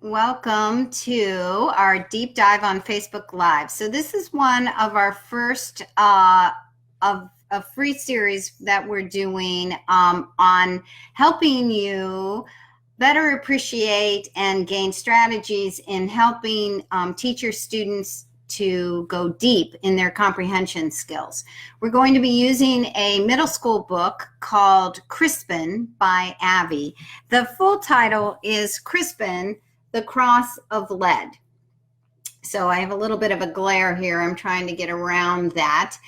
Welcome to our deep dive on Facebook Live. So this is one of our first of a free series that we're doing on helping you better appreciate and gain strategies in helping teach students to go deep in their comprehension skills. We're going to be using a middle school book called Crispin by Abby. The full title is Crispin, the Cross of Lead. So I have a little bit of a glare here. I'm trying to get around that.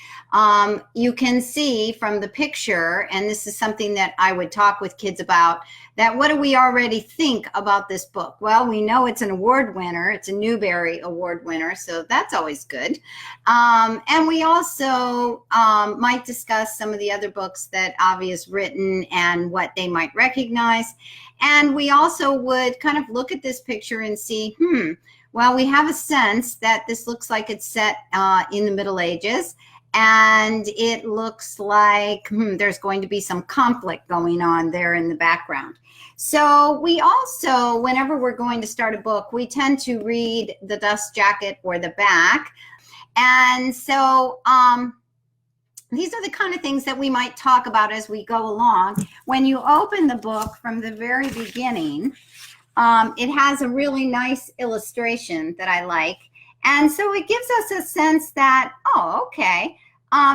You can see from the picture, and this is something that I would talk with kids about, that what do we already think about this book? Well, we know it's an award winner. It's a Newbery Award winner, so that's always good. And we also might discuss some of the other books that Avi has written and what they might recognize. And we also would kind of look at this picture and see, well, we have a sense that this looks like it's set in the Middle Ages, and it looks like there's going to be some conflict going on there in the background. So we also, whenever we're going to start a book, we tend to read the dust jacket or the back. And so these are the kind of things that we might talk about as we go along. When you open the book from the very beginning, it has a really nice illustration that I like. And so it gives us a sense that, oh, okay.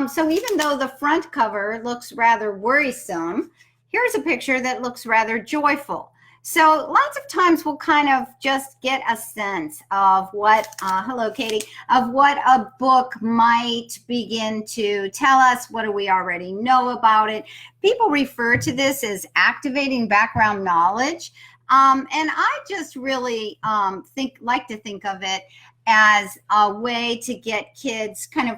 So even though the front cover looks rather worrisome, here's a picture that looks rather joyful. So lots of times we'll kind of just get a sense of what, hello, Katie, of what a book might begin to tell us. What do we already know about it? People refer to this as activating background knowledge. And I just really like to think of it as a way to get kids kind of,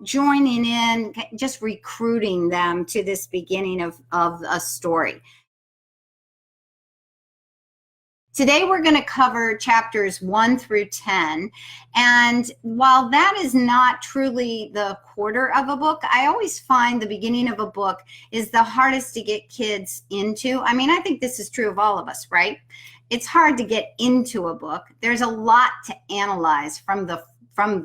joining in, just recruiting them to this beginning of a story. Today we're going to cover chapters 1 through 10, and while that is not truly the quarter of a book, I always find the beginning of a book is the hardest to get kids into. I mean, I think this is true of all of us, right? It's hard to get into a book. There's a lot to analyze from the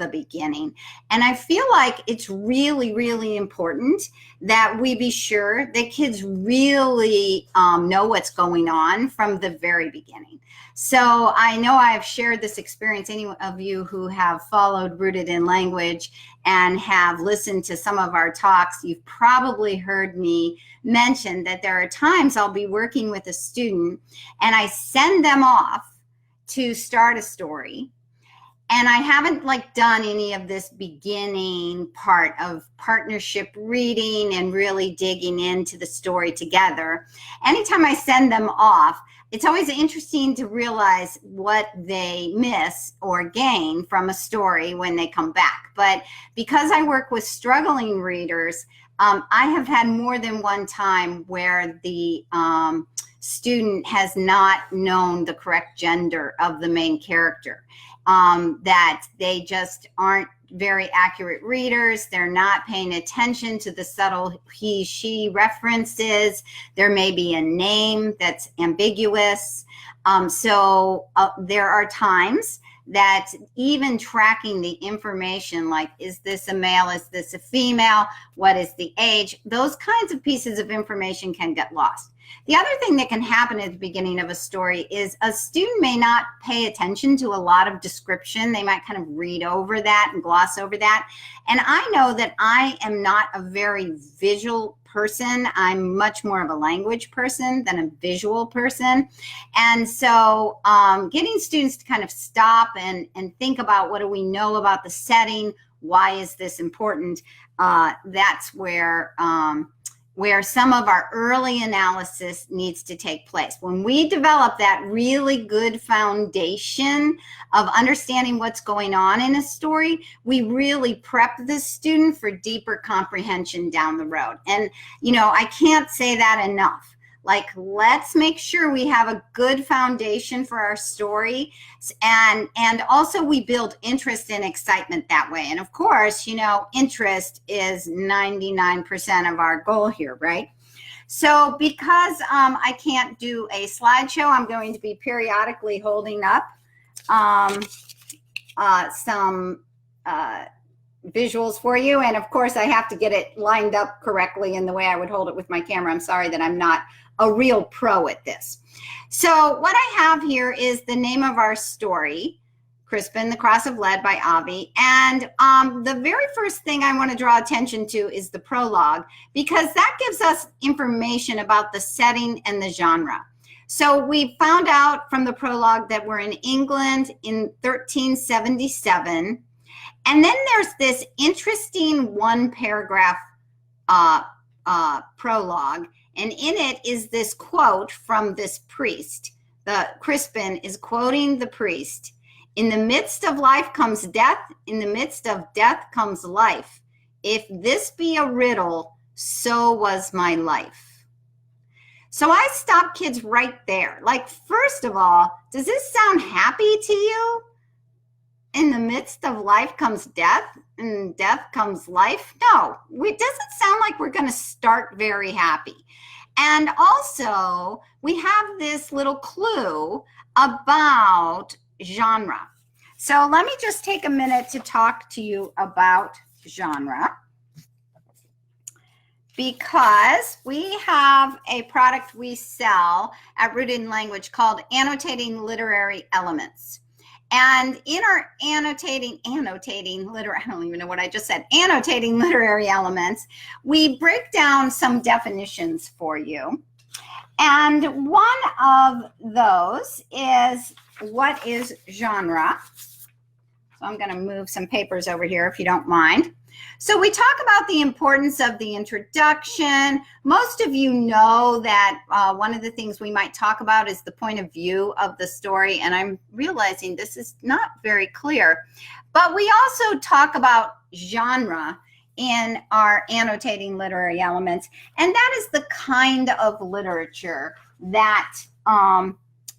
beginning. And I feel like it's really, really important that we be sure that kids really know what's going on from the very beginning. So I know I've shared this experience. Any of you who have followed Rooted in Language and have listened to some of our talks, you've probably heard me mention that there are times I'll be working with a student and I send them off to start a story. And I haven't done any of this beginning part of partnership reading and really digging into the story together. Anytime I send them off, it's always interesting to realize what they miss or gain from a story when they come back. But because I work with struggling readers, I have had more than one time where the student has not known the correct gender of the main character. That they just aren't very accurate readers. They're not paying attention to the subtle he, she references. There may be a name that's ambiguous. So there are times that even tracking the information, like, is this a male, is this a female, what is the age, those kinds of pieces of information can get lost. The other thing that can happen at the beginning of a story is a student may not pay attention to a lot of description. They might kind of read over that and gloss over that. And I know that I am not a very visual person. I'm much more of a language person than a visual person. And so getting students to kind of stop and think about, what do we know about the setting? Why is this important? That's where some of our early analysis needs to take place. When we develop that really good foundation of understanding what's going on in a story, we really prep the student for deeper comprehension down the road. And, I can't say that enough. Let's make sure we have a good foundation for our story, and also we build interest and excitement that way. And of course, interest is 99% of our goal here, right? So because I can't do a slideshow, I'm going to be periodically holding up some visuals for you. And of course, I have to get it lined up correctly in the way I would hold it with my camera. I'm sorry that I'm not a real pro at this. So what I have here is the name of our story, Crispin, the Cross of Lead by Avi. And the very first thing I want to draw attention to is the prologue, because that gives us information about the setting and the genre. So we found out from the prologue that we're in England in 1377. And then there's this interesting one paragraph prologue. And in it is this quote from this priest. The Crispin is quoting the priest. In the midst of life comes death. In the midst of death comes life. If this be a riddle, so was my life. So I stop kids right there. Like, first of all, does this sound happy to you? In the midst of life comes death, and death comes life? No, it doesn't sound like we're going to start very happy. And also, we have this little clue about genre. So let me just take a minute to talk to you about genre, because we have a product we sell at Rooted in Language called Annotating Literary Elements. And in our annotating literary elements, we break down some definitions for you. And one of those is, what is genre? So I'm going to move some papers over here if you don't mind. So we talk about the importance of the introduction. Most of you know that one of the things we might talk about is the point of view of the story. And I'm realizing this is not very clear. But we also talk about genre in our annotating literary elements. And that is the kind of literature that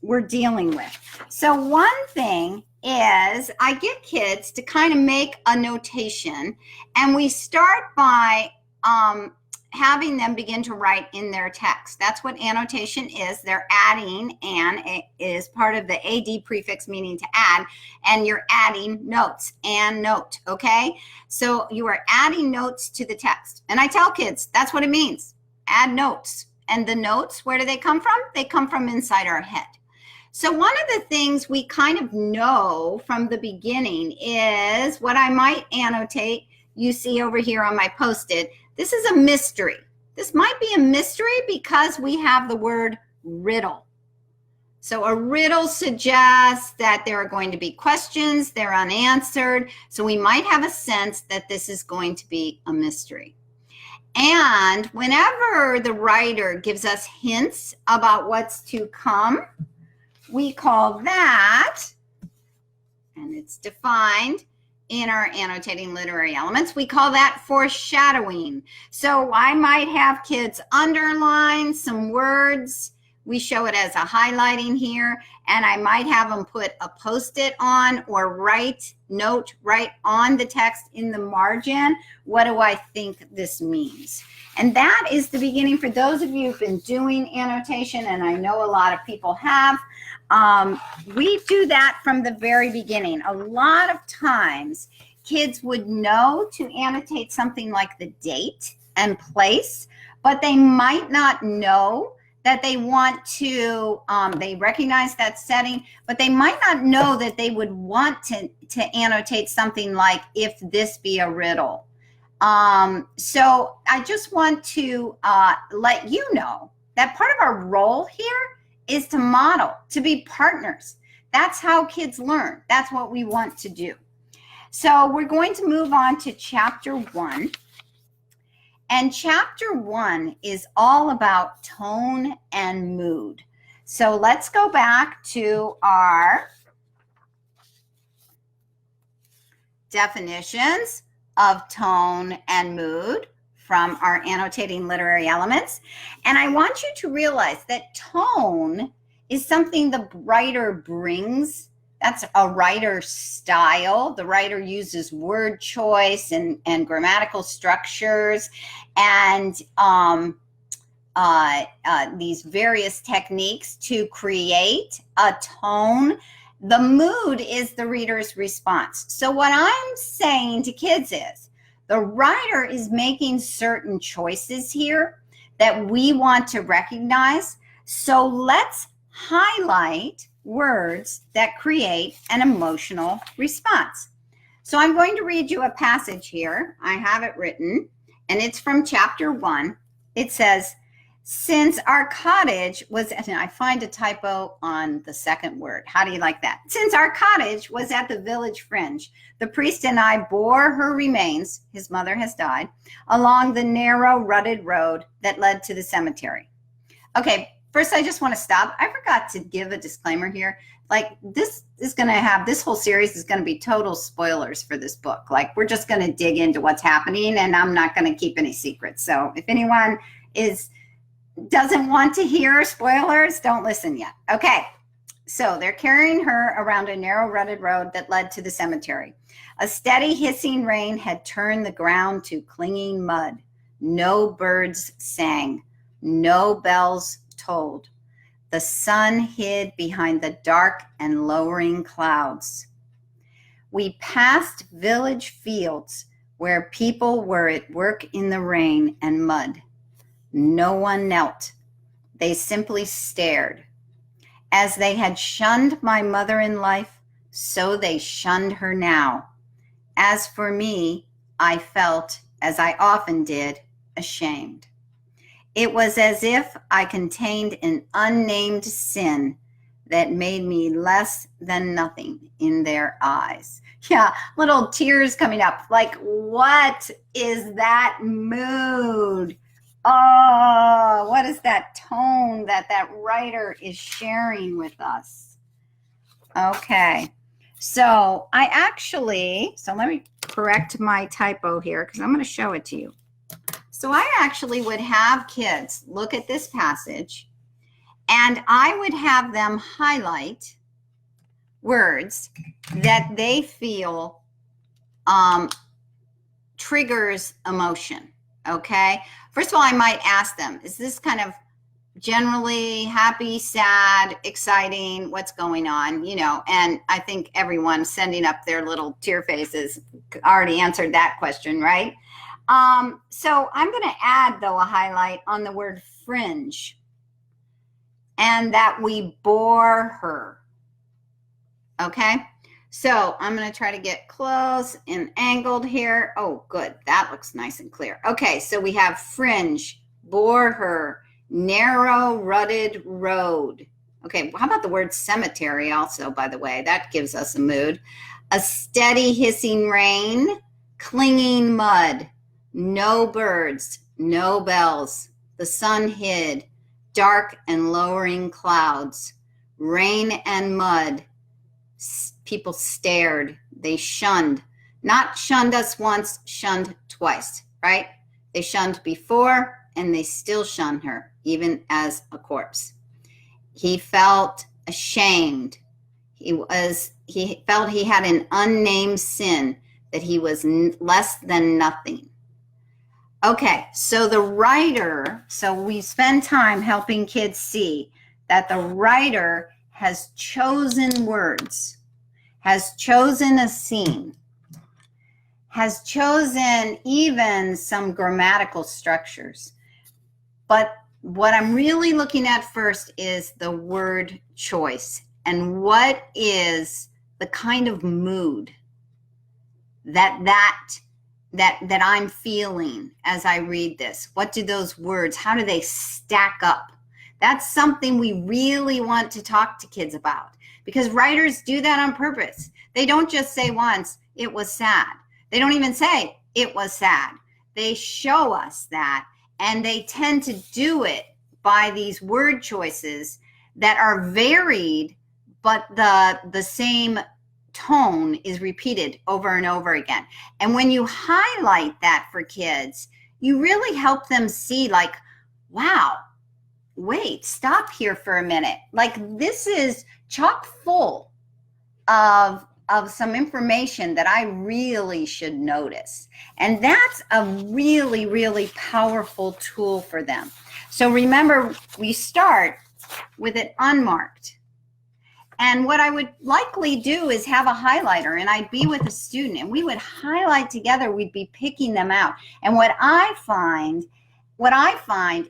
we're dealing with. So one thing is I get kids to kind of make a notation, and we start by having them begin to write in their text. That's what annotation is. They're adding, and is part of the AD prefix, meaning to add, and you're adding notes and note, okay? So you are adding notes to the text. And I tell kids, that's what it means, add notes. And the notes, where do they come from? They come from inside our head. So one of the things we kind of know from the beginning is what I might annotate. You see over here on my Post-it, this is a mystery. This might be a mystery because we have the word riddle. So a riddle suggests that there are going to be questions, they're unanswered. So we might have a sense that this is going to be a mystery. And whenever the writer gives us hints about what's to come, we call that, and it's defined in our annotating literary elements, we call that foreshadowing. So I might have kids underline some words. We show it as a highlighting here, and I might have them put a Post-it on or note right on the text in the margin. What do I think this means? And that is the beginning. For those of you who've been doing annotation, and I know a lot of people have, we do that from the very beginning. A lot of times kids would know to annotate something like the date and place, but they might not know that they want to, they recognize that setting, but they might not know that they would want to annotate something like, if this be a riddle. So I just want to let you know that part of our role here is to model, to be partners. That's how kids learn. That's what we want to do. So we're going to move on to chapter 1. And chapter 1 is all about tone and mood. So let's go back to our definitions of tone and mood from our annotating literary elements. And I want you to realize that tone is something the writer brings. That's a writer's style. The writer uses word choice and grammatical structures and these various techniques to create a tone. The mood is the reader's response. So what I'm saying to kids is the writer is making certain choices here that we want to recognize. So let's highlight words that create an emotional response. So I'm going to read you a passage here. I have it written, and it's from chapter 1. It says, since our cottage was, and I find a typo on the second word. How do you like that? Since our cottage was at the village fringe, the priest and I bore her remains, his mother has died, along the narrow, rutted road that led to the cemetery. Okay, first I just want to stop. I forgot to give a disclaimer here. Like, this is going to have, this whole series is going to be total spoilers for this book. Like, we're just going to dig into what's happening, and I'm not going to keep any secrets. So if anyone doesn't want to hear spoilers, don't listen yet. Okay, so they're carrying her around a narrow, rutted road that led to the cemetery. A steady hissing rain had turned the ground to clinging mud. No birds sang. No bells tolled. The sun hid behind the dark and lowering clouds. We passed village fields where people were at work in the rain and mud. No one knelt. They simply stared. As they had shunned my mother in life, so they shunned her now. As for me, I felt, as I often did, ashamed. It was as if I contained an unnamed sin that made me less than nothing in their eyes. Yeah, little tears coming up. Like, what is that mood? Oh, what is that tone that that writer is sharing with us? Okay, so so let me correct my typo here because I'm going to show it to you. So I actually would have kids look at this passage, and I would have them highlight words that they feel triggers emotion. Okay. First of all, I might ask them, is this kind of generally happy, sad, exciting? What's going on? You know, and I think everyone sending up their little tear faces already answered that question, right? So I'm going to add, though, a highlight on the word fringe, and that we bore her. Okay. So I'm going to try to get close and angled here. Oh, good. That looks nice and clear. Okay, so we have fringe, bore her, narrow, rutted road. Okay, how about the word cemetery also, by the way? That gives us a mood. A steady hissing rain, clinging mud, no birds, no bells. The sun hid, dark and lowering clouds, rain and mud. People stared. They shunned. Not shunned us once, shunned twice, right? They shunned before, and they still shun her, even as a corpse. He felt ashamed. He felt he had an unnamed sin, that he was less than nothing. Okay, so the writer, so we spend time helping kids see that the writer has chosen words, has chosen a scene, has chosen even some grammatical structures. But what I'm really looking at first is the word choice, and what is the kind of mood that I'm feeling as I read this. What do those words, how do they stack up? That's something we really want to talk to kids about, because writers do that on purpose. They don't just say once, it was sad. They don't even say, it was sad. They show us that, and they tend to do it by these word choices that are varied, but the same tone is repeated over and over again. And when you highlight that for kids, you really help them see, like, wow, wait, stop here for a minute. Like, this is chock full of some information that I really should notice. And that's a really, really powerful tool for them. So remember, we start with it unmarked. And what I would likely do is have a highlighter, and I'd be with a student and we would highlight together. We'd be picking them out. And what I find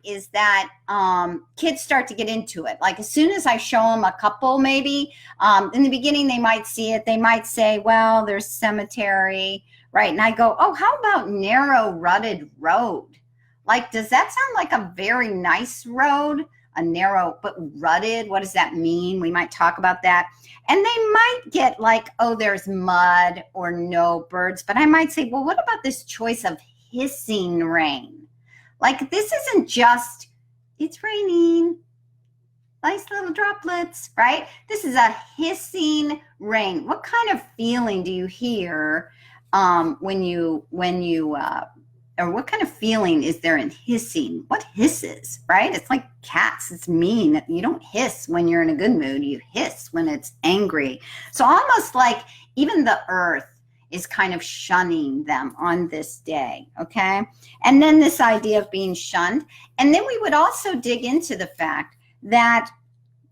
is that kids start to get into it. Like as soon as I show them a couple, maybe in the beginning, they might see it. They might say, well, there's cemetery, right? And I go, oh, how about narrow rutted road? Like, does that sound like a very nice road? A narrow but rutted, what does that mean? We might talk about that. And they might get like, oh, there's mud or no birds. But I might say, well, what about this choice of hissing rain? Like, this isn't just, it's raining, nice little droplets, right? This is a hissing rain. What kind of feeling do you hear or what kind of feeling is there in hissing? What hisses, right? It's like cats. It's mean. You don't hiss when you're in a good mood. You hiss when it's angry. So almost like even the earth is kind of shunning them on this day, okay? And then this idea of being shunned. And then we would also dig into the fact that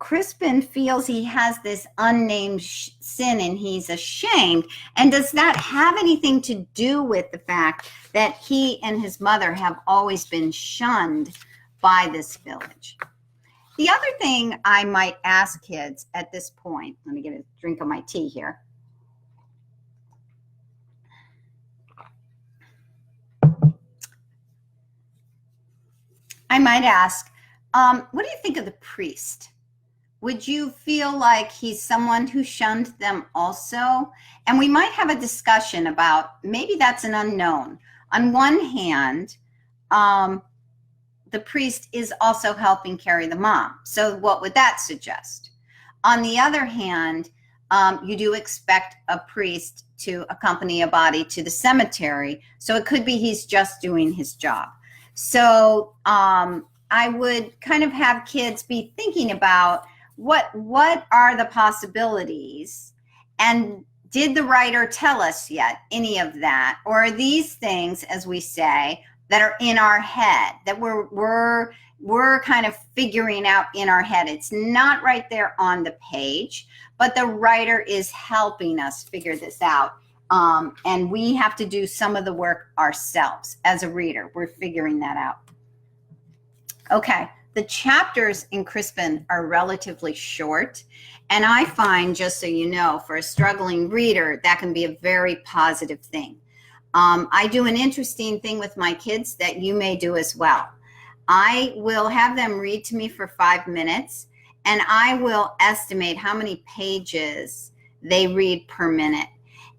Crispin feels he has this unnamed sin and he's ashamed. And does that have anything to do with the fact that he and his mother have always been shunned by this village? The other thing I might ask kids at this point, let me get a drink of my tea here. I might ask, what do you think of the priest? Would you feel like he's someone who shunned them also? And we might have a discussion about maybe that's an unknown. On one hand, the priest is also helping carry the mom. So what would that suggest? On the other hand, you do expect a priest to accompany a body to the cemetery. So it could be he's just doing his job. So I would kind of have kids be thinking about what are the possibilities, and did the writer tell us yet any of that, or are these things, as we say, that are in our head, that we're kind of figuring out in our head? It's not right there on the page, but the writer is helping us figure this out, and we have to do some of the work ourselves as a reader. We're figuring that out. Okay. The chapters in Crispin are relatively short, and I find, just so you know, for a struggling reader, that can be a very positive thing. I do an interesting thing with my kids that you may do as well. I will have them read to me for 5 minutes, and I will estimate how many pages they read per minute.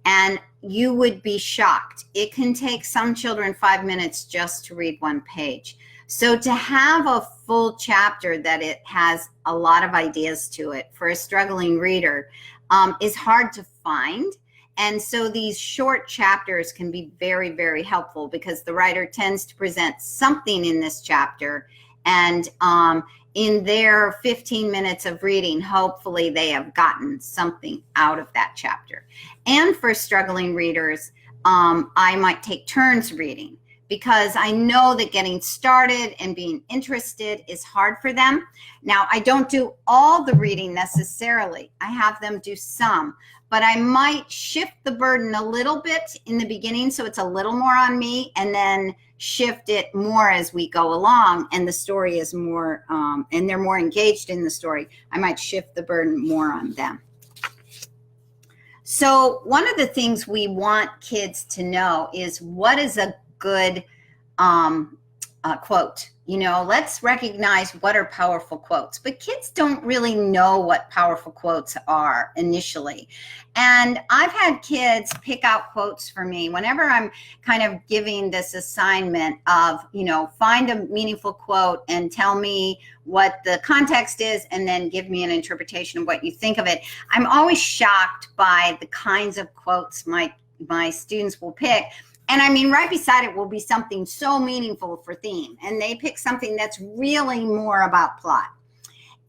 And you would be shocked. It can take some children 5 minutes just to read one page. So to have a full chapter that it has a lot of ideas to it for a struggling reader is hard to find. And so these short chapters can be very, very helpful because the writer tends to present something in this chapter. And in their 15 minutes of reading, hopefully they have gotten something out of that chapter. And for struggling readers, I might take turns reading, because I know that getting started and being interested is hard for them. Now, I don't do all the reading necessarily. I have them do some, but I might shift the burden a little bit in the beginning so it's a little more on me, and then shift it more as we go along and the story is more, and they're more engaged in the story. I might shift the burden more on them. So one of the things we want kids to know is what is a good quote. You know, let's recognize what are powerful quotes, but kids don't really know what powerful quotes are initially. And I've had kids pick out quotes for me whenever I'm kind of giving this assignment of, you know, find a meaningful quote and tell me what the context is and then give me an interpretation of what you think of it. I'm always shocked by the kinds of quotes my students will pick. And I mean, right beside it will be something so meaningful for theme. And they pick something that's really more about plot.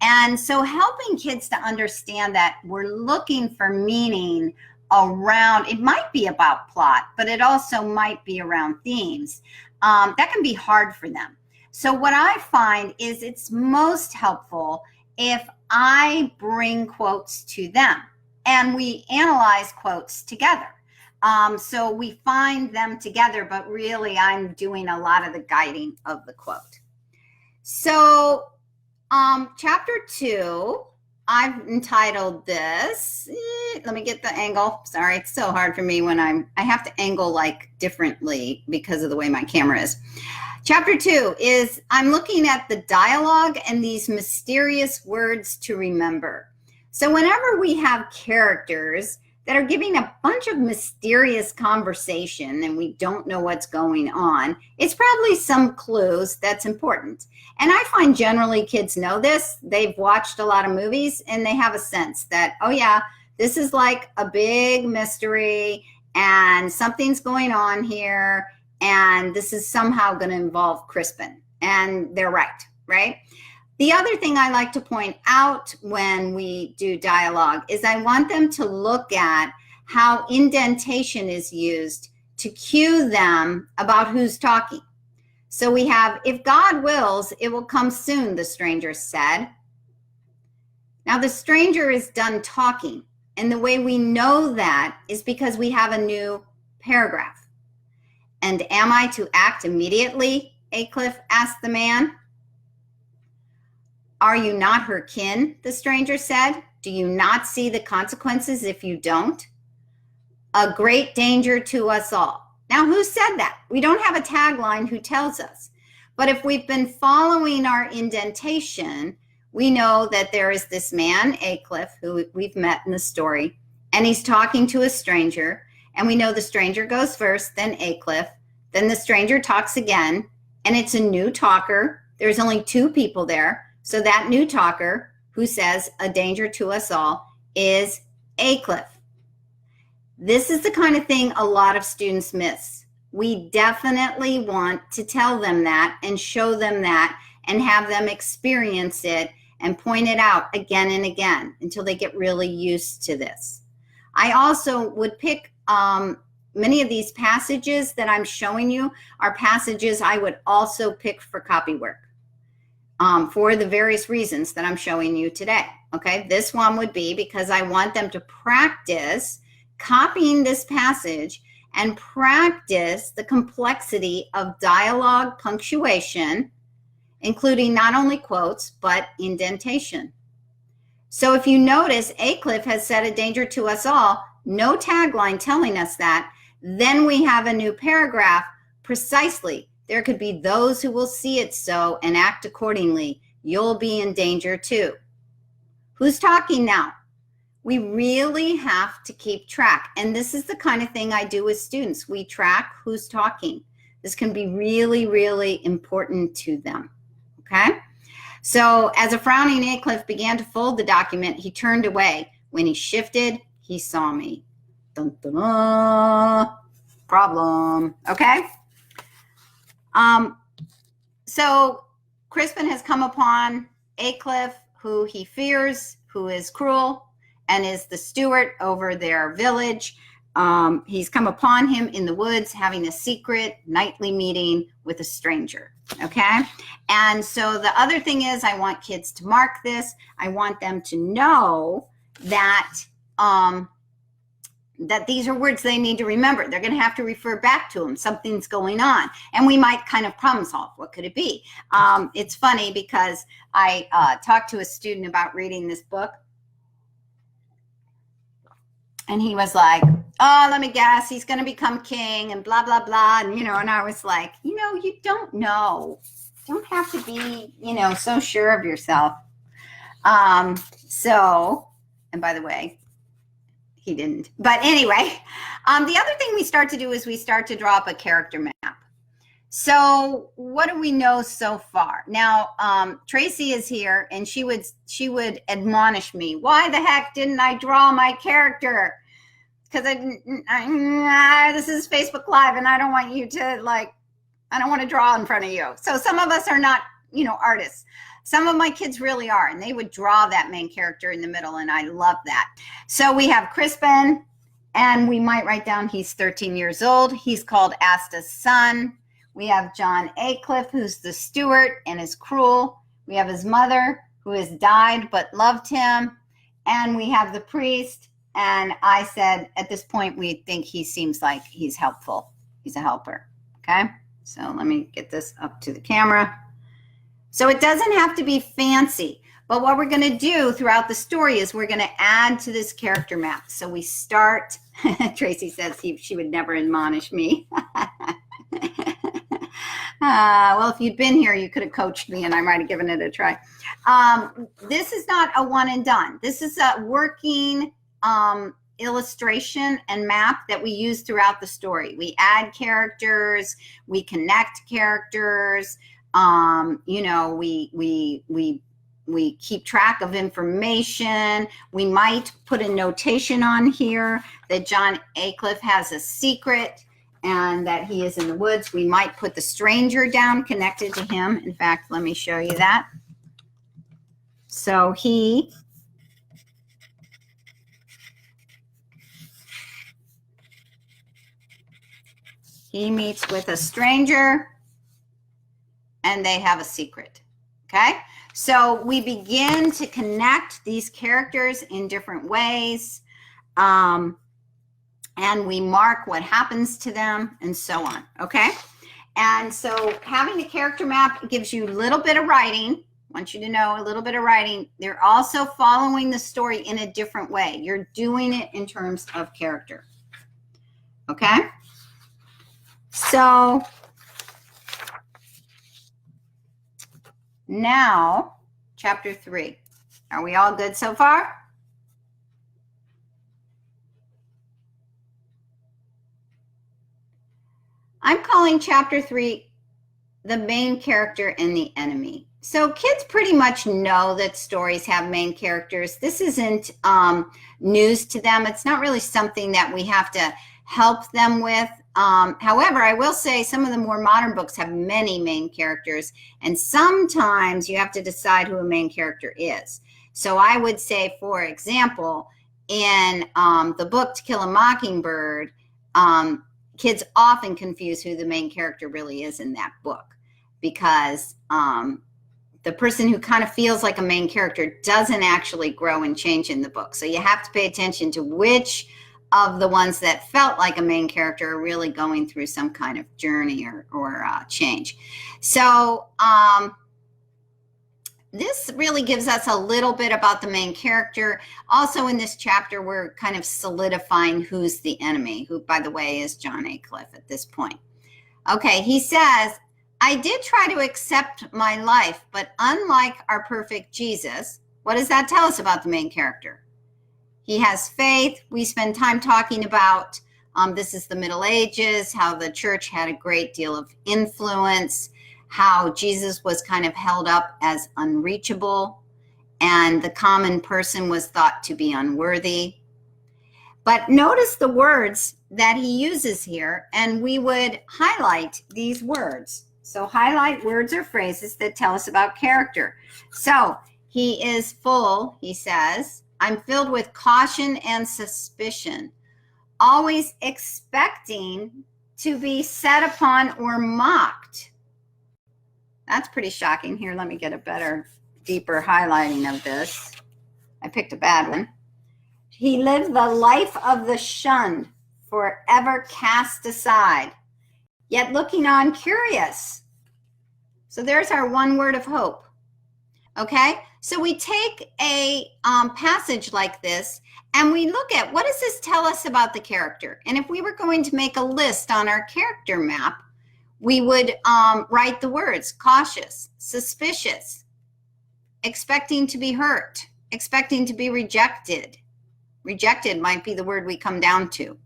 And so helping kids to understand that we're looking for meaning around, it might be about plot, but it also might be around themes. That can be hard for them. So what I find is it's most helpful if I bring quotes to them and we analyze quotes together. So we find them together, but really I'm doing a lot of the guiding of the quote. So chapter 2, I've entitled this, let me get the angle. Sorry, it's so hard for me when I have to angle like differently because of the way my camera is. Chapter 2 is I'm looking at the dialogue and these mysterious words to remember. So whenever we have characters that are giving a bunch of mysterious conversation and we don't know what's going on, it's probably some clues that's important. And I find generally kids know this. They've watched a lot of movies and they have a sense that, oh yeah, this is like a big mystery and something's going on here and this is somehow going to involve Crispin. And they're right? The other thing I like to point out when we do dialogue is I want them to look at how indentation is used to cue them about who's talking. So we have, if God wills, it will come soon, the stranger said. Now the stranger is done talking. And the way we know that is because we have a new paragraph. And am I to act immediately? Aycliffe asked the man. Are you not her kin? The stranger said. Do you not see the consequences if you don't? A great danger to us all. Now, who said that? We don't have a tagline who tells us. But if we've been following our indentation, we know that there is this man, Aycliffe, who we've met in the story, and he's talking to a stranger. And we know the stranger goes first, then Aycliffe, then the stranger talks again, and it's a new talker. There's only 2 people there. So that new talker who says a danger to us all is Aycliffe. This is the kind of thing a lot of students miss. We definitely want to tell them that and show them that and have them experience it and point it out again and again until they get really used to this. I also would pick many of these passages that I'm showing you are passages I would also pick for copy work. For the various reasons that I'm showing you today. Okay, this one would be because I want them to practice copying this passage and practice the complexity of dialogue punctuation, including not only quotes, but indentation. So if you notice, Aycliffe has said a danger to us all, no tagline telling us that, then we have a new paragraph precisely. There could be those who will see it so and act accordingly. You'll be in danger too. Who's talking now? We really have to keep track. And this is the kind of thing I do with students. We track who's talking. This can be really, really important to them. Okay? So as a frowning Aycliffe began to fold the document, he turned away. When he shifted, he saw me. Dun, dun, dun. Problem. Okay? So Crispin has come upon Aycliffe, who he fears, who is cruel, and is the steward over their village. He's come upon him in the woods, having a secret nightly meeting with a stranger. Okay. And so the other thing is I want kids to mark this. I want them to know that, that these are words they need to remember. They're going to have to refer back to them. Something's going on. And we might kind of problem solve. What could it be? It's funny because I talked to a student about reading this book. And he was like, oh, let me guess, he's going to become king and blah, blah, blah. And, and I was like, you don't know. You don't have to be, so sure of yourself. And by the way, he didn't. But anyway, the other thing we start to do is we start to draw up a character map. So what do we know so far? Now, Tracy is here and she would admonish me. Why the heck didn't I draw my character? Because this is Facebook Live and I don't want you to I don't want to draw in front of you. So some of us are not, artists. Some of my kids really are, and they would draw that main character in the middle, and I love that. So we have Crispin, and we might write down he's 13 years old. He's called Asta's son. We have John Aycliffe, who's the steward and is cruel. We have his mother, who has died but loved him. And we have the priest. And I said, at this point, we think he seems like he's helpful. He's a helper. Okay? So let me get this up to the camera. So it doesn't have to be fancy. But what we're going to do throughout the story is we're going to add to this character map. So we start, Tracy says she would never admonish me. Well, if you'd been here, you could have coached me and I might have given it a try. This is not a one and done. This is a working illustration and map that we use throughout the story. We add characters, we connect characters, you know, we keep track of information. We might put a notation on here that John Aycliffe has a secret and that he is in the woods. We might put the stranger down connected to him. In fact, let me show you that. So he meets with a stranger and they have a secret. Okay? So we begin to connect these characters in different ways, and we mark what happens to them and so on, okay? And so having a character map gives you a little bit of writing. I want you to know a little bit of writing. They're also following the story in a different way. You're doing it in terms of character, okay? So now, chapter 3. Are we all good so far? I'm calling chapter 3 the main character and the enemy. So kids pretty much know that stories have main characters. This isn't news to them. It's not really something that we have to help them with. However, I will say some of the more modern books have many main characters, and sometimes you have to decide who a main character is. So I would say, for example, in the book To Kill a Mockingbird, kids often confuse who the main character really is in that book, because the person who kind of feels like a main character doesn't actually grow and change in the book. So you have to pay attention to which of the ones that felt like a main character are really going through some kind of journey or change. So this really gives us a little bit about the main character. Also in this chapter, we're kind of solidifying who's the enemy, who, by the way, is John Aycliffe at this point. Okay, he says, I did try to accept my life, but unlike our perfect Jesus, what does that tell us about the main character? He has faith. We spend time talking about, this is the Middle Ages, how the church had a great deal of influence, how Jesus was kind of held up as unreachable, and the common person was thought to be unworthy. But notice the words that he uses here, and we would highlight these words. So highlight words or phrases that tell us about character. So he is full, he says, I'm filled with caution and suspicion, always expecting to be set upon or mocked. That's pretty shocking. Here, let me get a better, deeper highlighting of this. I picked a bad one. He lived the life of the shunned, forever cast aside, yet looking on curious. So there's our one word of hope. Okay, so we take a passage like this and we look at what does this tell us about the character? And if we were going to make a list on our character map, we would write the words cautious, suspicious, expecting to be hurt, expecting to be rejected. Rejected might be the word we come down to.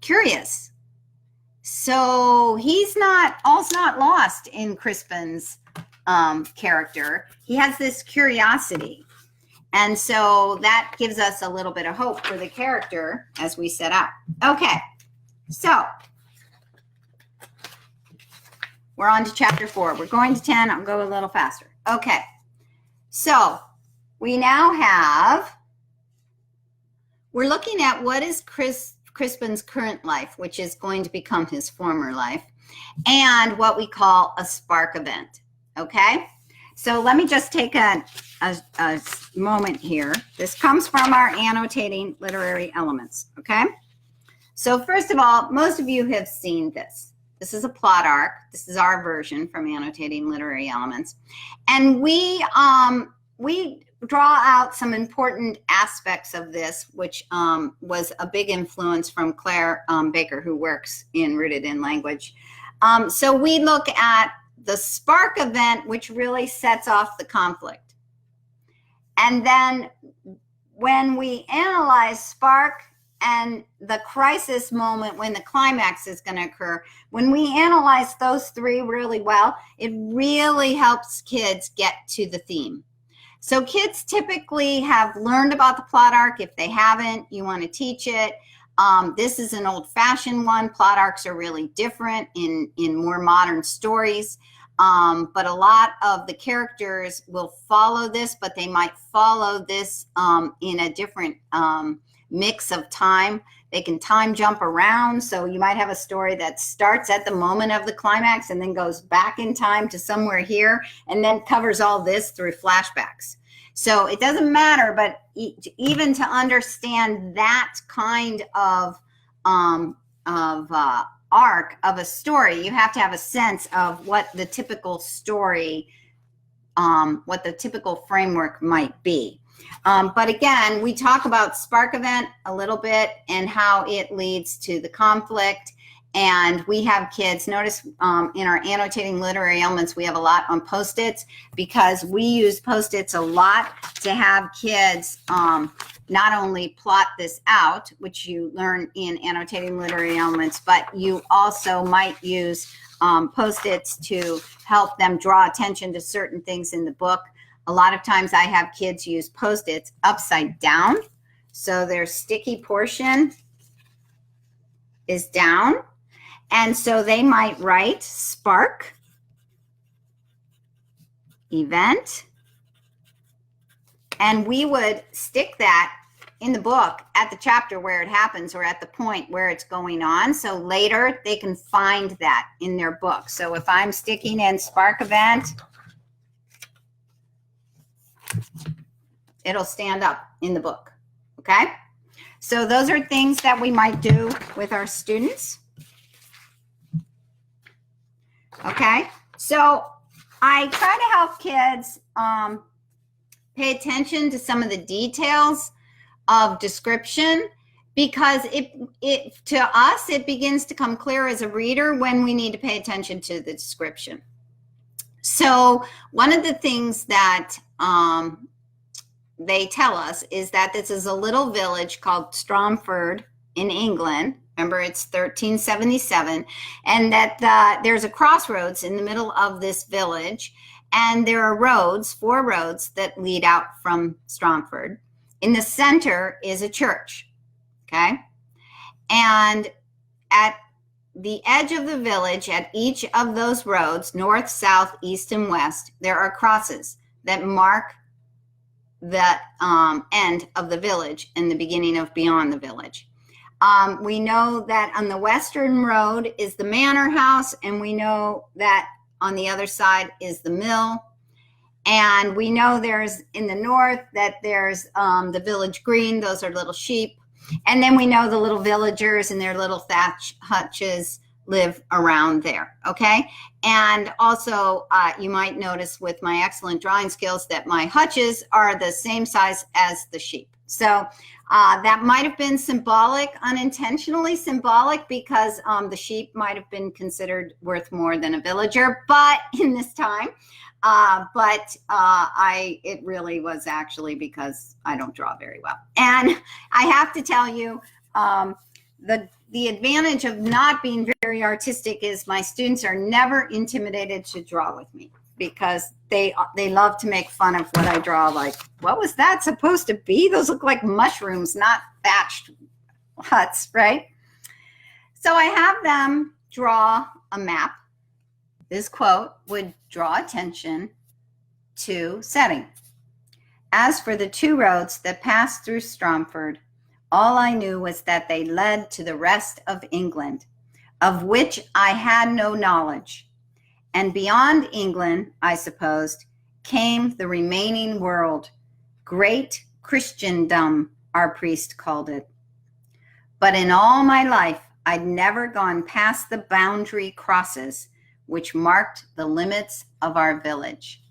Curious. So all's not lost in Crispin's character. He has this curiosity. And so that gives us a little bit of hope for the character as we set out. Okay, so we're on to chapter 4. We're going to 10. I'll go a little faster. Okay, so we now we're looking at what is Crispin's current life, which is going to become his former life. and what we call a spark event. Okay, so let me just take a moment here. This comes from our annotating literary elements. Okay, so first of all, most of you have seen this. This is a plot arc. This is our version from annotating literary elements, and we draw out some important aspects of this, which was a big influence from Claire Baker, who works in Rooted in Language. So we look at the spark event, which really sets off the conflict. And then when we analyze spark and the crisis moment when the climax is going to occur, when we analyze those three really well, it really helps kids get to the theme. So kids typically have learned about the plot arc. If they haven't, you want to teach it. This is an old-fashioned one. Plot arcs are really different in more modern stories. But a lot of the characters will follow this, but they might follow this in a different mix of time. They can time jump around. So you might have a story that starts at the moment of the climax and then goes back in time to somewhere here and then covers all this through flashbacks. So it doesn't matter, but even to understand that kind of arc of a story, you have to have a sense of what the typical story, what the typical framework might be. But again, we talk about spark event a little bit and how it leads to the conflict. And we have kids, notice in our annotating literary elements, we have a lot on Post-its because we use Post-its a lot to have kids not only plot this out, which you learn in annotating literary elements, but you also might use Post-its to help them draw attention to certain things in the book. A lot of times I have kids use Post-its upside down. So their sticky portion is down. And so they might write spark, event, and we would stick that in the book at the chapter where it happens or at the point where it's going on. So later they can find that in their book. So if I'm sticking in spark event, it'll stand up in the book. Okay. So those are things that we might do with our students. Okay. So I try to help kids pay attention to some of the details of description because it to us, it begins to come clear as a reader when we need to pay attention to the description. So one of the things that they tell us is that this is a little village called Stromford in England. Remember, it's 1377, and that there's a crossroads in the middle of this village, and there are roads, 4 roads that lead out from Stromford. In the center is a church, okay? And at the edge of the village, at each of those roads, north, south, east, and west, there are crosses that mark the end of the village and the beginning of beyond the village. We know that on the western road is the manor house, and we know that on the other side is the mill. And we know there's in the north that there's the village green. Those are little sheep. And then we know the little villagers and their little thatch hutches live around there, okay? And also, you might notice with my excellent drawing skills that my hutches are the same size as the sheep. So that might have been symbolic, unintentionally symbolic, because the sheep might have been considered worth more than a villager, but in this time, it really was actually because I don't draw very well. And I have to tell you, the advantage of not being very artistic is my students are never intimidated to draw with me because they love to make fun of what I draw. Like, what was that supposed to be? Those look like mushrooms, not thatched huts, right? So I have them draw a map. This quote would draw attention to setting. As for the 2 roads that passed through Stromford, all I knew was that they led to the rest of England. of which I had no knowledge. And beyond England, I supposed, came the remaining world. Great Christendom, our priest called it. But in all my life, I'd never gone past the boundary crosses which marked the limits of our village.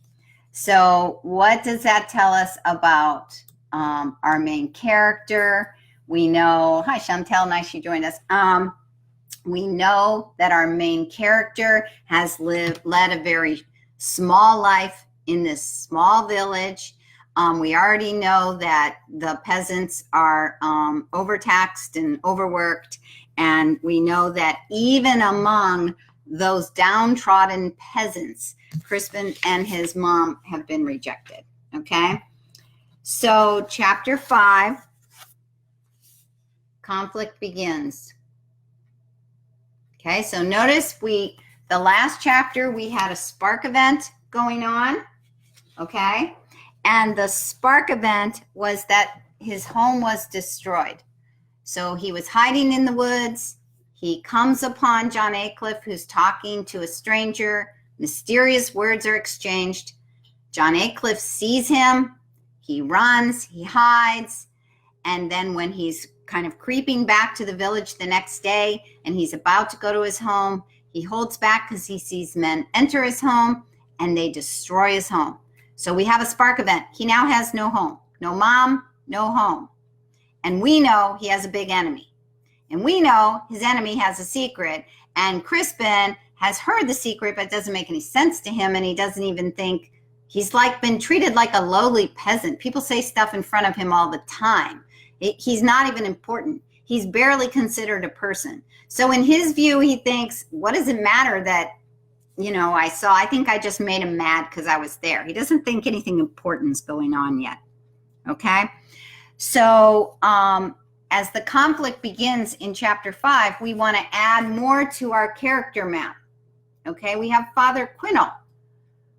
So what does that tell us about our main character? We know, hi Chantel, nice you joined us. We know that our main character has led a very small life in this small village. We already know that the peasants are overtaxed and overworked. And we know that even among those downtrodden peasants, Crispin and his mom have been rejected. Okay. So chapter 5, conflict begins. Okay. So notice the last chapter, we had a spark event going on. Okay. And the spark event was that his home was destroyed. So he was hiding in the woods. He comes upon John Aycliffe, who's talking to a stranger. Mysterious words are exchanged. John Aycliffe sees him. He runs, he hides. And then when he's kind of creeping back to the village the next day and he's about to go to his home, he holds back because he sees men enter his home and they destroy his home. So we have a spark event. He now has no home, no mom, no home. And we know he has a big enemy. And we know his enemy has a secret. And Crispin has heard the secret, but it doesn't make any sense to him. And he doesn't even think, he's like been treated like a lowly peasant. People say stuff in front of him all the time. He's not even important. He's barely considered a person. So in his view, he thinks, what does it matter that, I think I just made him mad because I was there. He doesn't think anything important's going on yet. Okay. So as the conflict begins in chapter 5, we want to add more to our character map. Okay. We have Father Quinnell,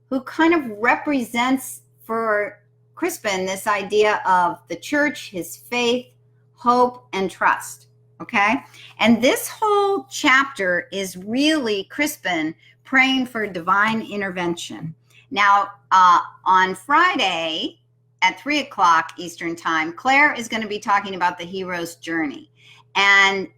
who kind of represents for Crispin this idea of the church, his faith, hope, and trust. Okay. And this whole chapter is really Crispin praying for divine intervention. Now, on Friday at 3:00 Eastern Time, Claire is going to be talking about the hero's journey. And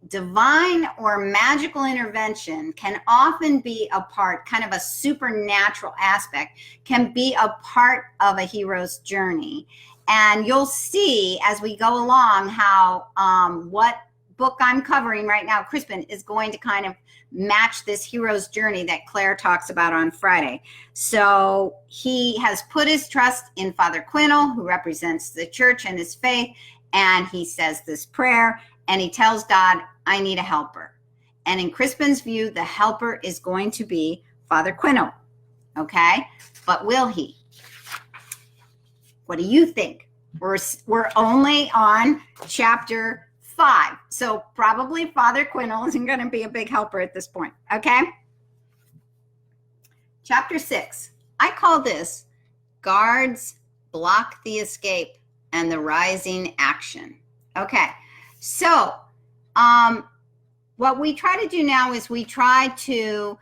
divine or magical intervention can often be a part, kind of a supernatural aspect, can be a part of a hero's journey. And you'll see as we go along how what book I'm covering right now, Crispin, is going to kind of match this hero's journey that Claire talks about on Friday. So he has put his trust in Father Quinnell, who represents the church and his faith, and he says this prayer, and he tells God, I need a helper. And in Crispin's view, the helper is going to be Father Quinnell. Okay? But will he? What do you think? We're only on chapter 5. So probably Father Quinnell isn't going to be a big helper at this point. Okay? Chapter 6. I call this Guards Block the Escape and the Rising Action. Okay. So what we try to do now is we try to,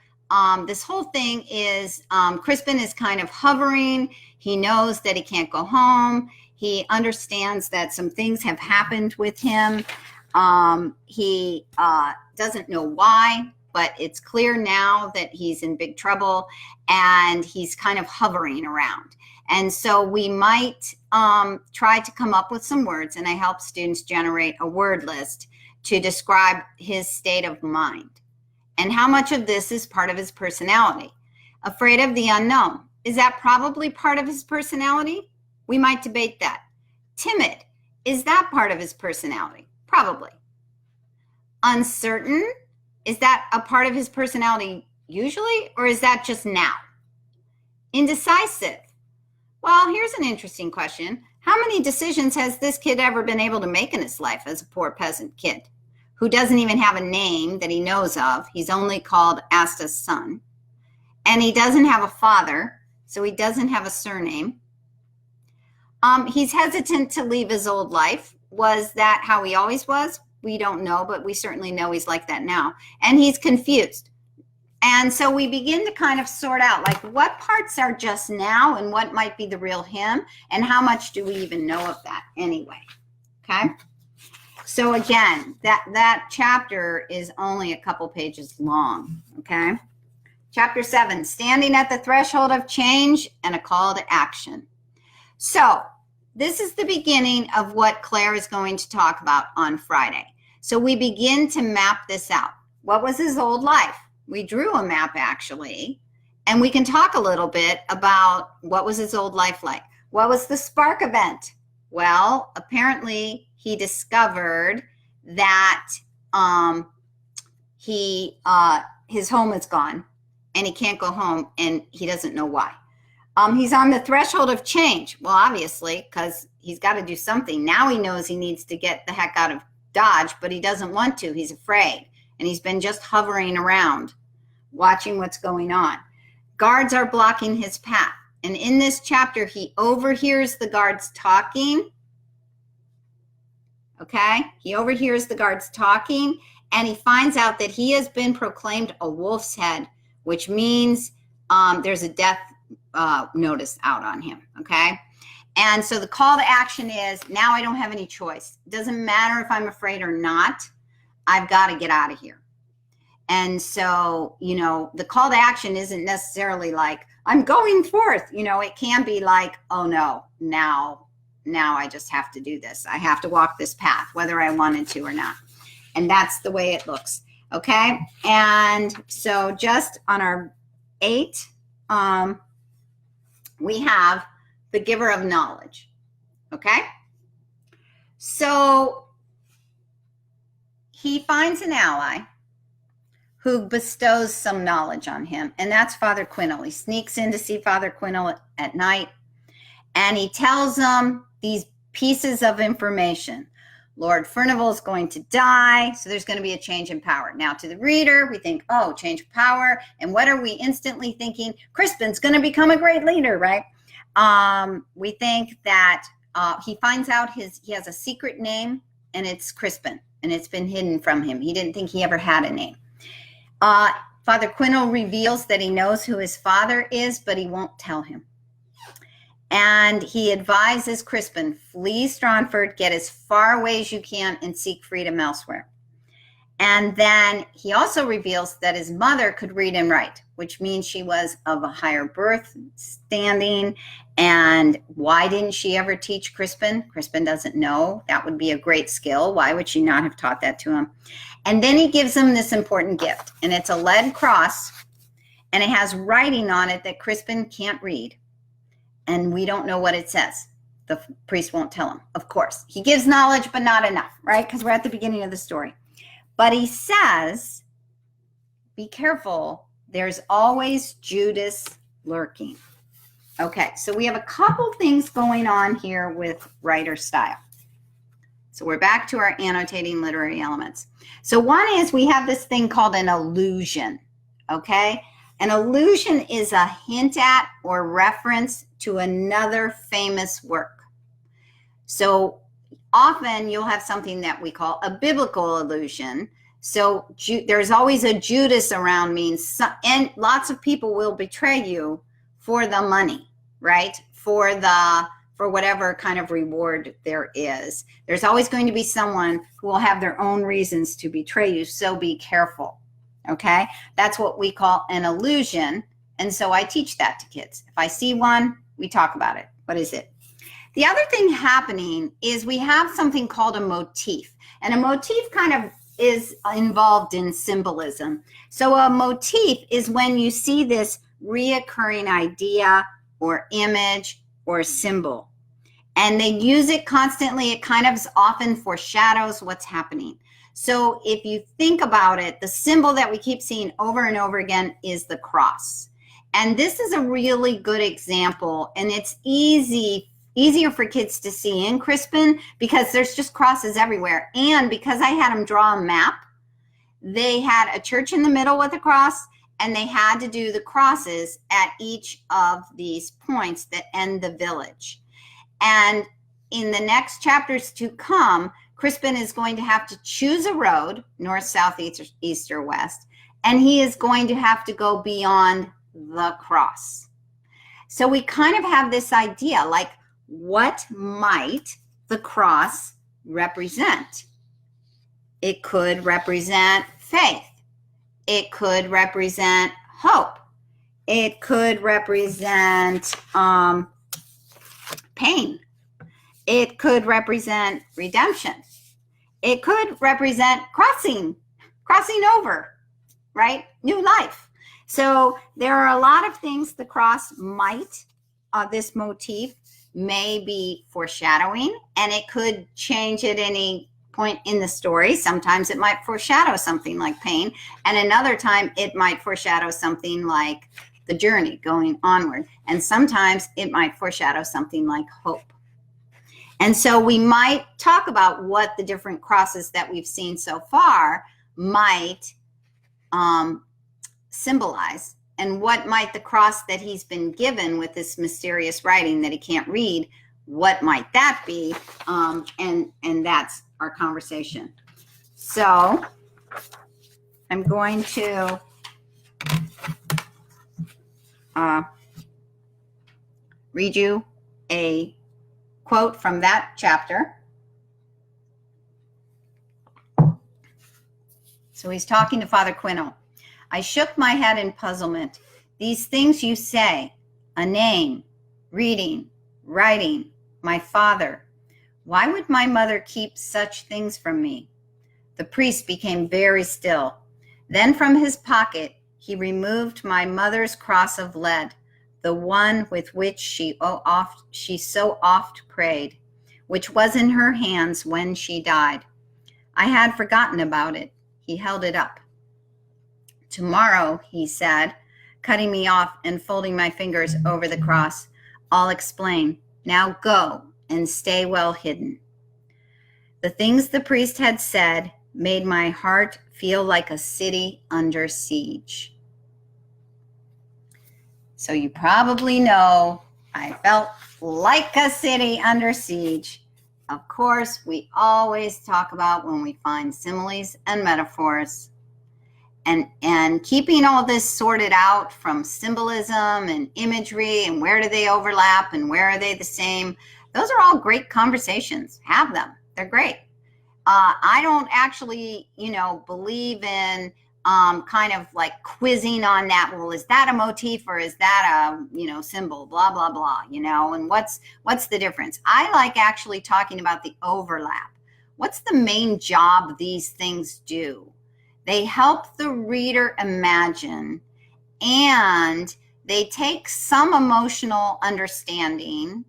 this whole thing is Crispin is kind of hovering. He knows that he can't go home. He understands that some things have happened with him. He doesn't know why, but it's clear now that he's in big trouble and he's kind of hovering around. And so we might try to come up with some words, and I help students generate a word list to describe his state of mind. And how much of this is part of his personality? Afraid of the unknown. Is that probably part of his personality? We might debate that. Timid. Is that part of his personality? Probably. Uncertain. Is that a part of his personality usually, or is that just now? Indecisive. Well, here's an interesting question. How many decisions has this kid ever been able to make in his life as a poor peasant kid who doesn't even have a name that he knows of? He's only called Asta's son. And he doesn't have a father, so he doesn't have a surname. He's hesitant to leave his old life. Was that how he always was? We don't know, but we certainly know he's like that now. And he's confused. And so we begin to kind of sort out like what parts are just now and what might be the real him, and how much do we even know of that anyway. Okay. So again, that chapter is only a couple pages long. Okay. Chapter 7, standing at the threshold of change and a call to action. So this is the beginning of what Claire is going to talk about on Friday. So we begin to map this out. What was his old life? We drew a map actually, and we can talk a little bit about what was his old life like. What was the spark event? Well, apparently he discovered that his home is gone and he can't go home and he doesn't know why. He's on the threshold of change. Well, obviously, because he's got to do something. Now he knows he needs to get the heck out of Dodge, but he doesn't want to. He's afraid. And he's been just hovering around, watching what's going on. Guards are blocking his path. And in this chapter, he overhears the guards talking. Okay? He overhears the guards talking, and he finds out that he has been proclaimed a wolf's head, which means there's a death notice out on him. Okay? And so the call to action is, now I don't have any choice. It doesn't matter if I'm afraid or not. I've got to get out of here. And so, the call to action isn't necessarily like, I'm going forth. It can be like, oh no, now I just have to do this. I have to walk this path, whether I wanted to or not. And that's the way it looks. Okay. And so just on our 8, we have the giver of knowledge. Okay. So he finds an ally who bestows some knowledge on him, and that's Father Quintal. He sneaks in to see Father Quintal at night, and he tells him these pieces of information. Lord Furnival is going to die, so there's going to be a change in power. Now, to the reader, we think, oh, change of power, and what are we instantly thinking? Crispin's going to become a great leader, right? We think that he finds out he has a secret name, and it's Crispin, and it's been hidden from him. He didn't think he ever had a name. Father Quintal reveals that he knows who his father is, but he won't tell him. And he advises Crispin, flee Strongford, get as far away as you can, and seek freedom elsewhere. And then he also reveals that his mother could read and write, which means she was of a higher birth standing. And why didn't she ever teach Crispin? Crispin doesn't know. That would be a great skill. Why would she not have taught that to him? And then he gives him this important gift, and it's a lead cross, and it has writing on it that Crispin can't read. And we don't know what it says. The priest won't tell him, of course. He gives knowledge, but not enough, right? Because we're at the beginning of the story. But he says, be careful. There's always Judas lurking. Okay, so we have a couple things going on here with writer style. So we're back to our annotating literary elements. So one is we have this thing called an allusion, okay? An allusion is a hint at or reference to another famous work. So often you'll have something that we call a biblical allusion. So there's always a Judas around, and lots of people will betray you for the money, right? For whatever kind of reward there is. There's always going to be someone who will have their own reasons to betray you, so be careful, okay? That's what we call an allusion, and so I teach that to kids. If I see one, we talk about it. What is it? The other thing happening is we have something called a motif, and a motif kind of is involved in symbolism. So a motif is when you see this reoccurring idea or image or symbol. And they use it constantly. It kind of often foreshadows what's happening. So if you think about it, the symbol that we keep seeing over and over again is the cross. And this is a really good example. And it's easier for kids to see in Crispin because there's just crosses everywhere. And because I had them draw a map, they had a church in the middle with a cross, and they had to do the crosses at each of these points that end the village. And in the next chapters to come, Crispin is going to have to choose a road, north, south, east, or west, and he is going to have to go beyond the cross. So we kind of have this idea, like, what might the cross represent? It could represent faith. It could represent hope. It could represent pain. It could represent redemption. It could represent crossing over, right? New life. So there are a lot of things the cross might, this motif may be foreshadowing, and it could change at any point in the story. Sometimes it might foreshadow something like pain, and another time it might foreshadow something like the journey going onward. And sometimes it might foreshadow something like hope. And so we might talk about what the different crosses that we've seen so far might symbolize, and what might the cross that he's been given with this mysterious writing that he can't read, what might that be? And that's our conversation. So I'm going to read you a quote from that chapter. So he's talking to Father Quino. I shook my head in puzzlement. These things you say, a name, reading, writing, my father. Why would my mother keep such things from me? The priest became very still. Then from his pocket, he removed my mother's cross of lead, the one with which she so oft prayed, which was in her hands when she died. I had forgotten about it. He held it up. Tomorrow, he said, cutting me off and folding my fingers over the cross, I'll explain. Now go and stay well hidden. The things the priest had said made my heart feel like a city under siege. So you probably know I felt like a city under siege. Of course, we always talk about when we find similes and metaphors. And keeping all this sorted out from symbolism and imagery and where do they overlap and where are they the same, those are all great conversations. Have them. They're great. I don't actually, believe in kind of like quizzing on that. Well, is that a motif or is that a, symbol, blah, blah, blah, and what's the difference? I like actually talking about the overlap. What's the main job these things do? They help the reader imagine, and they take some emotional understanding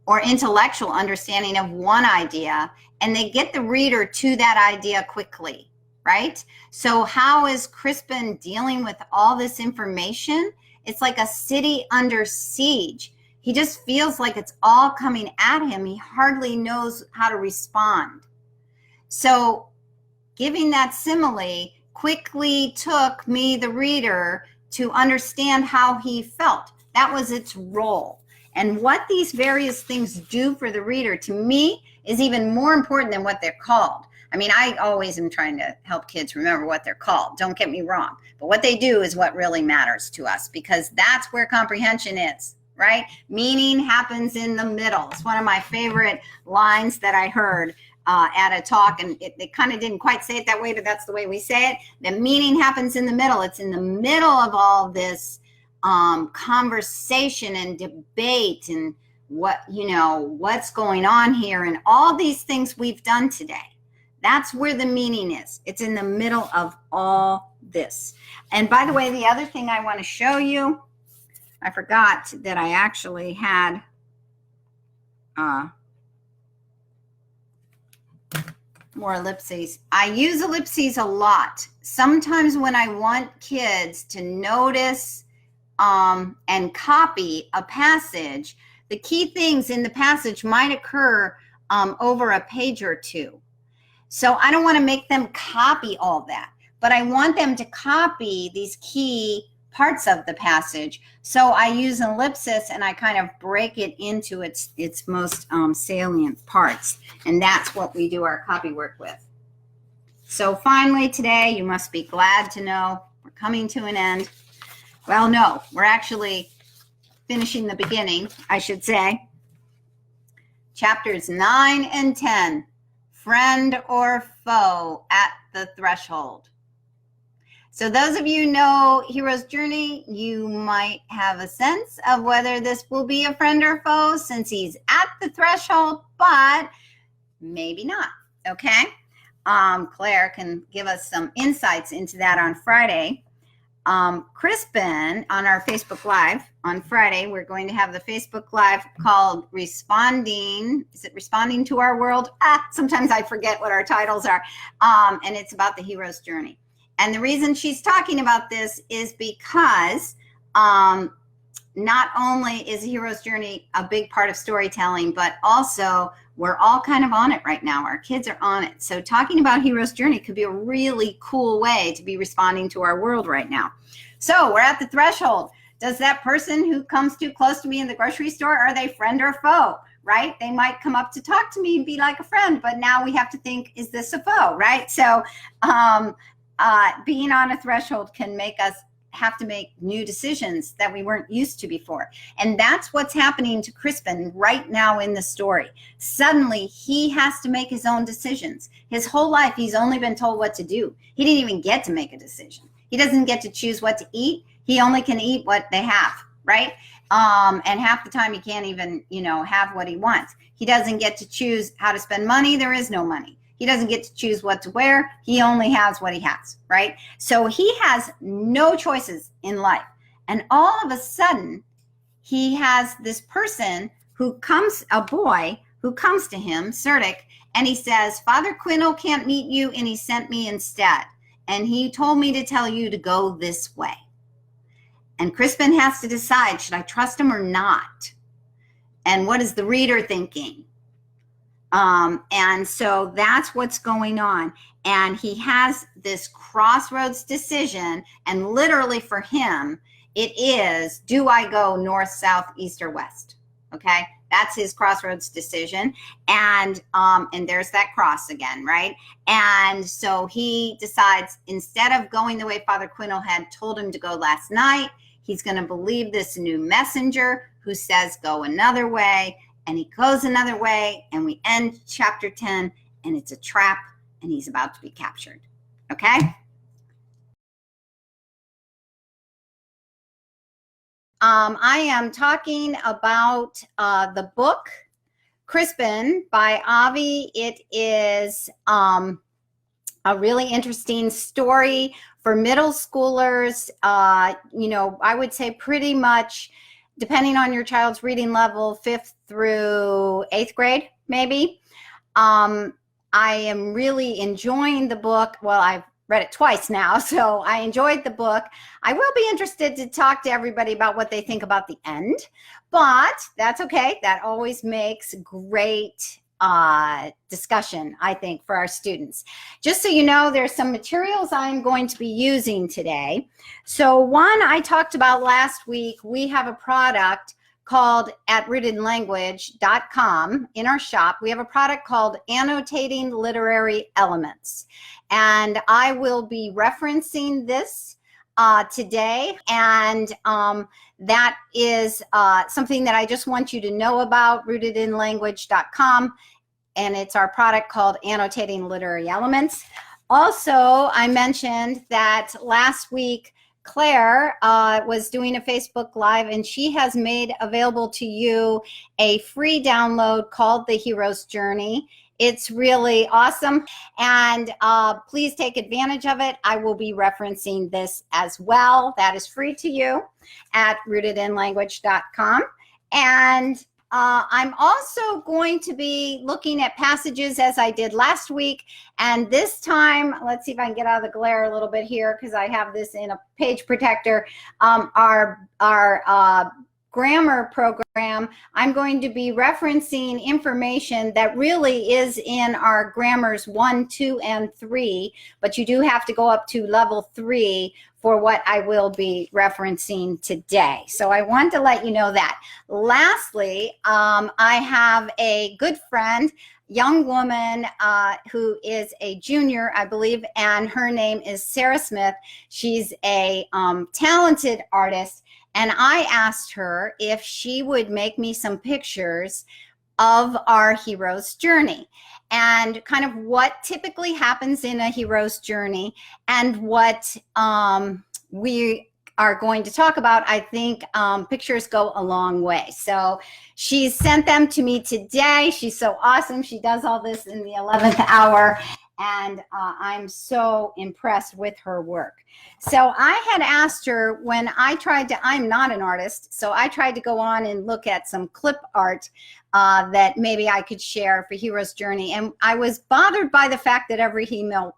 or intellectual understanding of one idea, and they get the reader to that idea quickly, right? So how is Crispin dealing with all this information? It's like a city under siege. He just feels like it's all coming at him. He hardly knows how to respond. So giving that simile quickly took me, the reader, to understand how he felt. That was its role. And what these various things do for the reader, to me, is even more important than what they're called. I mean, I always am trying to help kids remember what they're called. Don't get me wrong. But what they do is what really matters to us, because that's where comprehension is, right? Meaning happens in the middle. It's one of my favorite lines that I heard at a talk, and it kind of didn't quite say it that way, but that's the way we say it. The meaning happens in the middle. It's in the middle of all this conversation and debate and what's going on here and all these things we've done today. That's where the meaning is. It's in the middle of all this. And by the way, the other thing I want to show you, I forgot that I actually had more ellipses. I use ellipses a lot. Sometimes when I want kids to notice and copy a passage, the key things in the passage might occur over a page or two. So I don't want to make them copy all that, but I want them to copy these key parts of the passage. So I use an ellipsis and I kind of break it into its most salient parts. And that's what we do our copy work with. So finally today, you must be glad to know we're coming to an end. Well, no, we're actually finishing the beginning, I should say. Chapters 9 and 10, friend or foe at the threshold. So those of you who know Hero's Journey, you might have a sense of whether this will be a friend or foe since he's at the threshold, but maybe not, okay? Claire can give us some insights into that on Friday. Crispin, on our Facebook Live on Friday, we're going to have the Facebook Live called Responding. Is it Responding to Our World? Sometimes I forget what our titles are. And it's about the hero's journey. And the reason she's talking about this is because not only is the hero's journey a big part of storytelling, but also we're all kind of on it right now. Our kids are on it. So talking about hero's journey could be a really cool way to be responding to our world right now. So we're at the threshold. Does that person who comes too close to me in the grocery store, are they friend or foe, right? They might come up to talk to me and be like a friend, but now we have to think, is this a foe, right? So being on a threshold can make us have to make new decisions that we weren't used to before. And that's what's happening to Crispin right now in the story. Suddenly, he has to make his own decisions. His whole life, he's only been told what to do. He didn't even get to make a decision. He doesn't get to choose what to eat. He only can eat what they have, right? And half the time he can't even, have what he wants. He doesn't get to choose how to spend money. There is no money. He doesn't get to choose what to wear. He only has what he has, right? So he has no choices in life. And all of a sudden, he has this person who comes, a boy who comes to him, Sertic, and he says, Father Quinno can't meet you, and he sent me instead. And he told me to tell you to go this way. And Crispin has to decide, should I trust him or not? And what is the reader thinking? And so that's what's going on. And he has this crossroads decision. And literally for him, it is, do I go north, south, east, or west? Okay. That's his crossroads decision. And there's that cross again, right? And so he decides, instead of going the way Father Quinno had told him to go last night, he's going to believe this new messenger who says, go another way. And he goes another way, and we end chapter 10, and it's a trap, and he's about to be captured. Okay? I am talking about the book Crispin by Avi. It is a really interesting story for middle schoolers. I would say pretty much, depending on your child's reading level, 5th through 8th grade, maybe. I am really enjoying the book. Well, I've read it twice now, so I enjoyed the book. I will be interested to talk to everybody about what they think about the end, but that's okay. That always makes great discussion, I think, for our students. Just so you know, there's some materials I'm going to be using today. So one I talked about last week, we have a product called at rootedinlanguage.com in our shop. We have a product called Annotating Literary Elements. And I will be referencing this today. And that is something that I just want you to know about, rootedinlanguage.com. And it's our product called Annotating Literary Elements. Also, I mentioned that last week, Claire was doing a Facebook Live, and she has made available to you a free download called The Hero's Journey. It's really awesome, and please take advantage of it. I will be referencing this as well. That is free to you at rootedinlanguage.com. And I'm also going to be looking at passages as I did last week. And this time, let's see if I can get out of the glare a little bit here because I have this in a page protector. Our grammar program, I'm going to be referencing information that really is in our grammars 1, 2, and 3, but you do have to go up to level 3 for what I will be referencing today. So I want to let you know that. Lastly, I have a good friend, young woman who is a junior, I believe, and her name is Sarah Smith. She's a talented artist. And I asked her if she would make me some pictures of our hero's journey and kind of what typically happens in a hero's journey and what we are going to talk about. I think pictures go a long way. So she sent them to me today. She's so awesome. She does all this in the 11th hour. And I'm so impressed with her work. So I had asked her when I tried to, I'm not an artist, so I tried to go on and look at some clip art that maybe I could share for Hero's Journey. And I was bothered by the fact that every hero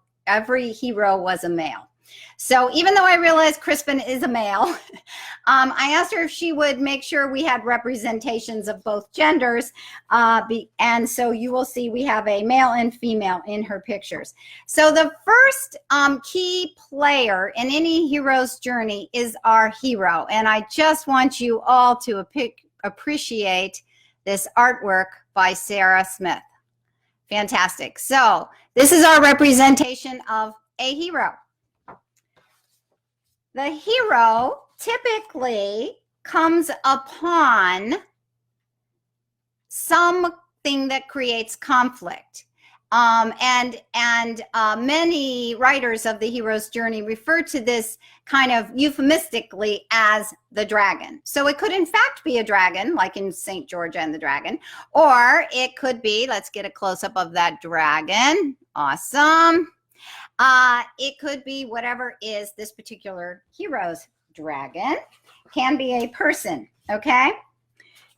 was a male. So even though I realized Crispin is a male, I asked her if she would make sure we had representations of both genders. And so you will see we have a male and female in her pictures. So the first key player in any hero's journey is our hero. And I just want you all to appreciate this artwork by Sarah Smith. Fantastic. So this is our representation of a hero. The hero typically comes upon something that creates conflict. And many writers of the hero's journey refer to this kind of euphemistically as the dragon. So it could in fact be a dragon, like in St. George and the Dragon, or it could be, let's get a close-up of that dragon. Awesome. It could be whatever is this particular hero's dragon. Can be a person, okay?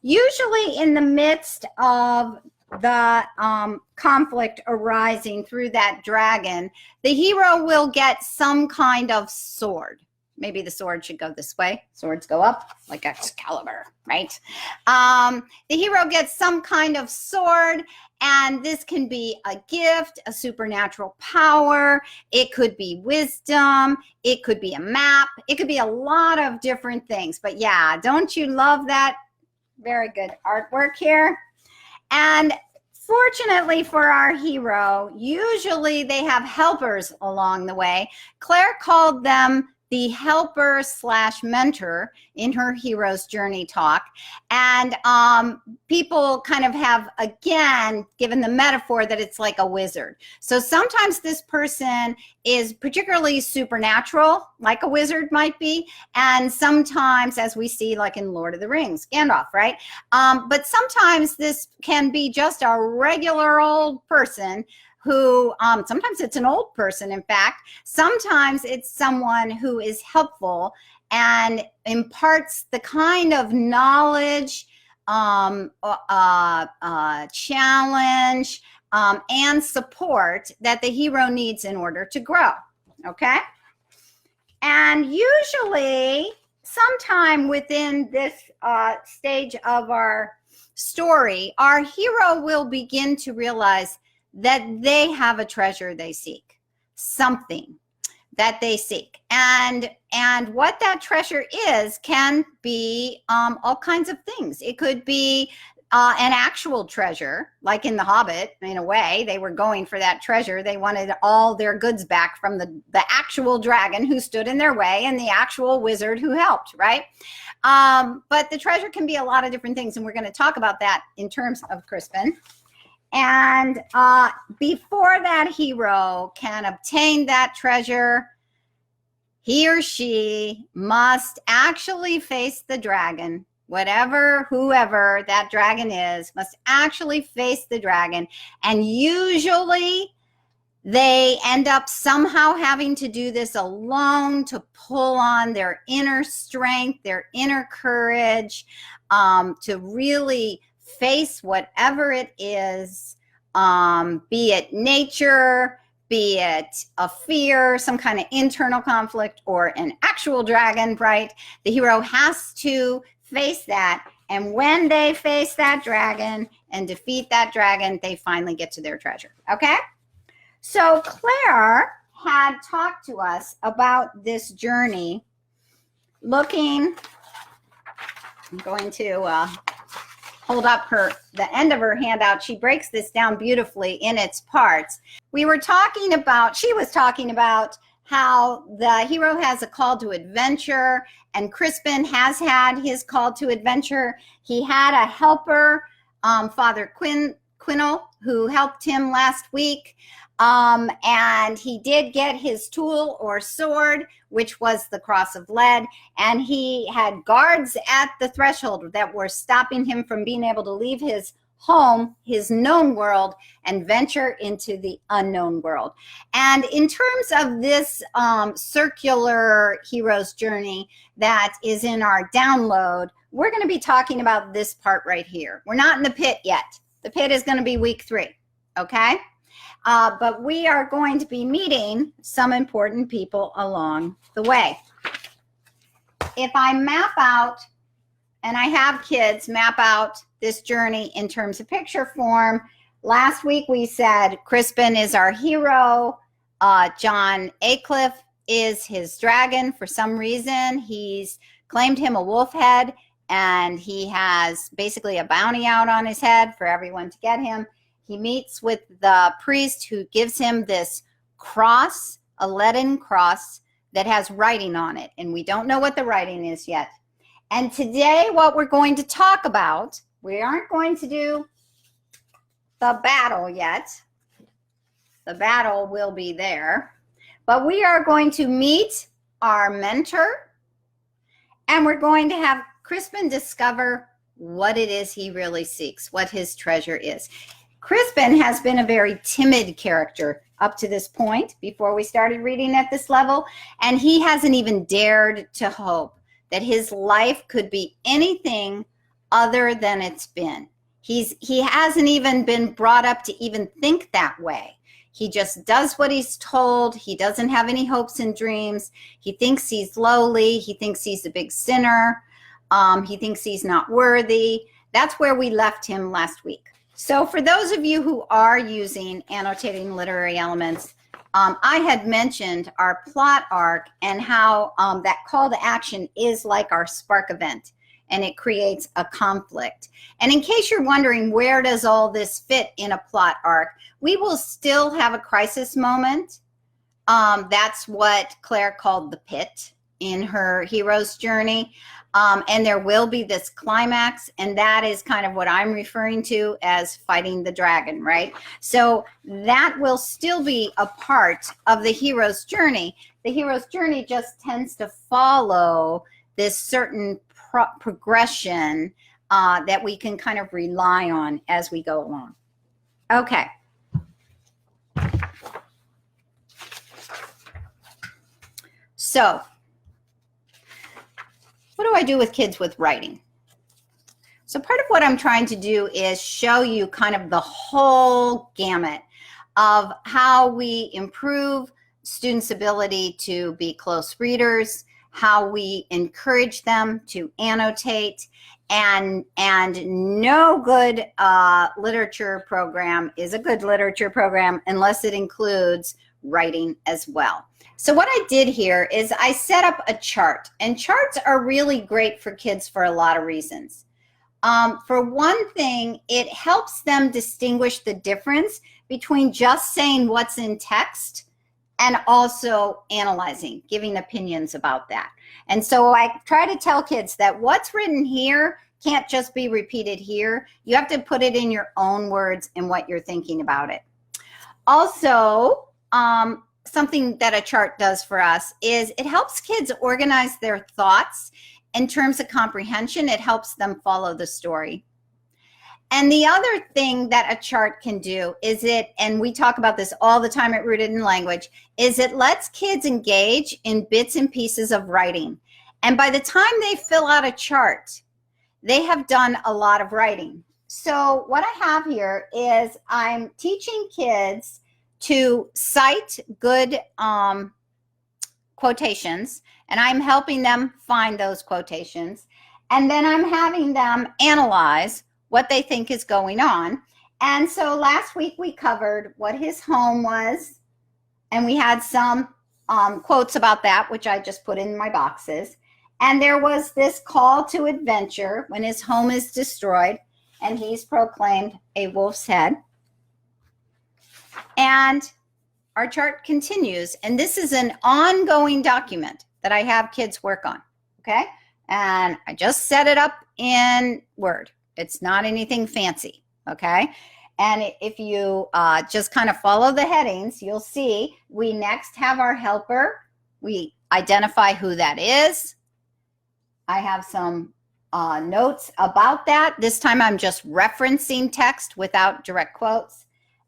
Usually in the midst of the conflict arising through that dragon, the hero will get some kind of sword. Maybe the sword should go this way. Swords go up like Excalibur, right? The hero gets some kind of sword, and this can be a gift, a supernatural power. It could be wisdom. It could be a map. It could be a lot of different things. But yeah, don't you love that? Very good artwork here. And fortunately for our hero, usually they have helpers along the way. Claire called them the helper / mentor in her hero's journey talk. And people kind of have, again, given the metaphor that it's like a wizard. So sometimes this person is particularly supernatural, like a wizard might be. And sometimes, as we see, like in Lord of the Rings, Gandalf, right? But sometimes this can be just a regular old person who, sometimes it's an old person, in fact. Sometimes it's someone who is helpful and imparts the kind of knowledge, challenge, and support that the hero needs in order to grow, okay? And usually, sometime within this stage of our story, our hero will begin to realize that they have a treasure they seek, something that they seek. And what that treasure is can be all kinds of things. It could be an actual treasure, like in The Hobbit, in a way. They were going for that treasure. They wanted all their goods back from the actual dragon who stood in their way and the actual wizard who helped, right? But the treasure can be a lot of different things, and we're going to talk about that in terms of Crispin. And before that hero can obtain that treasure, he or she must actually face the dragon. Whoever that dragon is, must actually face the dragon. And usually they end up somehow having to do this alone to pull on their inner strength, their inner courage, to really face whatever it is, be it nature, be it a fear, some kind of internal conflict, or an actual dragon, right? The hero has to face that. And when they face that dragon and defeat that dragon, they finally get to their treasure. Okay? So Claire had talked to us about this journey looking, I'm going to hold up the end of her handout. She breaks this down beautifully in its parts. She was talking about how the hero has a call to adventure, and Crispin has had his call to adventure. He had a helper, Father Quinel, who helped him last week. And he did get his tool or sword, which was the cross of lead, and he had guards at the threshold that were stopping him from being able to leave his home, his known world, and venture into the unknown world. And in terms of this circular hero's journey that is in our download, we're going to be talking about this part right here. We're not in the pit yet. The pit is going to be week 3, okay? But we are going to be meeting some important people along the way. If I map out, and I have kids map out this journey in terms of picture form, last week we said Crispin is our hero. John Aycliffe is his dragon. For some reason, he's claimed him a wolf head, and he has basically a bounty out on his head for everyone to get him. He meets with the priest who gives him this cross, a leaden cross that has writing on it. And we don't know what the writing is yet. And today, what we're going to talk about, we aren't going to do the battle yet. The battle will be there. But we are going to meet our mentor, and we're going to have Crispin discover what it is he really seeks, what his treasure is. Crispin has been a very timid character up to this point before we started reading at this level, and he hasn't even dared to hope that his life could be anything other than it's been. He hasn't even been brought up to even think that way. He just does what he's told. He doesn't have any hopes and dreams. He thinks he's lowly. He thinks he's a big sinner. He thinks he's not worthy. That's where we left him last week. So for those of you who are using annotating literary elements, I had mentioned our plot arc and how that call to action is like our spark event, and it creates a conflict. And in case you're wondering, where does all this fit in a plot arc, we will still have a crisis moment. That's what Claire called the pit in her hero's journey. And there will be this climax, and that is kind of what I'm referring to as fighting the dragon, right? So that will still be a part of the hero's journey. The hero's journey just tends to follow this certain progression that we can kind of rely on as we go along. Okay. So, what do I do with kids with writing? So part of what I'm trying to do is show you kind of the whole gamut of how we improve students' ability to be close readers, how we encourage them to annotate, and no good literature program is a good literature program unless it includes writing as well. So what I did here is I set up a chart, and charts are really great for kids for a lot of reasons. For one thing, it helps them distinguish the difference between just saying what's in text and also analyzing, giving opinions about that. And so I try to tell kids that what's written here can't just be repeated here. You have to put it in your own words and what you're thinking about it. Also, something that a chart does for us is it helps kids organize their thoughts in terms of comprehension. It helps them follow the story. And the other thing that a chart can do is and we talk about this all the time at Rooted in Language, is it lets kids engage in bits and pieces of writing. And by the time they fill out a chart, they have done a lot of writing. So what I have here is I'm teaching kids to cite good quotations, and I'm helping them find those quotations. And then I'm having them analyze what they think is going on. And so last week we covered what his home was, and we had some quotes about that, which I just put in my boxes. And there was this call to adventure when his home is destroyed and he's proclaimed a wolf's head. And our chart continues, and this is an ongoing document that I have kids work on, okay? And I just set it up in Word. It's not anything fancy, okay? And if you just kind of follow the headings, you'll see we next have our helper. We identify who that is. I have some notes about that. This time I'm just referencing text without direct quotes,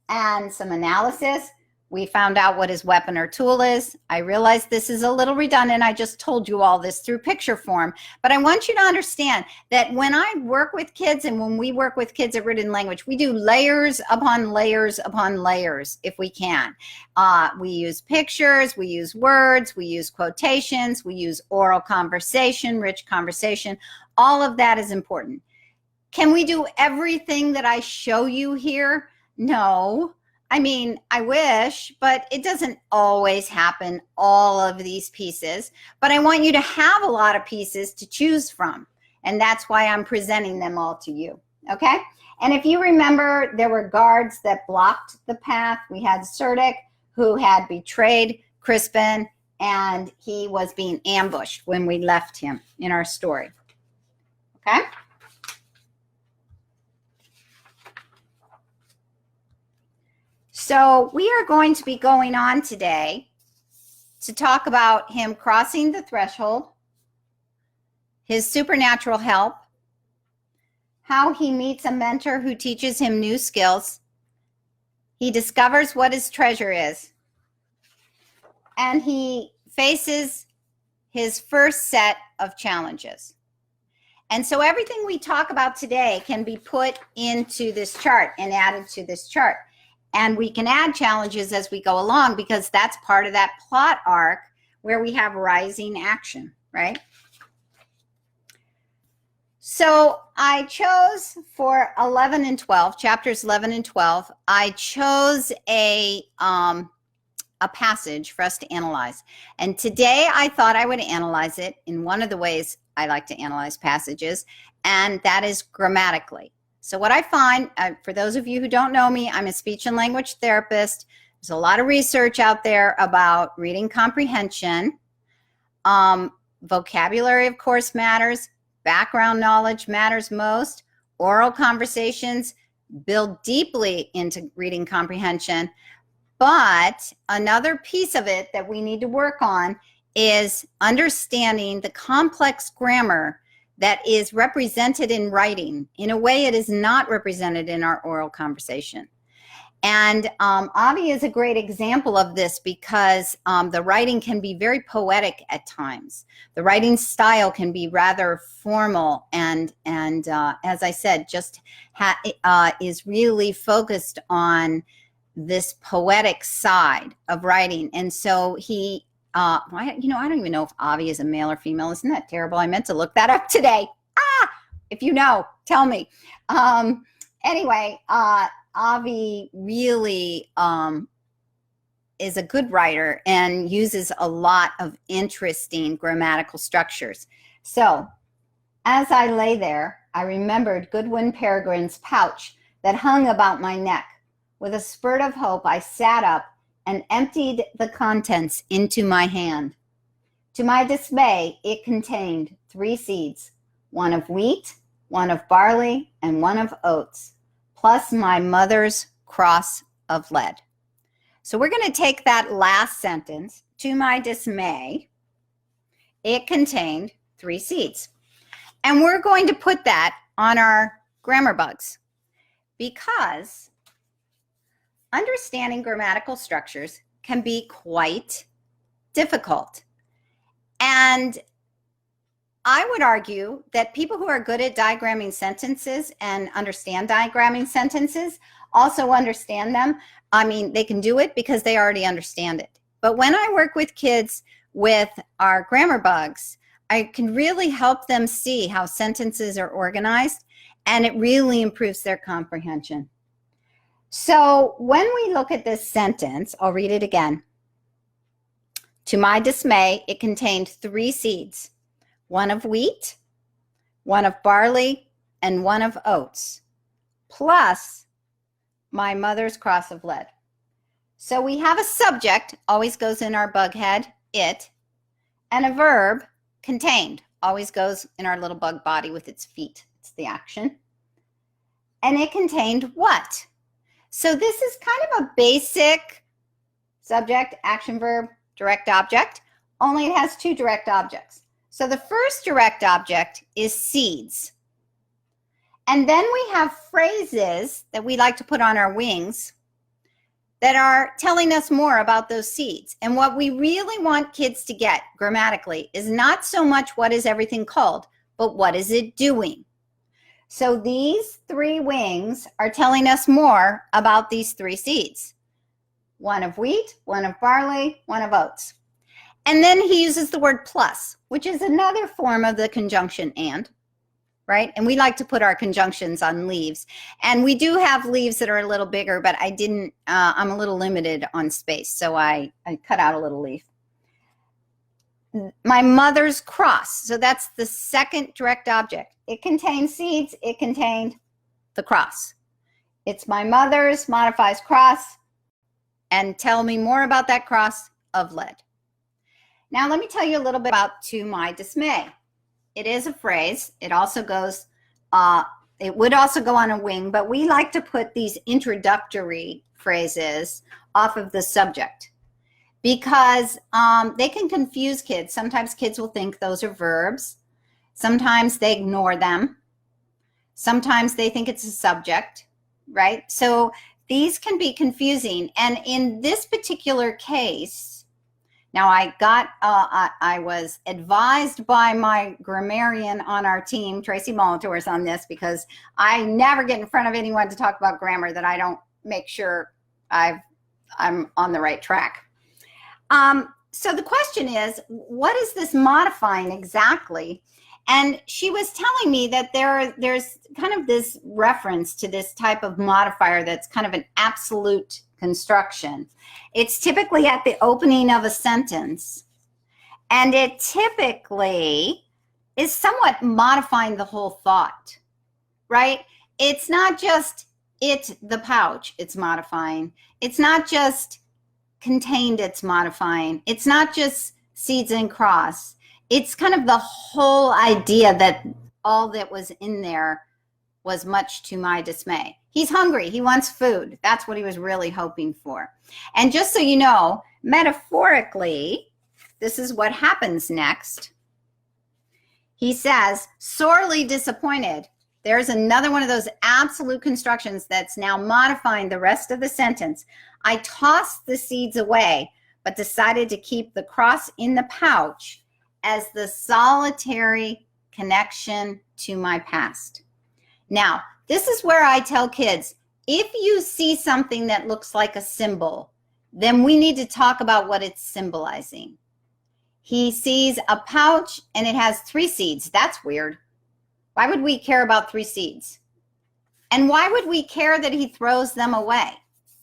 and some analysis. We found out what his weapon or tool is. I realize this is a little redundant. I just told you all this through picture form, but I want you to understand that when I work with kids and when we work with kids at Written Language, we do layers upon layers upon layers if we can. We use pictures, we use words, we use quotations, we use oral conversation, rich conversation. All of that is important. Can we do everything that I show you here? No. I mean, I wish, but it doesn't always happen, all of these pieces. But I want you to have a lot of pieces to choose from. And that's why I'm presenting them all to you, okay? And if you remember, there were guards that blocked the path. We had Cerdic, who had betrayed Crispin, and he was being ambushed when we left him in our story, okay? So we are going to be going on today to talk about him crossing the threshold, his supernatural help, how he meets a mentor who teaches him new skills, he discovers what his treasure is, and he faces his first set of challenges. And so everything we talk about today can be put into this chart and added to this chart. And we can add challenges as we go along because that's part of that plot arc where we have rising action, right? So I chose for 11 and 12, chapters 11 and 12, I chose a passage for us to analyze. And today I thought I would analyze it in one of the ways I like to analyze passages, and that is grammatically. So what I find, for those of you who don't know me, I'm a speech and language therapist. There's a lot of research out there about reading comprehension. Vocabulary, of course, matters. Background knowledge matters most. Oral conversations build deeply into reading comprehension. But another piece of it that we need to work on is understanding the complex grammar that is represented in writing in a way it is not represented in our oral conversation. And Avi is a great example of this because the writing can be very poetic at times. The writing style can be rather formal and as I said, just is really focused on this poetic side of writing. And so he I don't even know if Avi is a male or female. Isn't that terrible? I meant to look that up today. If you know, tell me. Anyway, Avi really is a good writer and uses a lot of interesting grammatical structures. So as I lay there, I remembered Goodwin Peregrine's pouch that hung about my neck. With a spurt of hope, I sat up and emptied the contents into my hand. To my dismay, it contained 3 seeds, one of wheat, one of barley, and one of oats, plus my mother's cross of lead. So we're going to take that last sentence. To my dismay, it contained 3 seeds. And we're going to put that on our grammar bugs because understanding grammatical structures can be quite difficult. And I would argue that people who are good at diagramming sentences and understand diagramming sentences also understand them. I mean, they can do it because they already understand it. But when I work with kids with our grammar bugs, I can really help them see how sentences are organized, and it really improves their comprehension. So when we look at this sentence, I'll read it again. To my dismay, it contained 3 seeds, one of wheat, one of barley, and one of oats, plus my mother's cross of lead. So we have a subject, always goes in our bug head, it, and a verb, contained, always goes in our little bug body with its feet. It's the action. And it contained what? So this is kind of a basic subject, action, verb, direct object, only it has 2 direct objects. So the first direct object is seeds. And then we have phrases that we like to put on our wings that are telling us more about those seeds. And what we really want kids to get grammatically is not so much what is everything called, but what is it doing? So these 3 wings are telling us more about these 3 seeds. One of wheat, one of barley, one of oats. And then he uses the word plus, which is another form of the conjunction and, right? And we like to put our conjunctions on leaves. And we do have leaves that are a little bigger, but I didn't, I'm a little limited on space, so I cut out a little leaf. My mother's cross, so that's the second direct object. It contained seeds, it contained the cross. It's my mother's, modifies cross, and tell me more about that cross of lead. Now let me tell you a little bit about to my dismay. It is a phrase. It also goes, it would also go on a wing, but we like to put these introductory phrases off of the subject because they can confuse kids. Sometimes kids will think those are verbs. Sometimes they ignore them. Sometimes they think it's a subject, right? So these can be confusing. And in this particular case, now I was advised by my grammarian on our team, Tracy Molitor's, on this because I never get in front of anyone to talk about grammar that I don't make sure I'm on the right track. So the question is, what is this modifying exactly? And she was telling me that there's kind of this reference to this type of modifier that's kind of an absolute construction. It's typically at the opening of a sentence, and it typically is somewhat modifying the whole thought, right? It's not just it, the pouch, it's modifying. It's not just contained, it's modifying. It's not just seeds and cross. It's kind of the whole idea that all that was in there was much to my dismay. He's hungry. He wants food. That's what he was really hoping for. And just so you know, metaphorically, this is what happens next. He says, sorely disappointed. There's another one of those absolute constructions that's now modifying the rest of the sentence. I tossed the seeds away, but decided to keep the cross in the pouch as the solitary connection to my past. Now, this is where I tell kids, if you see something that looks like a symbol, then we need to talk about what it's symbolizing. He sees a pouch and it has 3 seeds. That's weird. Why would we care about 3 seeds? And why would we care that he throws them away?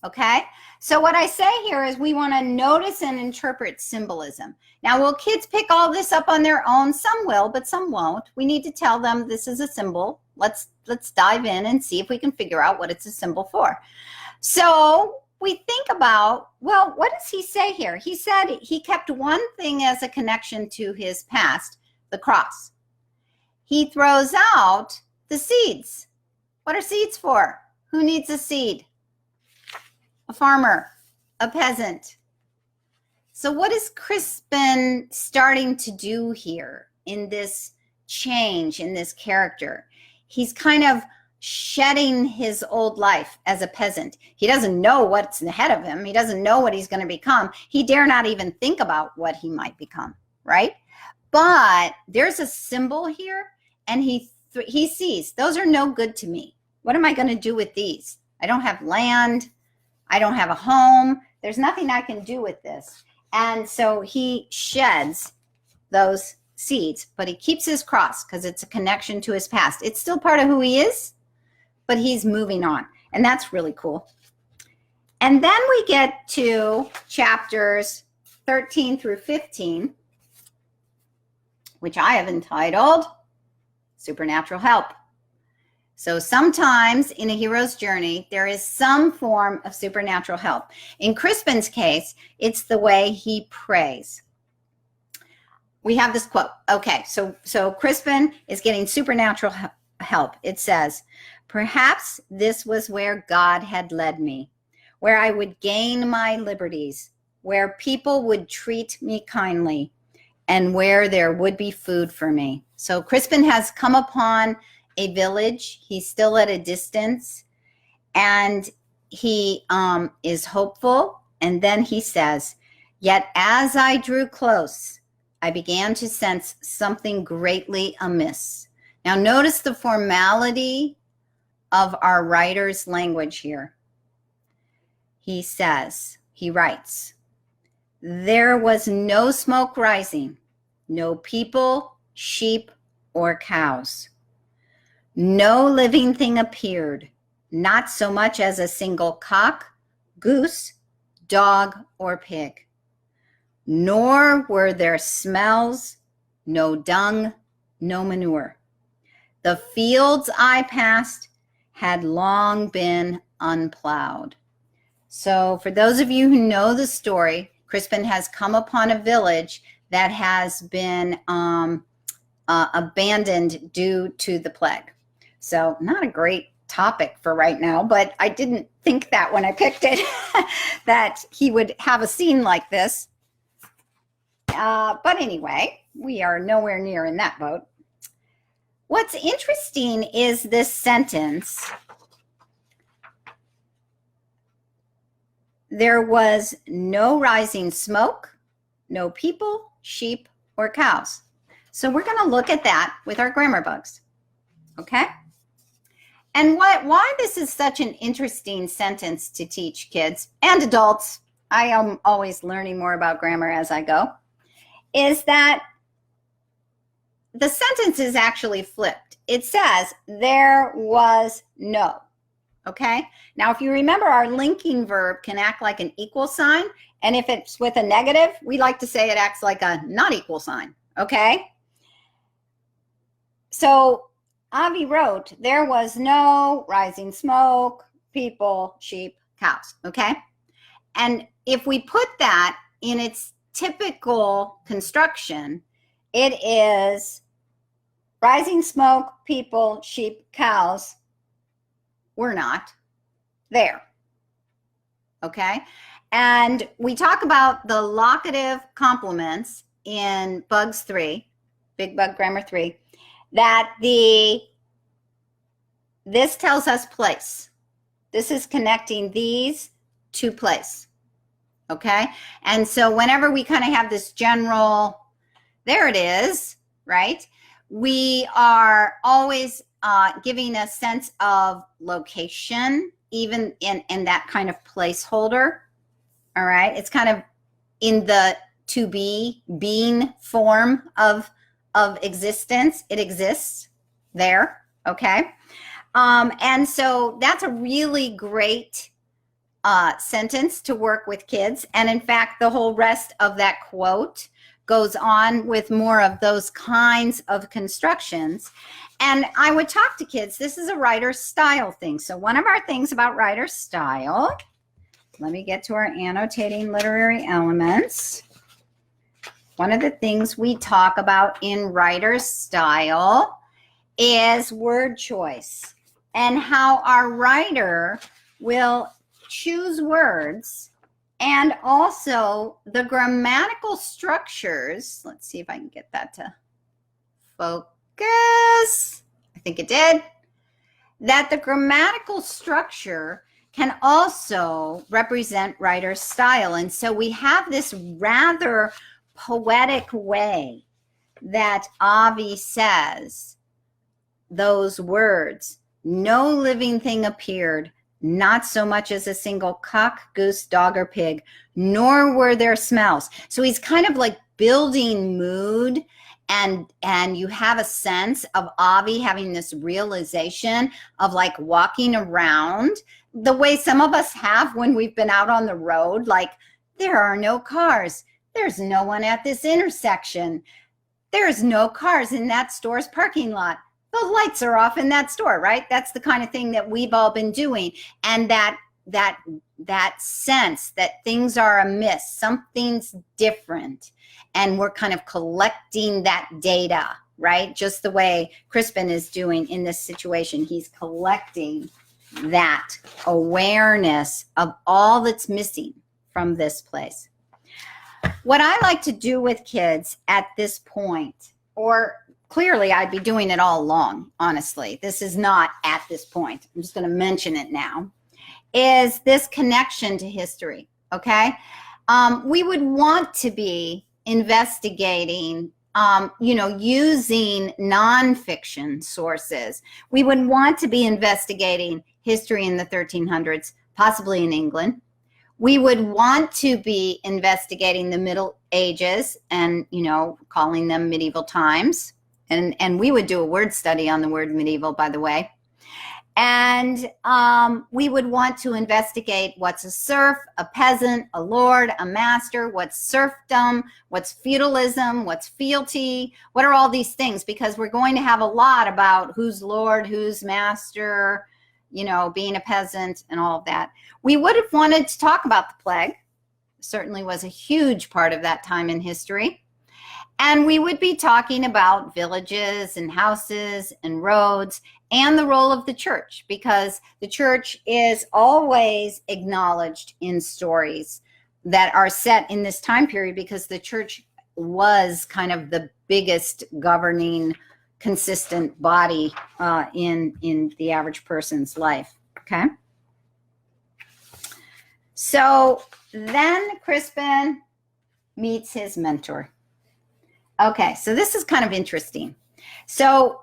Okay? So what I say here is we want to notice and interpret symbolism. Now, will kids pick all this up on their own? Some will, but some won't. We need to tell them this is a symbol. Let's dive in and see if we can figure out what it's a symbol for. So we think about, well, what does he say here? He said he kept one thing as a connection to his past, the cross. He throws out the seeds. What are seeds for? Who needs a seed? A farmer, a peasant. So what is Crispin starting to do here in this change, in this character? He's kind of shedding his old life as a peasant. He doesn't know what's ahead of him. He doesn't know what he's going to become. He dare not even think about what he might become, right? But there's a symbol here, and he sees, those are no good to me. What am I going to do with these? I don't have land. I don't have a home. There's nothing I can do with this. And so he sheds those seeds, but he keeps his cross because it's a connection to his past. It's still part of who he is, but he's moving on. And that's really cool. And then we get to chapters 13 through 15, which I have entitled Supernatural Help. So sometimes in a hero's journey, there is some form of supernatural help. In Crispin's case, it's the way he prays. We have this quote. Okay, so Crispin is getting supernatural help. It says, "Perhaps this was where God had led me, where I would gain my liberties, where people would treat me kindly, and where there would be food for me." So Crispin has come upon a village. He's still at a distance, and he is hopeful. And then he says, "Yet as I drew close, I began to sense something greatly amiss." Now notice the formality of our writer's language here. He writes, "There was no smoke rising, no people, sheep, or cows. No living thing appeared, not so much as a single cock, goose, dog, or pig. Nor were there smells, no dung, no manure. The fields I passed had long been unplowed." So for those of you who know the story, Crispin has come upon a village that has been abandoned due to the plague. So not a great topic for right now, but I didn't think that when I picked it, that he would have a scene like this. But anyway, we are nowhere near in that boat. What's interesting is this sentence. There was no rising smoke, no people, sheep, or cows. So we're going to look at that with our grammar bugs. Okay? And why this is such an interesting sentence to teach kids and adults, I am always learning more about grammar as I go, is that the sentence is actually flipped. It says, there was no. Okay? Now, if you remember, our linking verb can act like an equal sign. And if it's with a negative, we like to say it acts like a not equal sign. Okay? So Avi wrote, there was no rising smoke, people, sheep, cows. Okay? And if we put that in its typical construction, it is rising smoke, people, sheep, cows were not there. Okay? And we talk about the locative complements in Bugs 3, Big Bug Grammar 3, that this tells us place. This is connecting these to place. Okay? And so whenever we kind of have this general, there it is, right? We are always giving a sense of location, even in that kind of placeholder. All right? It's kind of in the to be, being form of existence. It exists there. Okay? And so that's a really great sentence to work with kids. And in fact, the whole rest of that quote goes on with more of those kinds of constructions. And I would talk to kids, this is a writer's style thing. So one of our things about writer's style, let me get to our annotating literary elements. One of the things we talk about in writer's style is word choice and how our writer will choose words and also the grammatical structures. Let's see if I can get that to focus. I think it did. That the grammatical structure can also represent writer's style. And so we have this rather poetic way that Avi says those words. No living thing appeared, not so much as a single cock, goose, dog, or pig, nor were there smells. So he's kind of like building mood and you have a sense of Avi having this realization of like walking around the way some of us have when we've been out on the road, like there are no cars. There's no one at this intersection. There's no cars in that store's parking lot. The lights are off in that store, right? That's the kind of thing that we've all been doing. And that sense that things are amiss, something's different, and we're kind of collecting that data, right? Just the way Crispin is doing in this situation. He's collecting that awareness of all that's missing from this place. What I like to do with kids at this point, or clearly I'd be doing it all along, honestly. This is not at this point. I'm just going to mention it now. Is this connection to history, okay? We would want to be investigating, using nonfiction sources. We would want to be investigating history in the 1300s, possibly in England. We would want to be investigating the Middle Ages and, calling them medieval times. And we would do a word study on the word medieval, by the way. And we would want to investigate what's a serf, a peasant, a lord, a master, what's serfdom, what's feudalism, what's fealty, what are all these things? Because we're going to have a lot about who's lord, who's master, being a peasant and all of that. We would have wanted to talk about the plague. Certainly was a huge part of that time in history. And we would be talking about villages and houses and roads and the role of the church, because the church is always acknowledged in stories that are set in this time period, because the church was kind of the biggest governing, consistent body in the average person's life, okay? So then Crispin meets his mentor. Okay, so this is kind of interesting. So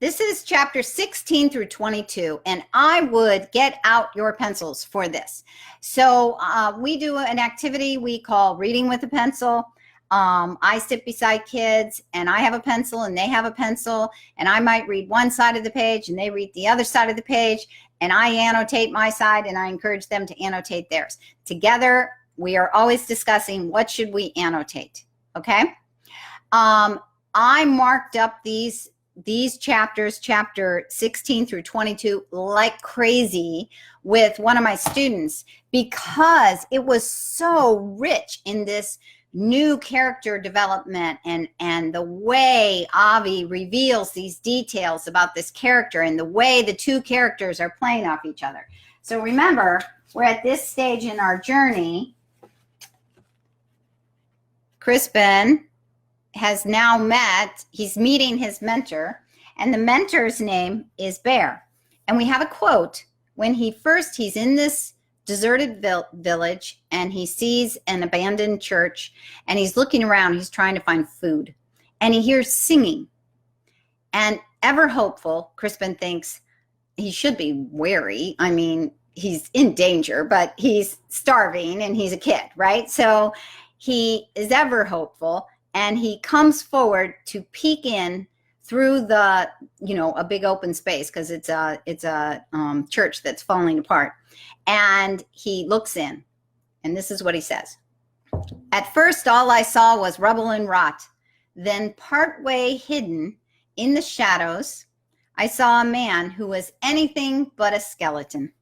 this is chapter 16 through 22, and I would get out your pencils for this. So we do an activity we call reading with a pencil. I sit beside kids, and I have a pencil, and they have a pencil, and I might read one side of the page, and they read the other side of the page, and I annotate my side, and I encourage them to annotate theirs. Together, we are always discussing what should we annotate, okay? I marked up these chapters, chapter 16 through 22, like crazy with one of my students, because it was so rich in this new character development and the way Avi reveals these details about this character and the way the two characters are playing off each other. So remember, we're at this stage in our journey. Crispin has now he's meeting his mentor, and the mentor's name is Bear. And we have a quote when he's in this deserted village, and he sees an abandoned church, and he's looking around, he's trying to find food, and he hears singing. And ever hopeful, Crispin thinks he should be wary. I mean, he's in danger, but he's starving and he's a kid, right? So he is ever hopeful, and he comes forward to peek in through the, a big open space, because it's a church that's falling apart. And he looks in, and this is what he says. At first, all I saw was rubble and rot. Then, partway hidden in the shadows, I saw a man who was anything but a skeleton.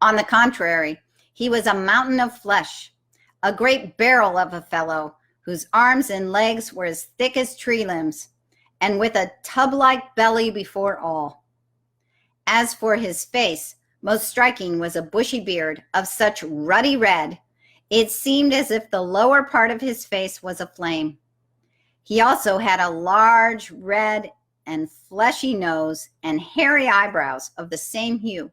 On the contrary, he was a mountain of flesh, a great barrel of a fellow, whose arms and legs were as thick as tree limbs, and with a tub-like belly before all. As for his face, most striking was a bushy beard of such ruddy red, it seemed as if the lower part of his face was aflame. He also had a large, red, and fleshy nose and hairy eyebrows of the same hue,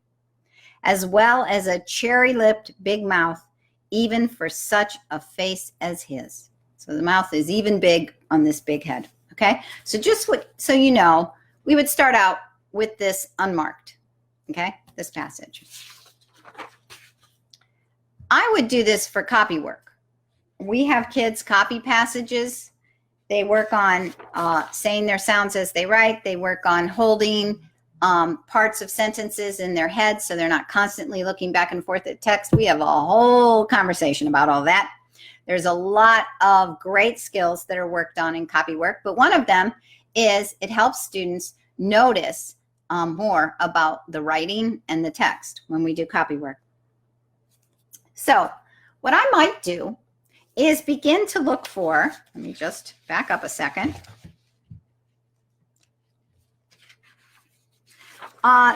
as well as a cherry-lipped big mouth, even for such a face as his. So the mouth is even big on this big head, okay? So just so you know, we would start out with this unmarked, okay? This passage. I would do this for copy work. We have kids copy passages. They work on saying their sounds as they write. They work on holding parts of sentences in their head so they're not constantly looking back and forth at text. We have a whole conversation about all that. There's a lot of great skills that are worked on in copy work, but one of them is it helps students notice more about the writing and the text when we do copy work. So what I might do is begin to look for, let me just back up a second,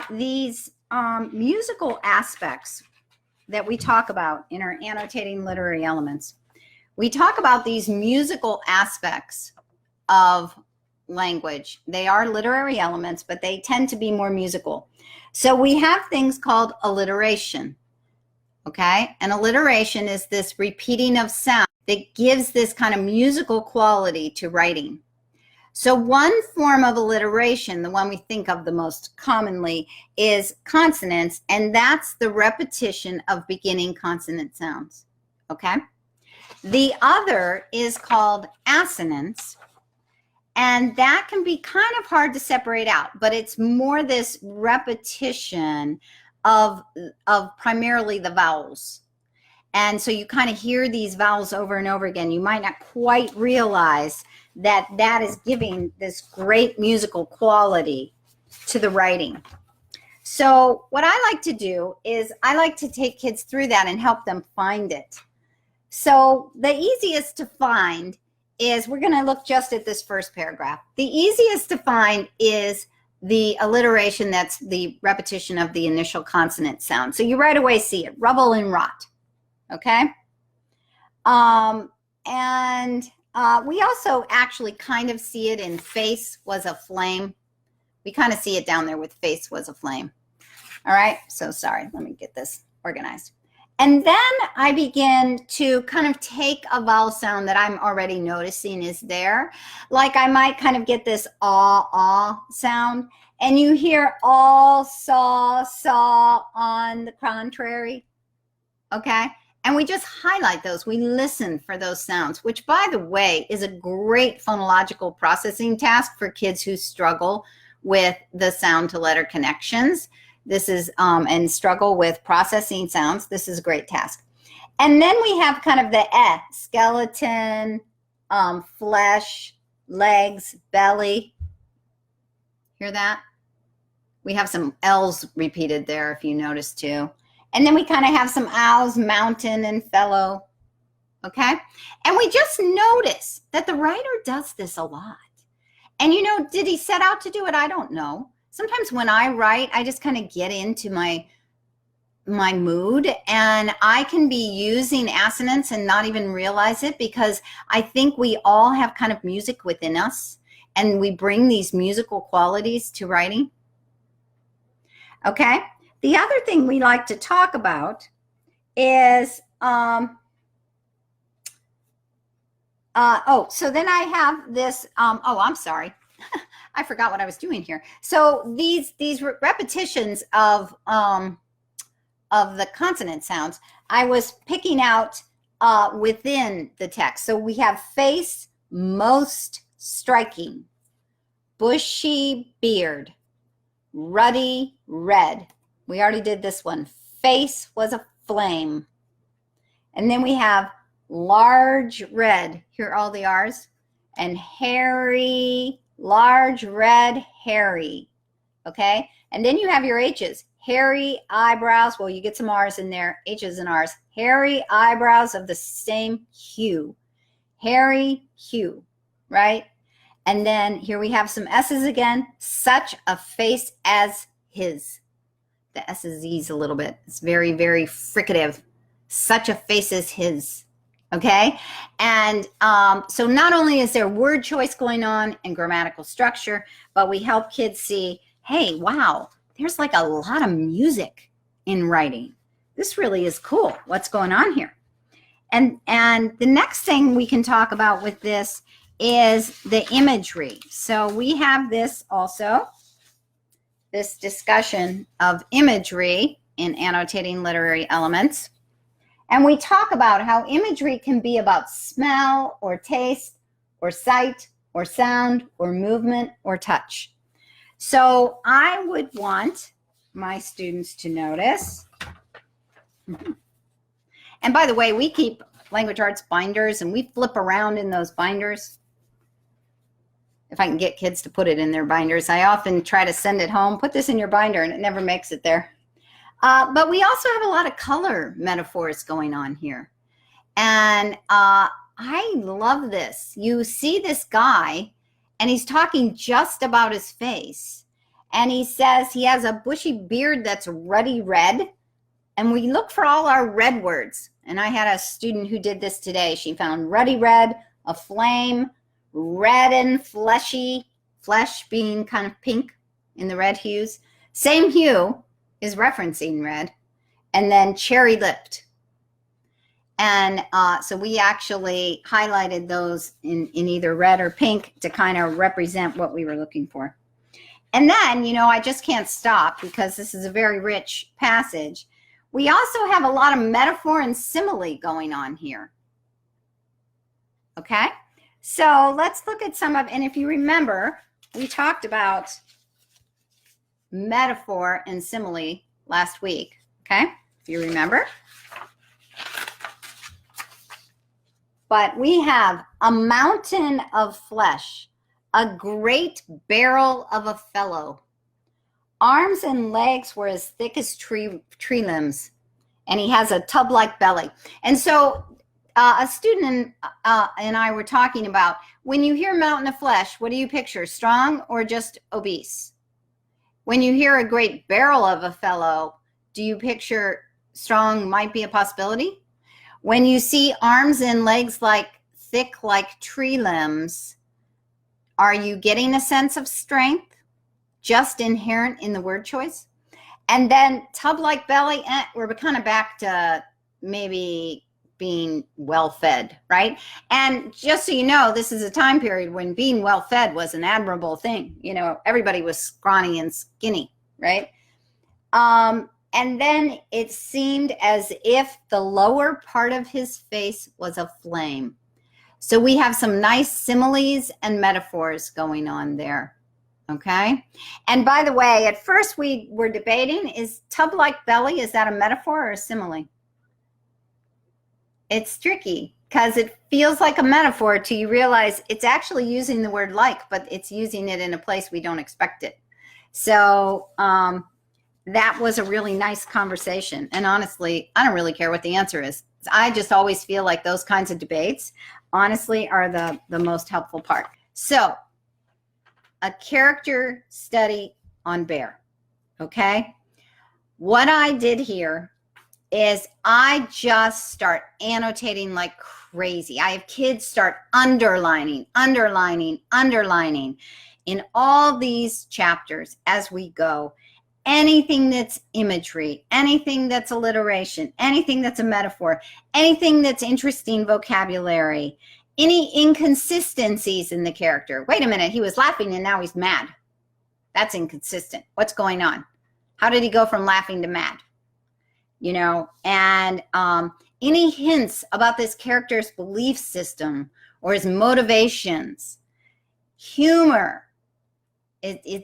these musical aspects that we talk about in our annotating literary elements. We talk about these musical aspects of language. They are literary elements, but they tend to be more musical. So we have things called alliteration, okay? And alliteration is this repeating of sound that gives this kind of musical quality to writing. So one form of alliteration, the one we think of the most commonly, is consonants, and that's the repetition of beginning consonant sounds, okay? The other is called assonance, and that can be kind of hard to separate out, but it's more this repetition of primarily the vowels. And so you kind of hear these vowels over and over again. You might not quite realize that that is giving this great musical quality to the writing. So what I like to do is I like to take kids through that and help them find it. So the easiest to find is, we're going to look just at this first paragraph. The easiest to find is the alliteration, that's the repetition of the initial consonant sound. So you right away see it, rubble and rot, okay? We also actually kind of see it in face was a flame. We kind of see it down there with face was a flame. All right, so sorry, let me get this organized. And then I begin to kind of take a vowel sound that I'm already noticing is there. Like I might kind of get this ah sound, and you hear all, saw on the contrary, okay? And we just highlight those. We listen for those sounds, which, by the way, is a great phonological processing task for kids who struggle with the sound to letter connections. This is, and struggle with processing sounds. This is a great task. And then we have kind of the skeleton, flesh, legs, belly. Hear that? We have some L's repeated there, if you notice too. And then we kind of have some owls, mountain and fellow, okay? And we just notice that the writer does this a lot. And you know, did he set out to do it? I don't know. Sometimes when I write, I just kind of get into my mood, and I can be using assonance and not even realize it, because I think we all have kind of music within us, and we bring these musical qualities to writing. Okay? The other thing we like to talk about is, so then I have this, I'm sorry. I forgot what I was doing here. So these repetitions of the consonant sounds, I was picking out within the text. So we have face, most striking, bushy beard, ruddy red. We already did this one. Face was a flame. And then we have large red. Here are all the R's. And hairy, large red, hairy. Okay? And then you have your H's. Hairy eyebrows. Well, you get some R's in there. H's and R's. Hairy eyebrows of the same hue. Hairy hue. Right? And then here we have some S's again. Such a face as his. The S is Z's a little bit. It's very, very fricative. Such a face as his. Okay? And so not only is there word choice going on and grammatical structure, but we help kids see, hey, wow, there's like a lot of music in writing. This really is cool. What's going on here? And the next thing we can talk about with this is the imagery. So we have this also, this discussion of imagery in annotating literary elements. And we talk about how imagery can be about smell or taste or sight or sound or movement or touch. So I would want my students to notice. And by the way, we keep language arts binders and we flip around in those binders. If I can get kids to put it in their binders, I often try to send it home, put this in your binder, and it never makes it there. But we also have a lot of color metaphors going on here. And I love this. You see this guy, and he's talking just about his face. And he says he has a bushy beard that's ruddy red. And we look for all our red words. And I had a student who did this today. She found ruddy red, a flame, red and fleshy, flesh being kind of pink in the red hues. Same hue is referencing red. And then cherry lipped. And so we actually highlighted those in either red or pink to kind of represent what we were looking for. And then, you know, I just can't stop because this is a very rich passage. We also have a lot of metaphor and simile going on here. Okay? So let's look at some of, and if you remember, we talked about metaphor and simile last week. Okay? If you remember. But we have a mountain of flesh, a great barrel of a fellow. Arms and legs were as thick as tree limbs, and he has a tub-like belly. And so a student and I were talking about, when you hear mountain of flesh, what do you picture, strong or just obese? When you hear a great barrel of a fellow, do you picture strong might be a possibility? When you see arms and legs like thick like tree limbs, are you getting a sense of strength just inherent in the word choice? And then tub-like belly, we're kind of back to maybe being well-fed, right? And just so you know, this is a time period when being well-fed was an admirable thing. You know, everybody was scrawny and skinny, right? And then it seemed as if the lower part of his face was a flame. So we have some nice similes and metaphors going on there. Okay. And by the way, at first we were debating, is tub-like belly, is that a metaphor or a simile? It's tricky because it feels like a metaphor till you realize it's actually using the word like, but it's using it in a place we don't expect it. So that was a really nice conversation. And honestly, I don't really care what the answer is. I just always feel like those kinds of debates, honestly, are the most helpful part. So a character study on bear, okay? What I did here is I just start annotating like crazy. I have kids start underlining in all these chapters as we go. Anything that's imagery, anything that's alliteration, anything that's a metaphor, anything that's interesting vocabulary, any inconsistencies in the character. Wait a minute, he was laughing and now he's mad. That's inconsistent. What's going on? How did he go from laughing to mad? You know, and any hints about this character's belief system or his motivations, humor.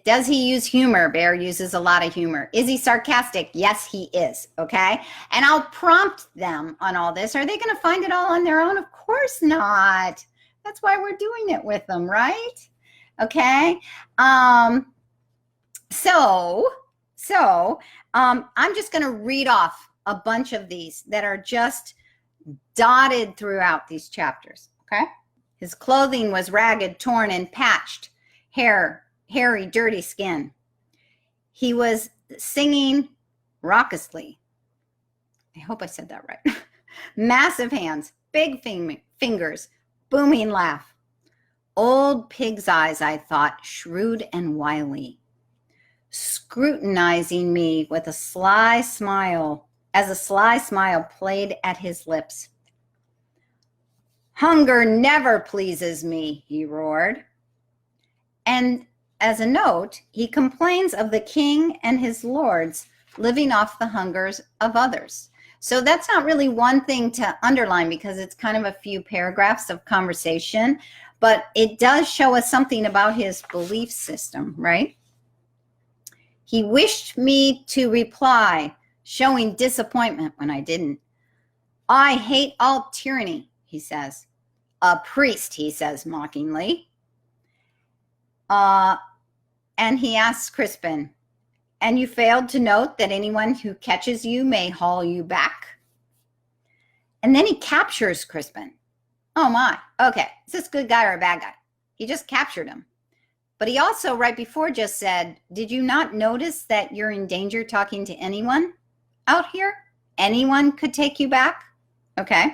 Does he use humor? Bear uses a lot of humor. Is he sarcastic? Yes, he is. Okay. And I'll prompt them on all this. Are they going to find it all on their own? Of course not. That's why we're doing it with them, right? Okay. I'm just going to read off a bunch of these that are just dotted throughout these chapters. Okay. His clothing was ragged, torn, and patched. Hairy, dirty skin. He was singing raucously. I hope I said that right. Massive hands, big fingers, booming laugh. Old pig's eyes, I thought, shrewd and wily, scrutinizing me with a sly smile, as a sly smile played at his lips. Hunger never pleases me, he roared. And as a note, he complains of the king and his lords living off the hungers of others. So that's not really one thing to underline because it's kind of a few paragraphs of conversation. but it does show us something about his belief system, right? He wished me to reply, showing disappointment when I didn't. I hate all tyranny, he says. A priest, he says mockingly. And he asks Crispin, and you failed to note that anyone who catches you may haul you back? And then he captures Crispin. Oh my, okay, is this a good guy or a bad guy? He just captured him. But he also, right before, just said, did you not notice that you're in danger talking to anyone out here? Anyone could take you back? Okay.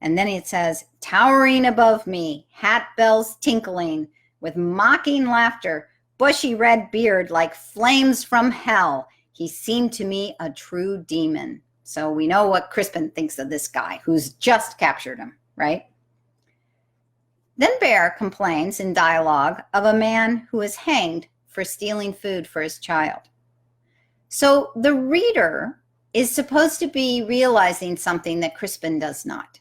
And then it says, towering above me, hat bells tinkling, with mocking laughter, bushy red beard like flames from hell. He seemed to me a true demon. So we know what Crispin thinks of this guy who's just captured him, right? Then Bear complains in dialogue of a man who is hanged for stealing food for his child. So the reader is supposed to be realizing something that Crispin does not.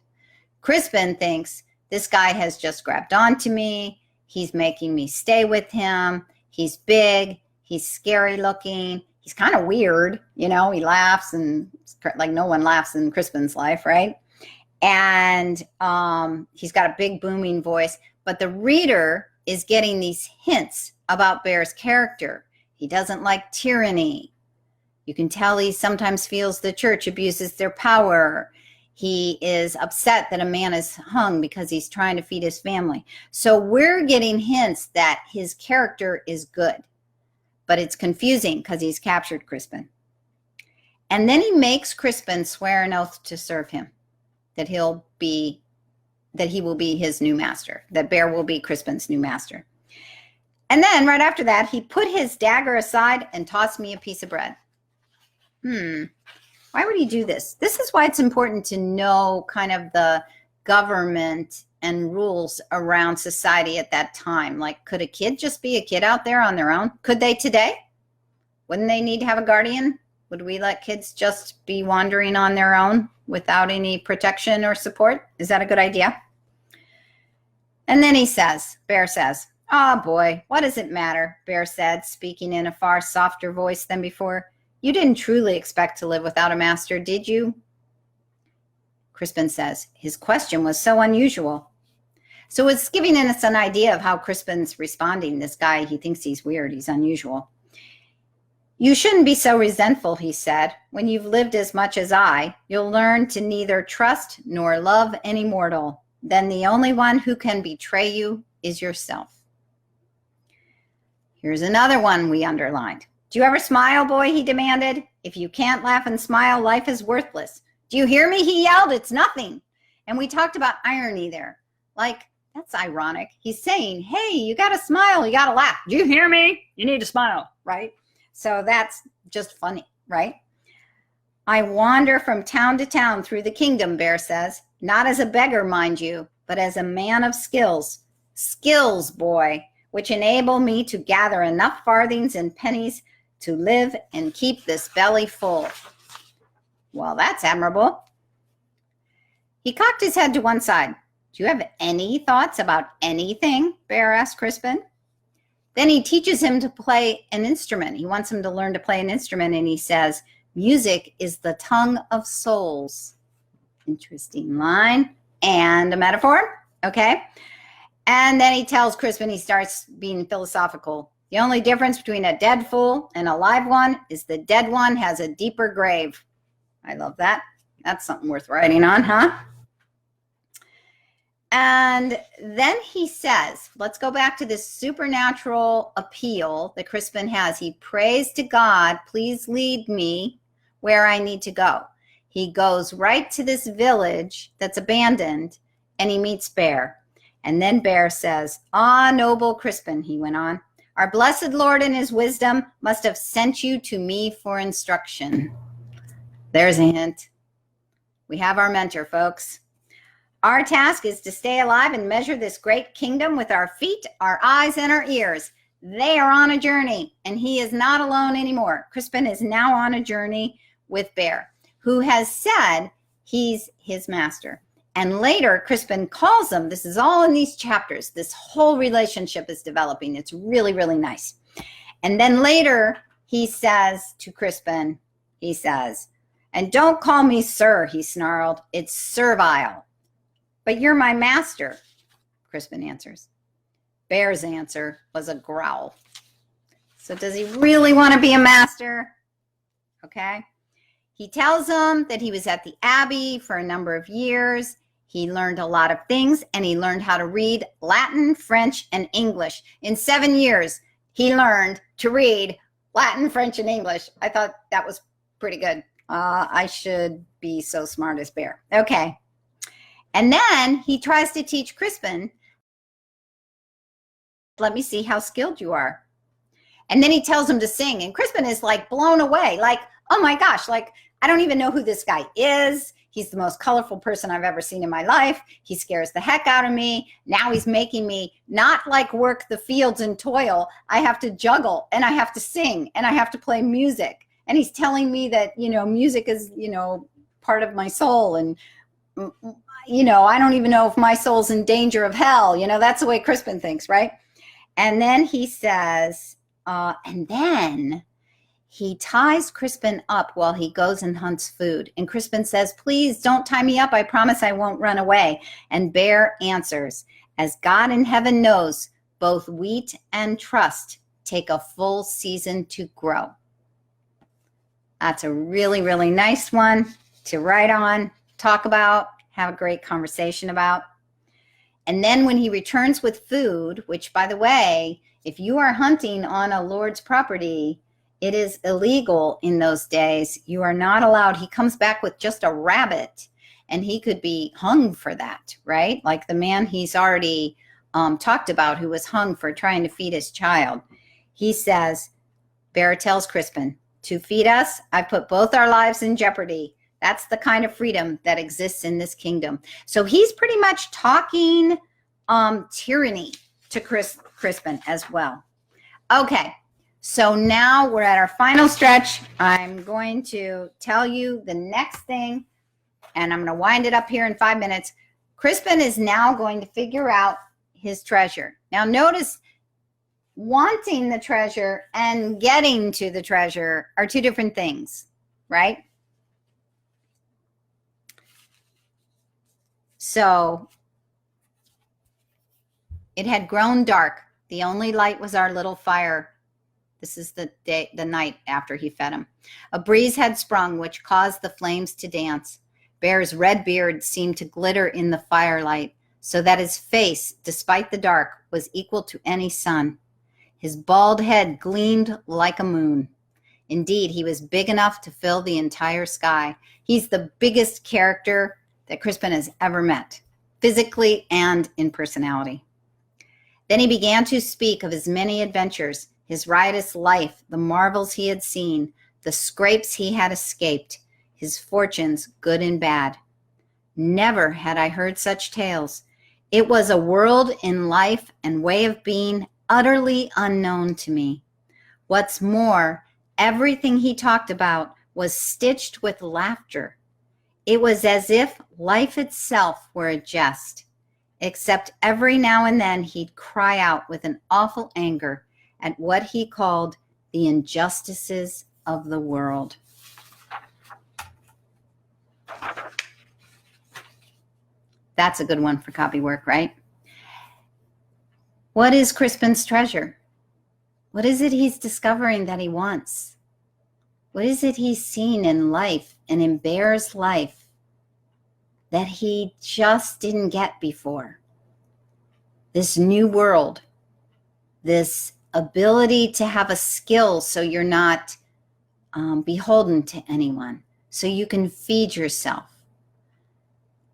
Crispin thinks this guy has just grabbed onto me. He's making me stay with him. He's big. He's scary looking. He's kind of weird. You know, he laughs and like no one laughs in Crispin's life, right? And he's got a big booming voice, but the reader is getting these hints about Bear's character. He doesn't like tyranny. You can tell he sometimes feels the church abuses their power. He is upset that a man is hung because he's trying to feed his family. So we're getting hints that his character is good, but it's confusing because he's captured Crispin. And then he makes Crispin swear an oath to serve him. That he will be his new master, that Bear will be Crispin's new master. And then right after that, he put his dagger aside and tossed me a piece of bread. Why would he do this? This is why it's important to know kind of the government and rules around society at that time. Like, could a kid just be a kid out there on their own? Could they today? Wouldn't they need to have a guardian? Would we let kids just be wandering on their own without any protection or support? Is that a good idea? And then Bear says, oh boy, what does it matter? Bear said, speaking in a far softer voice than before. You didn't truly expect to live without a master, did you? Crispin says, his question was so unusual. So it's giving us an idea of how Crispin's responding. This guy, he thinks he's weird, he's unusual. You shouldn't be so resentful, he said. When you've lived as much as I, you'll learn to neither trust nor love any mortal. Then the only one who can betray you is yourself. Here's another one we underlined. Do you ever smile, boy? He demanded. If you can't laugh and smile, life is worthless. Do you hear me? He yelled. It's nothing. And we talked about irony there. Like, that's ironic. He's saying, hey, you got to smile. You got to laugh. Do you hear me? You need to smile, right? So that's just funny, right? I wander from town to town through the kingdom, Bear says, not as a beggar, mind you, but as a man of skills. Skills, boy, which enable me to gather enough farthings and pennies to live and keep this belly full. Well, that's admirable. He cocked his head to one side. Do you have any thoughts about anything? Bear asked Crispin. Then he teaches him to play an instrument. He wants him to learn to play an instrument, and he says, music is the tongue of souls. Interesting line and a metaphor, okay? And then he tells Crispin, he starts being philosophical. The only difference between a dead fool and a live one is the dead one has a deeper grave. I love that. That's something worth writing on, huh? And then he says, let's go back to this supernatural appeal that Crispin has. He prays to God, please lead me where I need to go. He goes right to this village that's abandoned, and he meets Bear. And then Bear says, ah, noble Crispin, he went on, our blessed Lord in his wisdom must have sent you to me for instruction. There's a hint. We have our mentor, folks. Our task is to stay alive and measure this great kingdom with our feet, our eyes, and our ears. They are on a journey, and he is not alone anymore. Crispin is now on a journey with Bear, who has said he's his master. And later, Crispin calls him. This is all in these chapters. This whole relationship is developing. It's really, really nice. And then later, he says to Crispin, he says, and don't call me sir, he snarled. It's servile. But you're my master, Crispin answers. Bear's answer was a growl. So does he really want to be a master? Okay. He tells him that he was at the Abbey for a number of years. He learned a lot of things, and he learned how to read Latin, French, and English. In 7 years, he learned to read Latin, French, and English. I thought that was pretty good. I should be so smart as Bear. Okay. And then he tries to teach Crispin, let me see how skilled you are. And then he tells him to sing, and Crispin is like blown away. Like, oh my gosh, like, I don't even know who this guy is. He's the most colorful person I've ever seen in my life. He scares the heck out of me. Now he's making me not like work the fields and toil. I have to juggle, and I have to sing, and I have to play music. And he's telling me that, you know, music is, you know, part of my soul. And, you know, I don't even know if my soul's in danger of hell. You know, that's the way Crispin thinks, right? And then he says, and then he ties Crispin up while he goes and hunts food. And Crispin says, please don't tie me up. I promise I won't run away. And Bear answers, as God in heaven knows, both wheat and trust take a full season to grow. That's a really, really nice one to write on, talk about, have a great conversation about. And then when he returns with food, which, by the way, if you are hunting on a lord's property, it is illegal in those days. You are not allowed. He comes back with just a rabbit, and he could be hung for that, right? Like the man he's already talked about who was hung for trying to feed his child. He says, Bear tells Crispin, to feed us, I put both our lives in jeopardy. That's the kind of freedom that exists in this kingdom. So he's pretty much talking tyranny to Crispin as well. Okay, so now we're at our final stretch. I'm going to tell you the next thing, and I'm going to wind it up here in 5 minutes. Crispin is now going to figure out his treasure. Now notice, wanting the treasure and getting to the treasure are two different things, right? So it had grown dark. The only light was our little fire. This is the night after he fed him. A breeze had sprung, which caused the flames to dance. Bear's red beard seemed to glitter in the firelight, so that his face, despite the dark, was equal to any sun. His bald head gleamed like a moon. Indeed, he was big enough to fill the entire sky. He's the biggest character that Crispin has ever met, physically and in personality. Then he began to speak of his many adventures, his riotous life, the marvels he had seen, the scrapes he had escaped, his fortunes, good and bad. Never had I heard such tales. It was a world in life and way of being utterly unknown to me. What's more, everything he talked about was stitched with laughter. It was as if life itself were a jest, except every now and then he'd cry out with an awful anger at what he called the injustices of the world. That's a good one for copy work, right? What is Crispin's treasure? What is it he's discovering that he wants? What is it he's seen in life and in Bear's life that he just didn't get before? This new world, this ability to have a skill so you're not beholden to anyone, so you can feed yourself.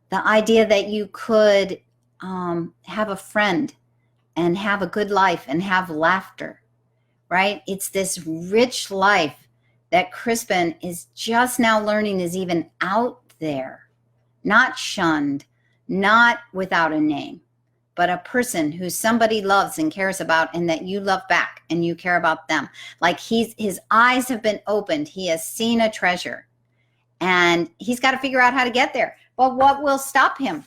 The idea that you could have a friend and have a good life and have laughter, right? It's this rich life that Crispin is just now learning is even out there, not shunned, not without a name, but a person who somebody loves and cares about, and that you love back and you care about them. Like his eyes have been opened. He has seen a treasure, and he's got to figure out how to get there. But what will stop him?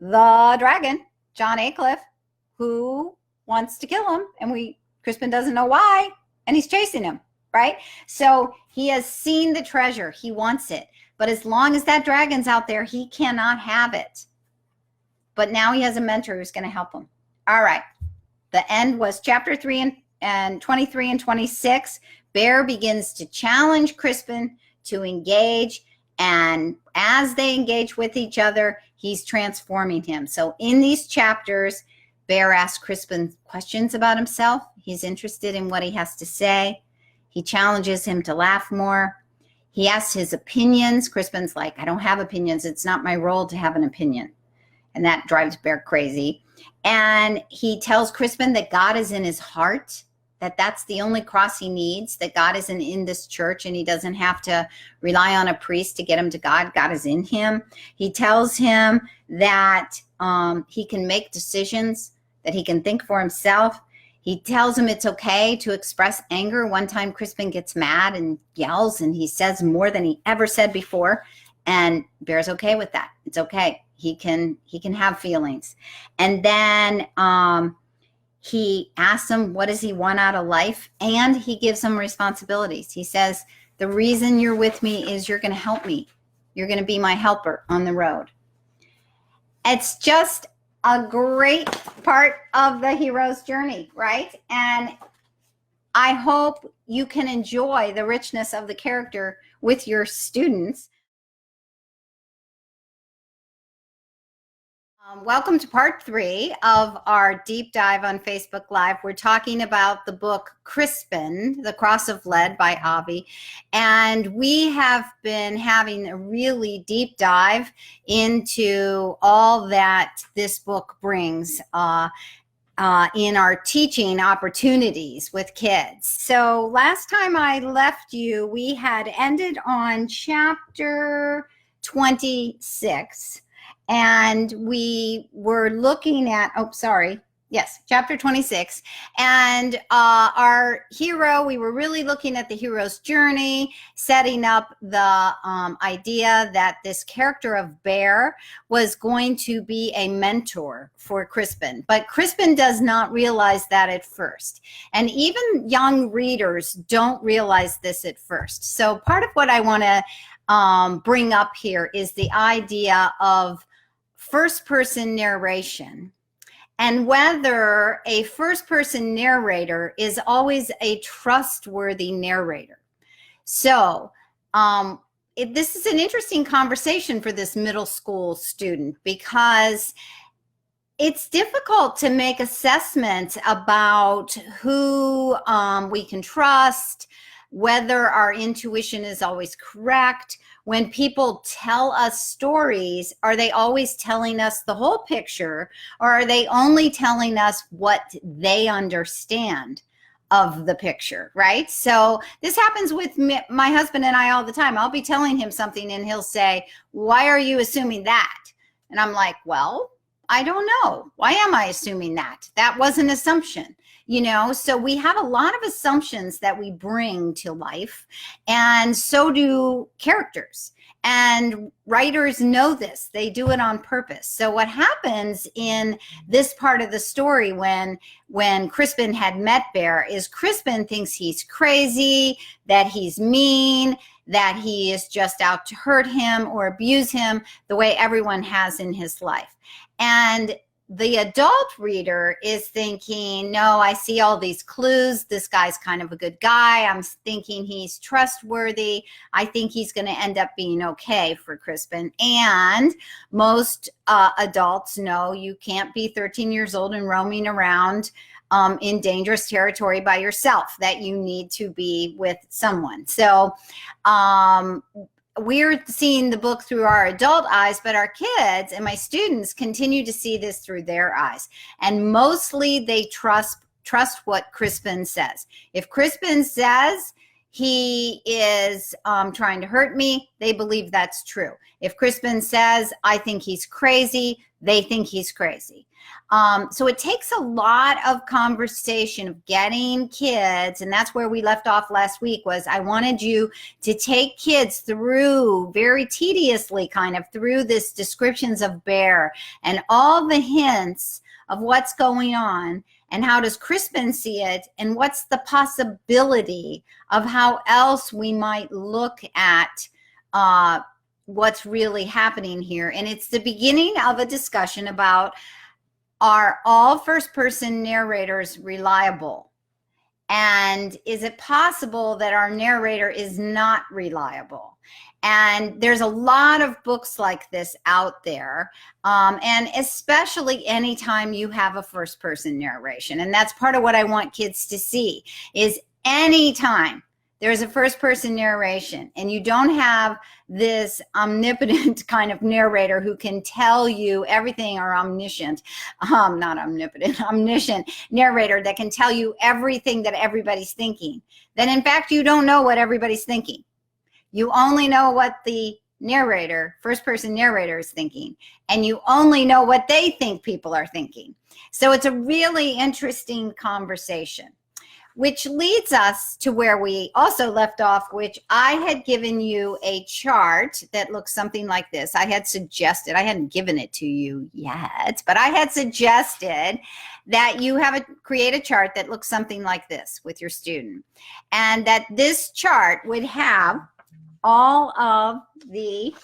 The dragon, John Aycliffe, who wants to kill him, and Crispin doesn't know why, and he's chasing him, right? So he has seen the treasure. He wants it. But as long as that dragon's out there, he cannot have it. But now he has a mentor who's going to help him. All right. The end was chapter 3 and 23 and 26. Bear begins to challenge Crispin to engage. And as they engage with each other, he's transforming him. So in these chapters, Bear asks Crispin questions about himself. He's interested in what he has to say. He challenges him to laugh more. He asks his opinions. Crispin's like, I don't have opinions. It's not my role to have an opinion. And that drives Bear crazy. And he tells Crispin that God is in his heart, that that's the only cross he needs, that God isn't in this church and he doesn't have to rely on a priest to get him to God. God is in him. He tells him that he can make decisions, that he can think for himself. He tells him it's okay to express anger. One time Crispin gets mad and yells and he says more than he ever said before. And Bear's okay with that. It's okay. He can have feelings. And then he asks him, what does he want out of life? And he gives him responsibilities. He says, the reason you're with me is you're going to help me. You're going to be my helper on the road. It's just a great part of the hero's journey, right? And I hope you can enjoy the richness of the character with your students. Welcome to part 3 of our deep dive on Facebook Live. We're talking about the book Crispin, The Cross of Lead by Avi. And we have been having a really deep dive into all that this book brings in our teaching opportunities with kids. So last time I left you, we had ended on chapter 26. And we were looking at, chapter 26. And our hero, we were really looking at the hero's journey, setting up the idea that this character of Bear was going to be a mentor for Crispin. But Crispin does not realize that at first. And even young readers don't realize this at first. So part of what I want to bring up here is the idea of first-person narration, and whether a first-person narrator is always a trustworthy narrator. So this is an interesting conversation for this middle school student, because it's difficult to make assessments about who we can trust, whether our intuition is always correct. When people tell us stories, are they always telling us the whole picture, or are they only telling us what they understand of the picture, right? So this happens with my husband and I all the time. I'll be telling him something and he'll say, why are you assuming that? And I'm like, well, I don't know. Why am I assuming that? That was an assumption. So we have a lot of assumptions that we bring to life, and so do characters. And writers know this. They do it on purpose. So what happens in this part of the story when Crispin had met Bear is Crispin thinks he's crazy, that he's mean, that he is just out to hurt him or abuse him the way everyone has in his life. And the adult reader is thinking, no, I see all these clues. This guy's kind of a good guy. I'm thinking he's trustworthy. I think he's going to end up being okay for Crispin. And most adults know you can't be 13 years old and roaming around in dangerous territory by yourself, that you need to be with someone. So we're seeing the book through our adult eyes, but our kids and my students continue to see this through their eyes. And mostly they trust what Crispin says. If Crispin says he is trying to hurt me, they believe that's true. If Crispin says, I think he's crazy, they think he's crazy. So it takes a lot of conversation of getting kids, and that's where we left off last week, was I wanted you to take kids through, very tediously kind of, through this descriptions of bear and all the hints of what's going on, and how does Crispin see it, and what's the possibility of how else we might look at what's really happening here. And it's the beginning of a discussion about, are all first-person narrators reliable? And is it possible that our narrator is not reliable? And there's a lot of books like this out there, and especially anytime you have a first-person narration. And that's part of what I want kids to see, is anytime there's a first-person narration and you don't have this omnipotent kind of narrator who can tell you everything, or omniscient, not omnipotent, omniscient narrator that can tell you everything that everybody's thinking, then in fact you don't know what everybody's thinking. You only know what the narrator, first-person narrator, is thinking, and you only know what they think people are thinking. So it's a really interesting conversation, which leads us to where we also left off, which I had given you a chart that looks something like this. I had suggested, I hadn't given it to you yet, but I had suggested that you create a chart that looks something like this with your student, and that this chart would have all of the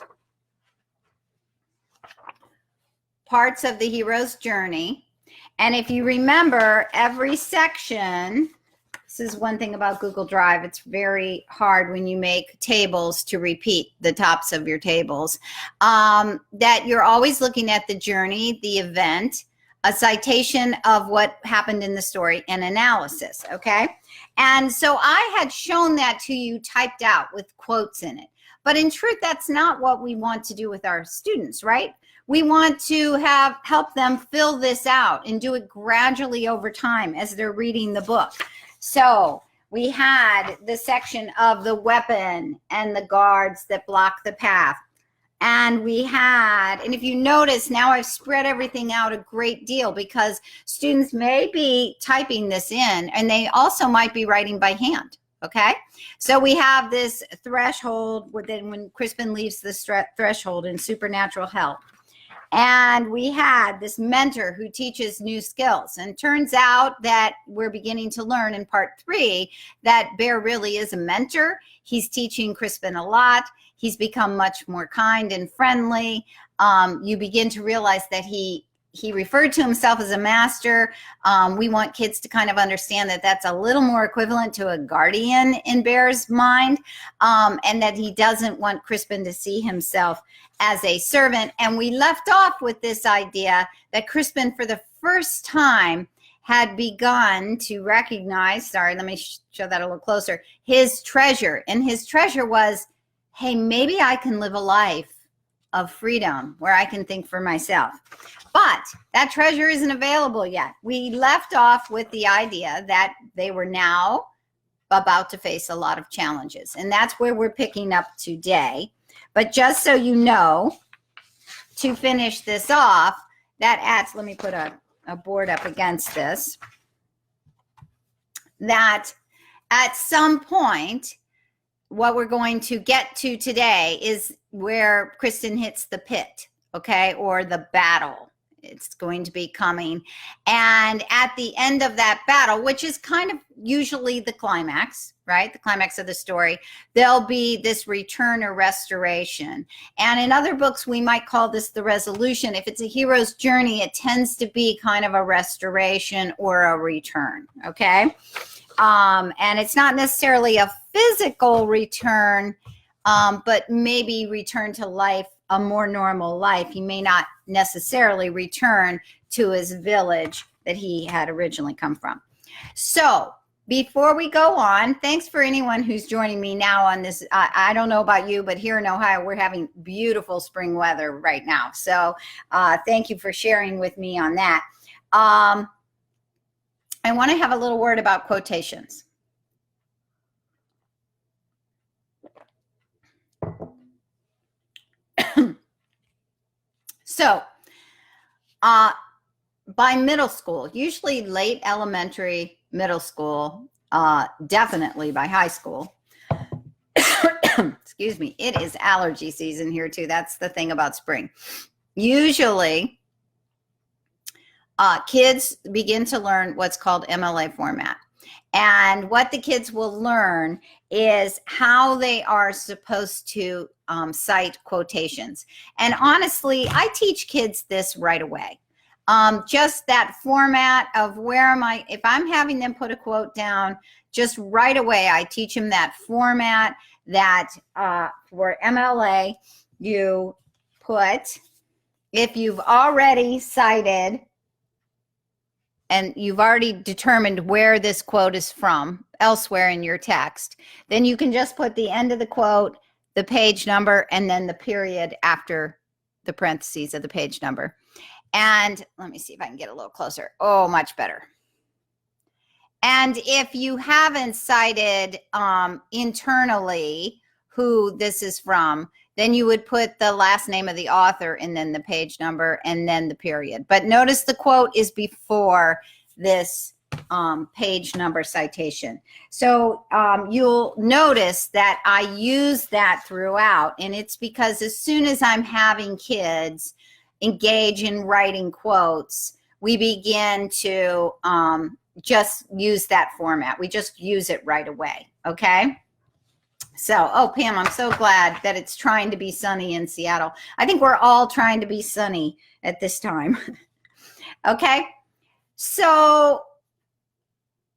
parts of the hero's journey. And if you remember, every section, this is one thing about Google Drive, it's very hard when you make tables to repeat the tops of your tables, that you're always looking at the journey, the event, a citation of what happened in the story, and analysis, okay? And so I had shown that to you typed out with quotes in it. But in truth, that's not what we want to do with our students, right? We want to help them fill this out and do it gradually over time as they're reading the book. So we had the section of the weapon and the guards that block the path. And we had, and if you notice, now I've spread everything out a great deal, because students may be typing this in, and they also might be writing by hand, okay? So we have this threshold, when Crispin leaves the threshold in supernatural help. And we had this mentor who teaches new skills. And turns out that we're beginning to learn in part 3 that Bear really is a mentor. He's teaching Crispin a lot. He's become much more kind and friendly. You begin to realize that he referred to himself as a master. We want kids to kind of understand that that's a little more equivalent to a guardian in Bear's mind, and that he doesn't want Crispin to see himself as a servant. And we left off with this idea that Crispin, for the first time, had begun to recognize, sorry, let me show that a little closer, his treasure. And his treasure was, hey, maybe I can live a life of freedom where I can think for myself. But that treasure isn't available yet. We left off with the idea that they were now about to face a lot of challenges. And that's where we're picking up today. But just so you know, to finish this off, that adds, let me put a board up against this, that at some point, what we're going to get to today is where Crispin hits the pit, okay, or the battle. It's going to be coming. And at the end of that battle, which is kind of usually the climax, right? The climax of the story, there'll be this return or restoration. And in other books, we might call this the resolution. If it's a hero's journey, it tends to be kind of a restoration or a return, okay? And it's not necessarily a physical return, but maybe return to life, a more normal life. He may not necessarily return to his village that he had originally come from. So before we go on, thanks for anyone who's joining me now on this. I don't know about you, but here in Ohio, we're having beautiful spring weather right now. So thank you for sharing with me on that. I want to have a little word about quotations. So by middle school, usually late elementary, middle school, definitely by high school. Excuse me. It is allergy season here too. That's the thing about spring. Usually, kids begin to learn what's called MLA format. And what the kids will learn is how they are supposed to cite quotations. And honestly, I teach kids this right away. Just that format of where am I, if I'm having them put a quote down, just right away, I teach them that format that for MLA, you put, if you've already cited and you've already determined where this quote is from elsewhere in your text, then you can just put the end of the quote, the page number, and then the period after the parentheses of the page number. And let me see if I can get a little closer. Oh, much better. And if you haven't cited internally who this is from, then you would put the last name of the author and then the page number and then the period. But notice the quote is before this page number citation. So you'll notice that I use that throughout, and it's because as soon as I'm having kids engage in writing quotes, we begin to just use that format. We just use it right away, okay? So, oh, Pam, I'm so glad that it's trying to be sunny in Seattle. I think we're all trying to be sunny at this time. Okay, so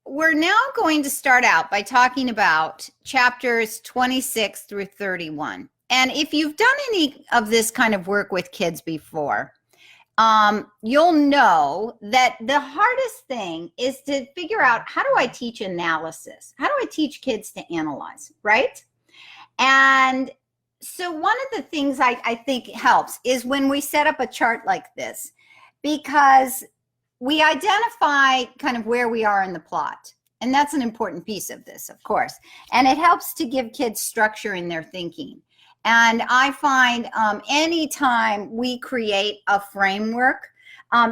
we're now going to start out by talking about chapters 26 through 31. And if you've done any of this kind of work with kids before, you'll know that the hardest thing is to figure out, how do I teach analysis? How do I teach kids to analyze, right? And so one of the things I think helps is when we set up a chart like this, because we identify kind of where we are in the plot. And that's an important piece of this, of course. And it helps to give kids structure in their thinking. And I find anytime we create a framework,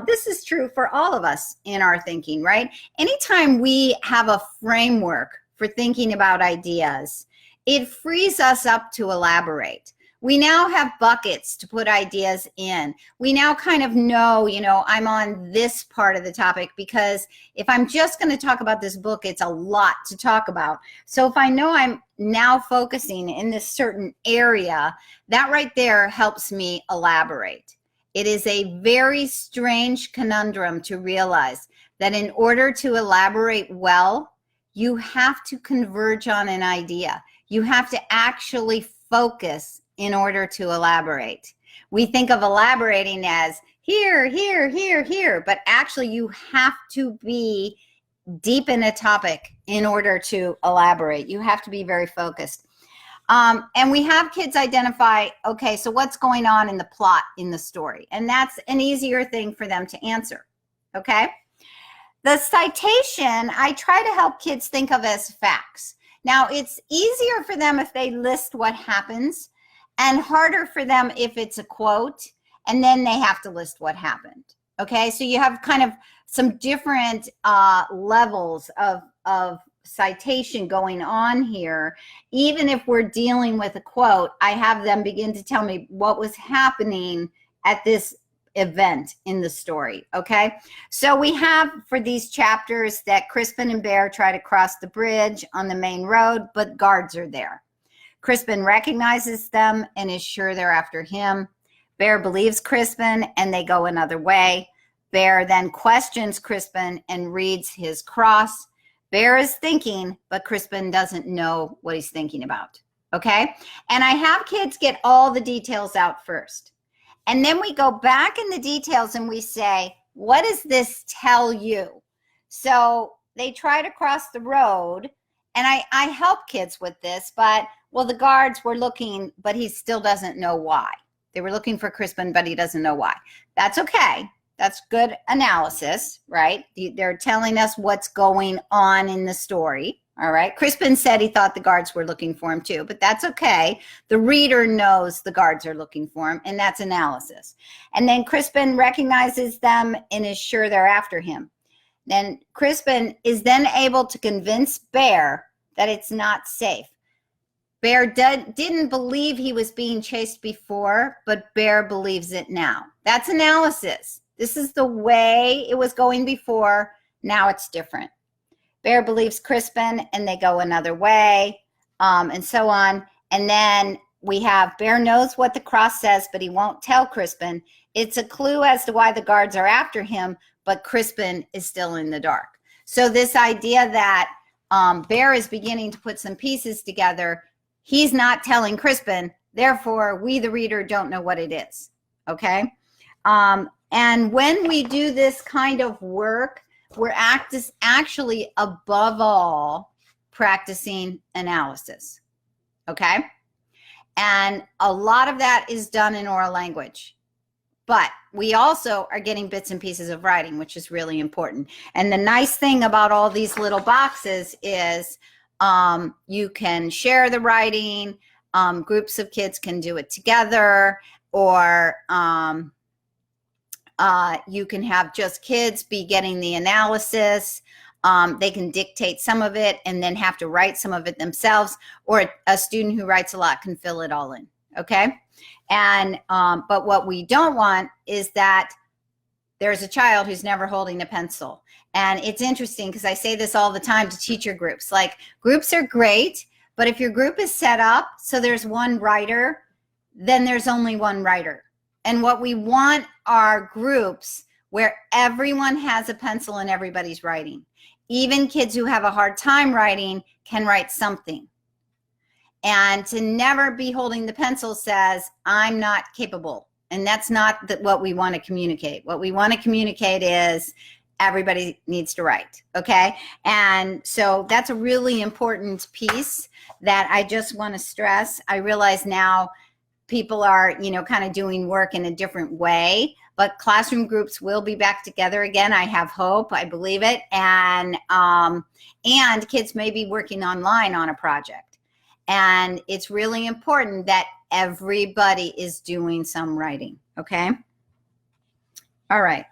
this is true for all of us in our thinking, right? Anytime we have a framework for thinking about ideas, it frees us up to elaborate. We now have buckets to put ideas in. We now kind of know, I'm on this part of the topic, because if I'm just going to talk about this book, it's a lot to talk about. So if I know I'm now focusing in this certain area, that right there helps me elaborate. It is a very strange conundrum to realize that in order to elaborate well, you have to converge on an idea. You have to actually focus in order to elaborate. We think of elaborating as here, here, here, here, but actually you have to be deep in a topic in order to elaborate. You have to be very focused. And we have kids identify, okay, so what's going on in the plot in the story? And that's an easier thing for them to answer, okay? The citation, I try to help kids think of as facts. Now, it's easier for them if they list what happens, and harder for them if it's a quote, and then they have to list what happened. Okay, so you have kind of some different levels of citation going on here. Even if we're dealing with a quote, I have them begin to tell me what was happening at this event in the story. Okay, so we have for these chapters that Crispin and Bear try to cross the bridge on the main road, but guards are there. Crispin recognizes them and is sure they're after him. Bear believes Crispin and they go another way. Bear then questions Crispin and reads his cross. Bear is thinking, but Crispin doesn't know what he's thinking about. Okay, and I have kids get all the details out first. And then we go back in the details and we say, what does this tell you? So they try to cross the road, and I help kids with this, but, well, the guards were looking, but he still doesn't know why. They were looking for Crispin, but he doesn't know why. That's okay. That's good analysis, right? They're telling us what's going on in the story, All right. Crispin said he thought the guards were looking for him too, but that's okay. The reader knows the guards are looking for him, and that's analysis. And then Crispin recognizes them and is sure they're after him. Then Crispin is then able to convince Bear that it's not safe. Bear didn't believe he was being chased before, but Bear believes it now. That's analysis. This is the way it was going before. Now it's different. Bear believes Crispin, and they go another way, and so on. And then we have Bear knows what the cross says, but he won't tell Crispin. It's a clue as to why the guards are after him, but Crispin is still in the dark. So this idea that Bear is beginning to put some pieces together, he's not telling Crispin, therefore we, the reader, don't know what it is, okay? And when we do this kind of work, we're actually, above all, practicing analysis, okay? And a lot of that is done in oral language. But we also are getting bits and pieces of writing, which is really important. And the nice thing about all these little boxes is you can share the writing, groups of kids can do it together, or you can have just kids be getting the analysis. They can dictate some of it and then have to write some of it themselves, or a student who writes a lot can fill it all in, okay? And but what we don't want is that there's a child who's never holding a pencil. And it's interesting because I say this all the time to teacher groups. Like, groups are great, but if your group is set up so there's one writer, then there's only one writer. And what we want are groups where everyone has a pencil and everybody's writing. Even kids who have a hard time writing can write something. And to never be holding the pencil says, I'm not capable. And that's not what we want to communicate. What we want to communicate is everybody needs to write, okay? And so that's a really important piece that I just want to stress. I realize now people are, kind of doing work in a different way, but classroom groups will be back together again. I have hope. I believe it. And kids may be working online on a project. And it's really important that everybody is doing some writing, okay? All right.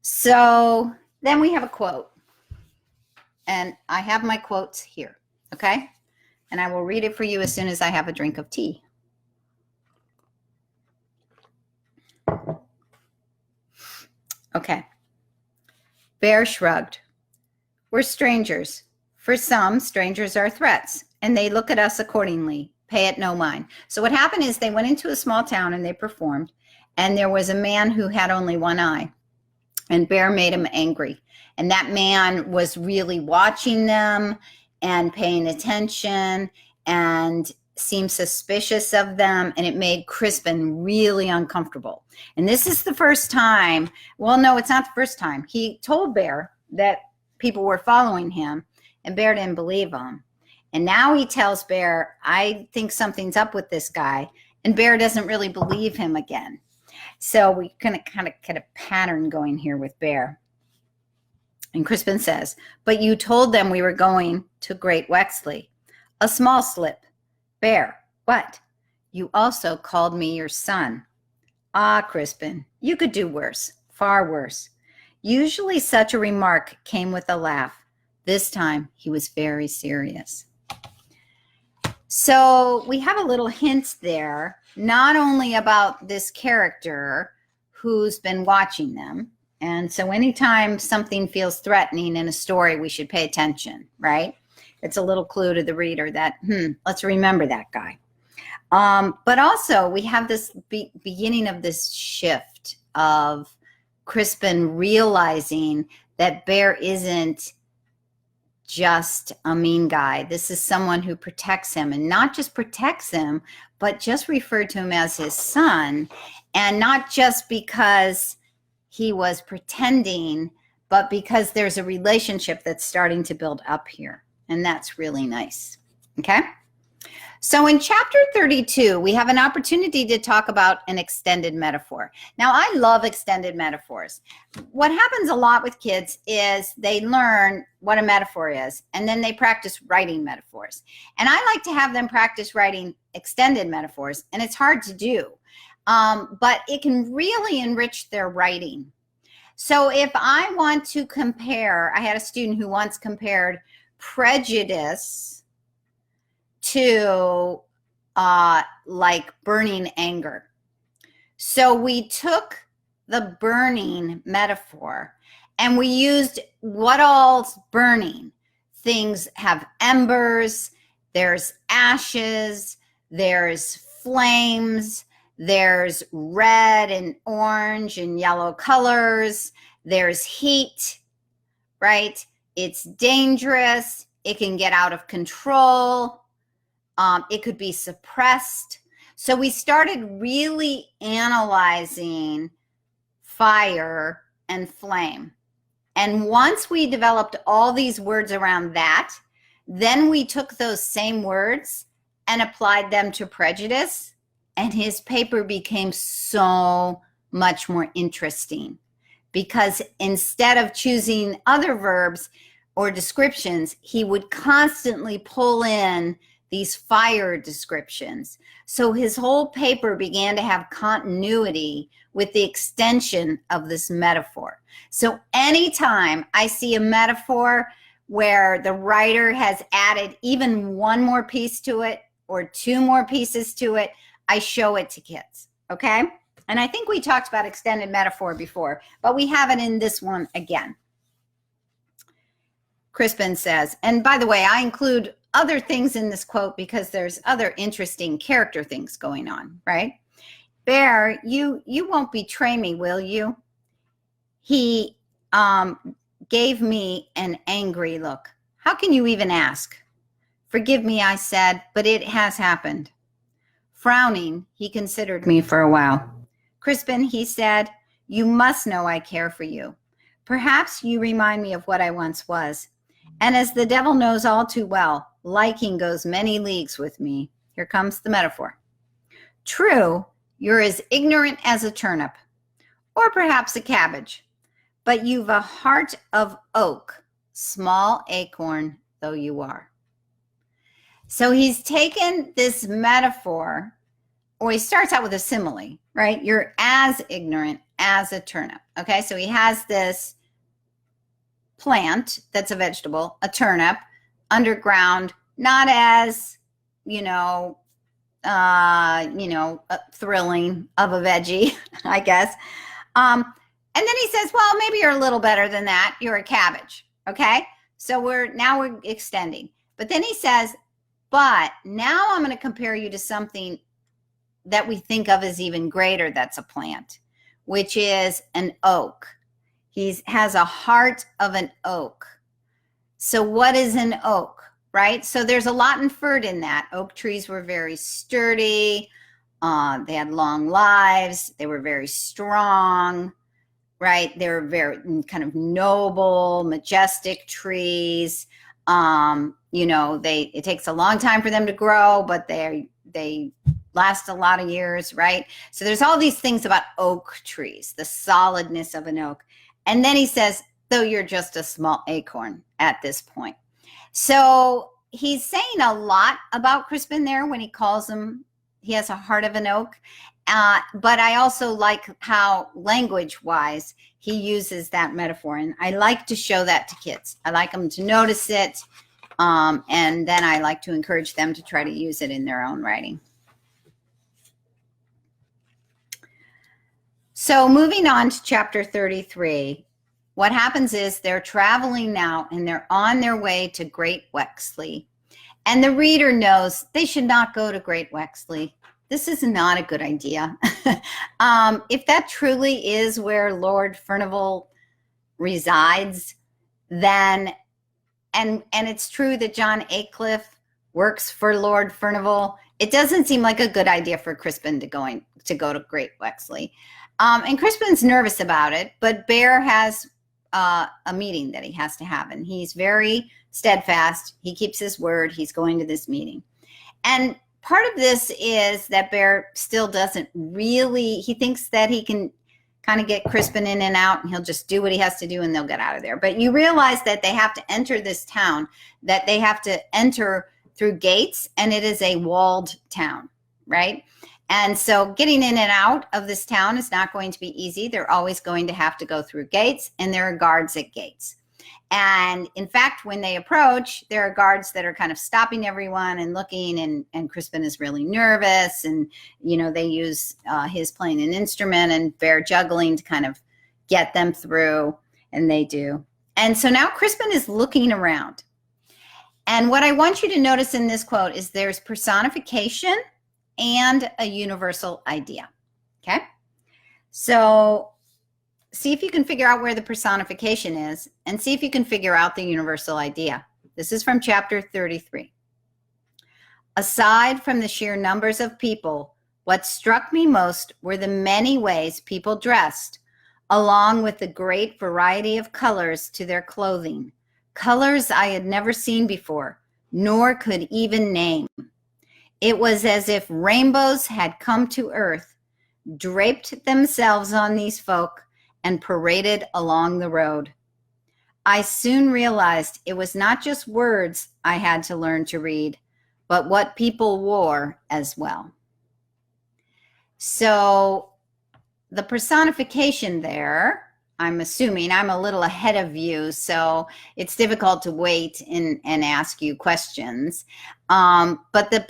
So then we have a quote. And I have my quotes here, okay? And I will read it for you as soon as I have a drink of tea. Okay. Bear shrugged. We're strangers. For some, strangers are threats, and they look at us accordingly. Pay it no mind. So what happened is they went into a small town and they performed, and there was a man who had only one eye, and Bear made him angry. And that man was really watching them and paying attention and seemed suspicious of them, and it made Crispin really uncomfortable. And this is the first time, well, no, it's not the first time. He told Bear that people were following him, and Bear didn't believe him. And now he tells Bear, I think something's up with this guy, and Bear doesn't really believe him again. So we kind of get a pattern going here with Bear. And Crispin says, but you told them we were going to Great Wexley. A small slip. Bear, what? You also called me your son. Ah, Crispin, you could do worse, far worse. Usually such a remark came with a laugh. This time he was very serious. So we have a little hint there, not only about this character who's been watching them. And so anytime something feels threatening in a story, we should pay attention, right? It's a little clue to the reader that, let's remember that guy. But also we have this beginning of this shift of Crispin realizing that Bear isn't just a mean guy. This is someone who protects him, and not just protects him, but just referred to him as his son, and not just because he was pretending, but because there's a relationship that's starting to build up here. And that's really nice. Okay. So in chapter 32, we have an opportunity to talk about an extended metaphor. Now, I love extended metaphors. What happens a lot with kids is they learn what a metaphor is, and then they practice writing metaphors. And I like to have them practice writing extended metaphors, and it's hard to do, but it can really enrich their writing. So if I want to compare, I had a student who once compared prejudice to like burning anger. So we took the burning metaphor and we used what all's burning. Things have embers, there's ashes, there's flames, there's red and orange and yellow colors, there's heat, right? It's dangerous, it can get out of control. It could be suppressed. So we started really analyzing fire and flame. And once we developed all these words around that, then we took those same words and applied them to prejudice, and his paper became so much more interesting because instead of choosing other verbs or descriptions, he would constantly pull in these fire descriptions. So his whole paper began to have continuity with the extension of this metaphor. So anytime I see a metaphor where the writer has added even one more piece to it or two more pieces to it, I show it to kids, okay? And I think we talked about extended metaphor before, but we have it in this one again. Crispin says, and by the way, I include other things in this quote because there's other interesting character things going on, right? Bear, you won't betray me, will you? He gave me an angry look. How can you even ask? Forgive me, I said, but it has happened. Frowning, he considered me for a while. Crispin, he said, you must know I care for you. Perhaps you remind me of what I once was. And as the devil knows all too well, liking goes many leagues with me. Here comes the metaphor. True, you're as ignorant as a turnip, or perhaps a cabbage, but you've a heart of oak, small acorn though you are. So he's taken this metaphor, or he starts out with a simile, right? You're as ignorant as a turnip. Okay, so he has this plant that's a vegetable, a turnip, underground, not as, thrilling of a veggie, I guess. And then he says, well, maybe you're a little better than that. You're a cabbage. Okay. So we're extending. But then he says, but now I'm going to compare you to something that we think of as even greater. That's a plant, which is an oak. He has a heart of an oak. So what is an oak, right? So there's a lot inferred in that. Oak trees were very sturdy. They had long lives. They were very strong, right? They were very kind of noble, majestic trees. It takes a long time for them to grow, but they last a lot of years, right? So there's all these things about oak trees, the solidness of an oak. And then he says, though you're just a small acorn at this point. So he's saying a lot about Crispin there when he calls him, he has a heart of an oak. But I also like how language-wise he uses that metaphor. And I like to show that to kids. I like them to notice it. And then I like to encourage them to try to use it in their own writing. So moving on to chapter 33, what happens is they're traveling now and they're on their way to Great Wexley. And the reader knows they should not go to Great Wexley. This is not a good idea. If that truly is where Lord Furnivall resides, then, and it's true that John Aycliffe works for Lord Furnivall, it doesn't seem like a good idea for Crispin to go to Great Wexley. And Crispin's nervous about it, but Bear has a meeting that he has to have, and he's very steadfast. He keeps his word. He's going to this meeting. And part of this is that Bear still doesn't really, he thinks that he can kind of get Crispin in and out, and he'll just do what he has to do and they'll get out of there. But you realize that they have to enter this town, that they have to enter through gates, and it is a walled town, right? And so getting in and out of this town is not going to be easy. They're always going to have to go through gates, and there are guards at gates. And in fact, when they approach, there are guards that are kind of stopping everyone and looking, and Crispin is really nervous. And, you know, they use his playing an instrument and Bear juggling to kind of get them through, and they do. And so now Crispin is looking around. And what I want you to notice in this quote is there's personification and a universal idea, okay? So see if you can figure out where the personification is, and see if you can figure out the universal idea. This is from chapter 33. Aside from the sheer numbers of people, what struck me most were the many ways people dressed, along with the great variety of colors to their clothing, colors I had never seen before, nor could even name. It was as if rainbows had come to earth, draped themselves on these folk, and paraded along the road. I soon realized it was not just words I had to learn to read, but what people wore as well. So the personification there, I'm assuming, I'm a little ahead of you, so it's difficult to wait and ask you questions. But the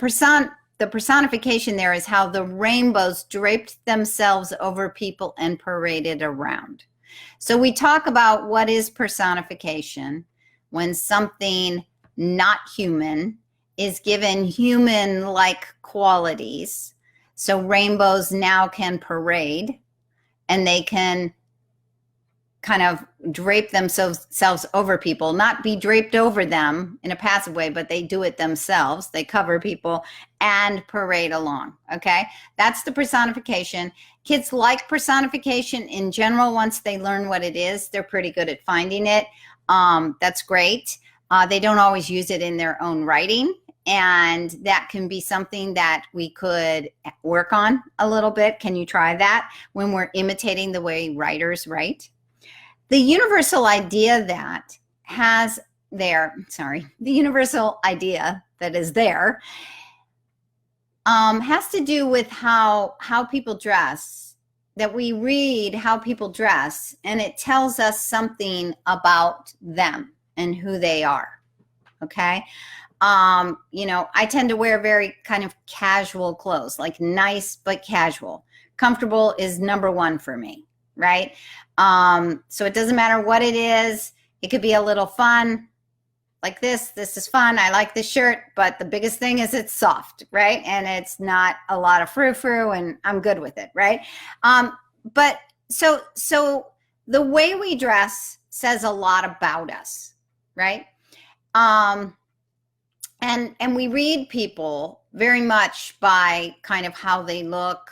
personification there is how the rainbows draped themselves over people and paraded around. So we talk about what is personification when something not human is given human-like qualities. So rainbows now can parade, and they can kind of drape themselves over people, not be draped over them in a passive way, but they do it themselves. They cover people and parade along, okay? That's the personification. Kids like personification in general. Once they learn what it is, they're pretty good at finding it. That's great. They don't always use it in their own writing, and that can be something that we could work on a little bit. Can you try that when we're imitating the way writers write? The universal idea that has there, the universal idea that is there has to do with how people dress, that we read how people dress, and it tells us something about them and who they are, okay? You know, I tend to wear very kind of casual clothes, like nice but casual. Comfortable is number one for me, right? So it doesn't matter what it is. It could be a little fun, like this. This is fun. I like this shirt, but the biggest thing is it's soft, right? And it's not a lot of frou-frou, and I'm good with it, right? But so the way we dress says a lot about us, right? And we read people very much by kind of how they look.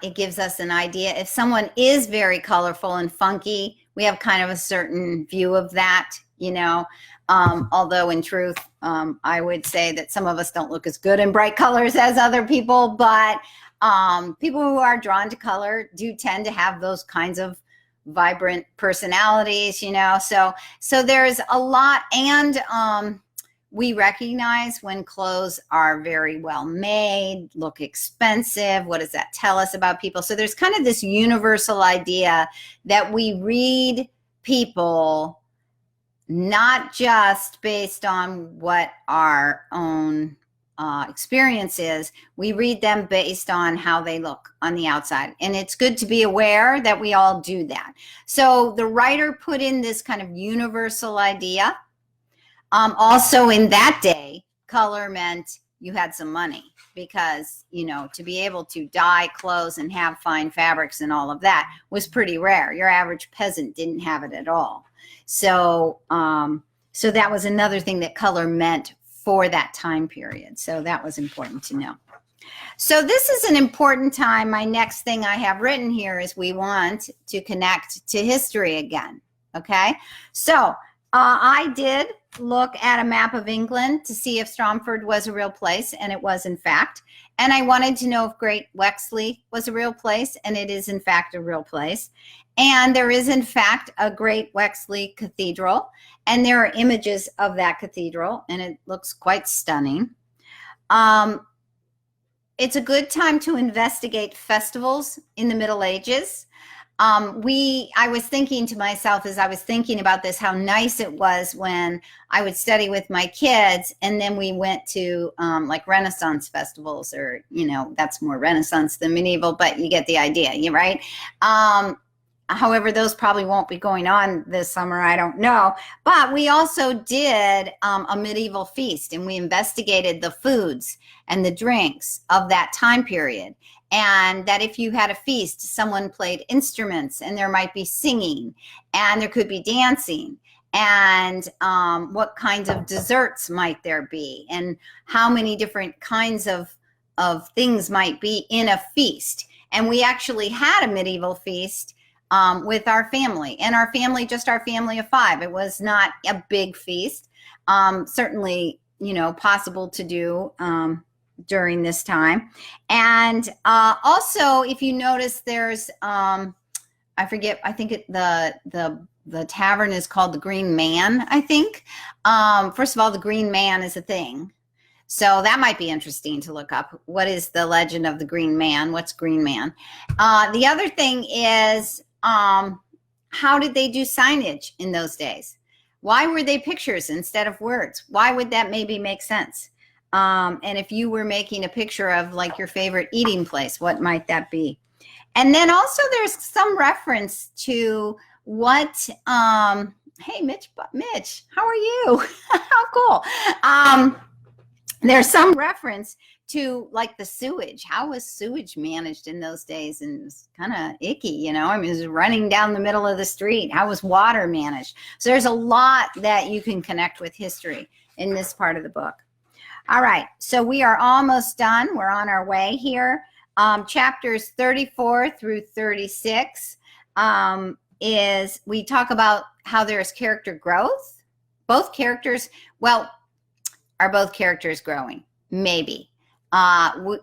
It gives us an idea. If someone is very colorful and funky, we have kind of a certain view of that, you know, although in truth, I would say that some of us don't look as good in bright colors as other people, but people who are drawn to color do tend to have those kinds of vibrant personalities, you know, so there's a lot. And we recognize when clothes are very well made, look expensive. What does that tell us about people? So there's kind of this universal idea that we read people not just based on what our own experience is. We read them based on how they look on the outside. And it's good to be aware that we all do that. So the writer put in this kind of universal idea. Also in that day, color meant you had some money, because, you know, to be able to dye clothes and have fine fabrics and all of that was pretty rare. Your average peasant didn't have it at all. So, so that was another thing that color meant for that time period. So that was important to know. So this is an important time. My next thing I have written here is we want to connect to history again. Okay. So I did look at a map of England to see if Stromford was a real place, and it was in fact. And I wanted to know if Great Wexley was a real place, and it is in fact a real place. And there is in fact a Great Wexley Cathedral, and there are images of that cathedral, and it looks quite stunning. It's a good time to investigate festivals in the Middle Ages. I was thinking to myself as I was thinking about this, how nice it was when I would study with my kids and then we went to like Renaissance festivals, or, you know, that's more Renaissance than medieval, but you get the idea, right? However, those probably won't be going on this summer. I don't know. But we also did a medieval feast, and we investigated the foods and the drinks of that time period. And that if you had a feast, someone played instruments, and there might be singing, and there could be dancing, and what kinds of desserts might there be, and how many different kinds of things might be in a feast. And we actually had a medieval feast with our family, and our family, just our family of 5. It was not a big feast. Certainly, you know, possible to do during this time. And also, if you notice, there's I forget, I think the tavern is called the Green Man, I think. First of all, the Green Man is a thing. So that might be interesting to look up. What is the legend of the Green Man? What's Green Man? The other thing is, how did they do signage in those days? Why were they pictures instead of words? Why would that maybe make sense? And if you were making a picture of like your favorite eating place, what might that be? And then also there's some reference to what, hey, Mitch, how are you? How cool. There's some reference to like the sewage. How was sewage managed in those days? And it was kind of icky, you know, I mean, it was running down the middle of the street. How was water managed? So there's a lot that you can connect with history in this part of the book. All right, so we are almost done. We're on our way here. Chapters 34 through 36 is we talk about how there's character growth. Both characters, well, are both characters growing? Maybe.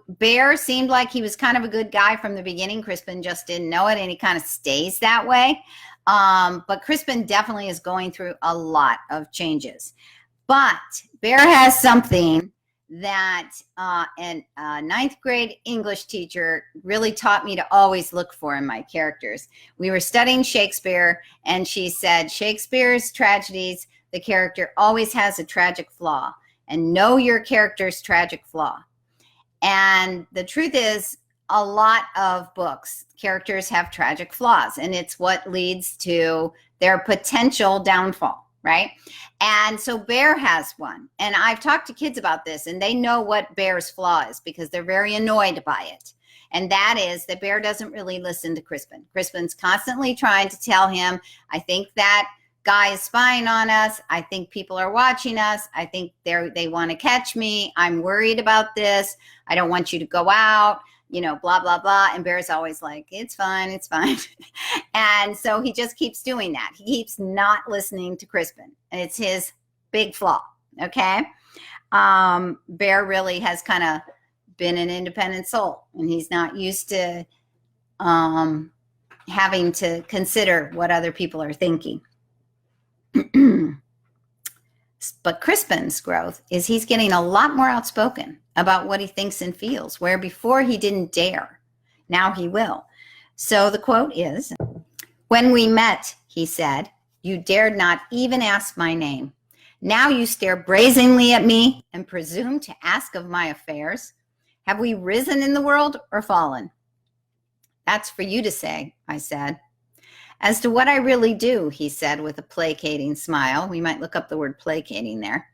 Bear seemed like he was kind of a good guy from the beginning. Crispin just didn't know it, and he kind of stays that way. But Crispin definitely is going through a lot of changes. But Bear has something that a 9th grade English teacher really taught me to always look for in my characters. We were studying Shakespeare, and she said, Shakespeare's tragedies, the character always has a tragic flaw, and know your character's tragic flaw. And the truth is, a lot of books, characters have tragic flaws, and it's what leads to their potential downfall, right? And so Bear has one. And I've talked to kids about this, and they know what Bear's flaw is because they're very annoyed by it. And that is that Bear doesn't really listen to Crispin. Crispin's constantly trying to tell him, I think that guy is spying on us. I think people are watching us. I think they want to catch me. I'm worried about this. I don't want you to go out, you know, blah, blah, blah. And Bear's always like, it's fine, it's fine. And so he just keeps doing that. He keeps not listening to Crispin. And it's his big flaw, okay? Bear really has kind of been an independent soul, and he's not used to having to consider what other people are thinking. But Crispin's growth is he's getting a lot more outspoken about what he thinks and feels, where before he didn't dare. Now he will. So the quote is, when we met, he said, you dared not even ask my name. Now you stare brazenly at me and presume to ask of my affairs. Have we risen in the world or fallen? That's for you to say, I said. As to what I really do, he said with a placating smile. We might look up the word placating there.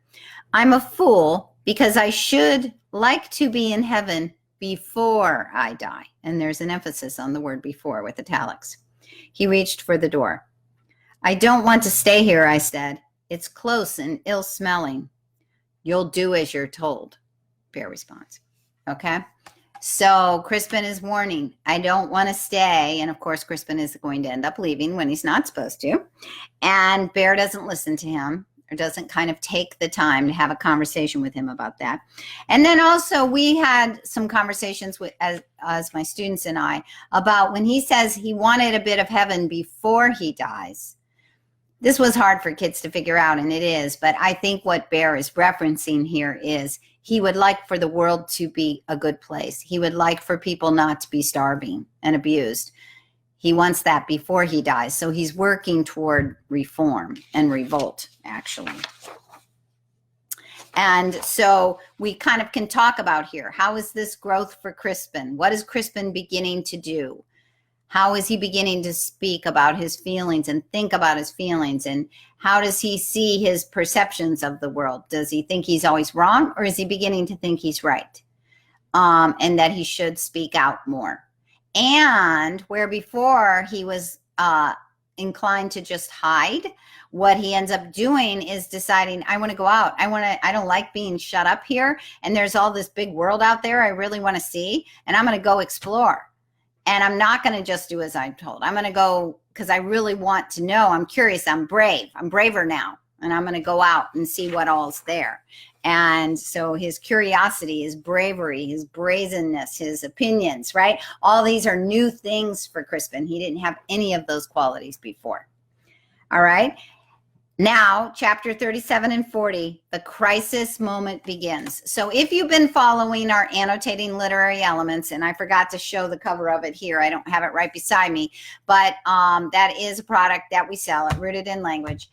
I'm a fool because I should like to be in heaven before I die. And there's an emphasis on the word before with italics. He reached for the door. I don't want to stay here, I said. It's close and ill-smelling. You'll do as you're told, Bear responds. Okay? So Crispin is warning, I don't want to stay. And of course, Crispin is going to end up leaving when he's not supposed to. And Bear doesn't listen to him. or doesn't kind of take the time to have a conversation with him about that. And then also we had some conversations with as my students and I about when he says he wanted a bit of heaven before he dies. This was hard for kids to figure out, and it is, but I think what Bear is referencing here is he would like for the world to be a good place. He would like for people not to be starving and abused. He wants that before he dies. So he's working toward reform and revolt, actually. And so we kind of can talk about here. How is this growth for Crispin? What is Crispin beginning to do? How is he beginning to speak about his feelings and think about his feelings? And how does he see his perceptions of the world? Does he think he's always wrong, or is he beginning to think he's right? And that he should speak out more? And where before he was inclined to just hide, what he ends up doing is deciding, I want to go out. I don't like being shut up here. And there's all this big world out there I really want to see. And I'm going to go explore. And I'm not going to just do as I'm told. I'm going to go because I really want to know. I'm curious. I'm brave. I'm braver now. And I'm going to go out and see what all's there. And so his curiosity, his bravery, his brazenness, his opinions, right? All these are new things for Crispin. He didn't have any of those qualities before. All right. Now, chapter 37 and 40, the crisis moment begins. So if you've been following our annotating literary elements, and I forgot to show the cover of it here, I don't have it right beside me, but that is a product that we sell at Rooted in Language.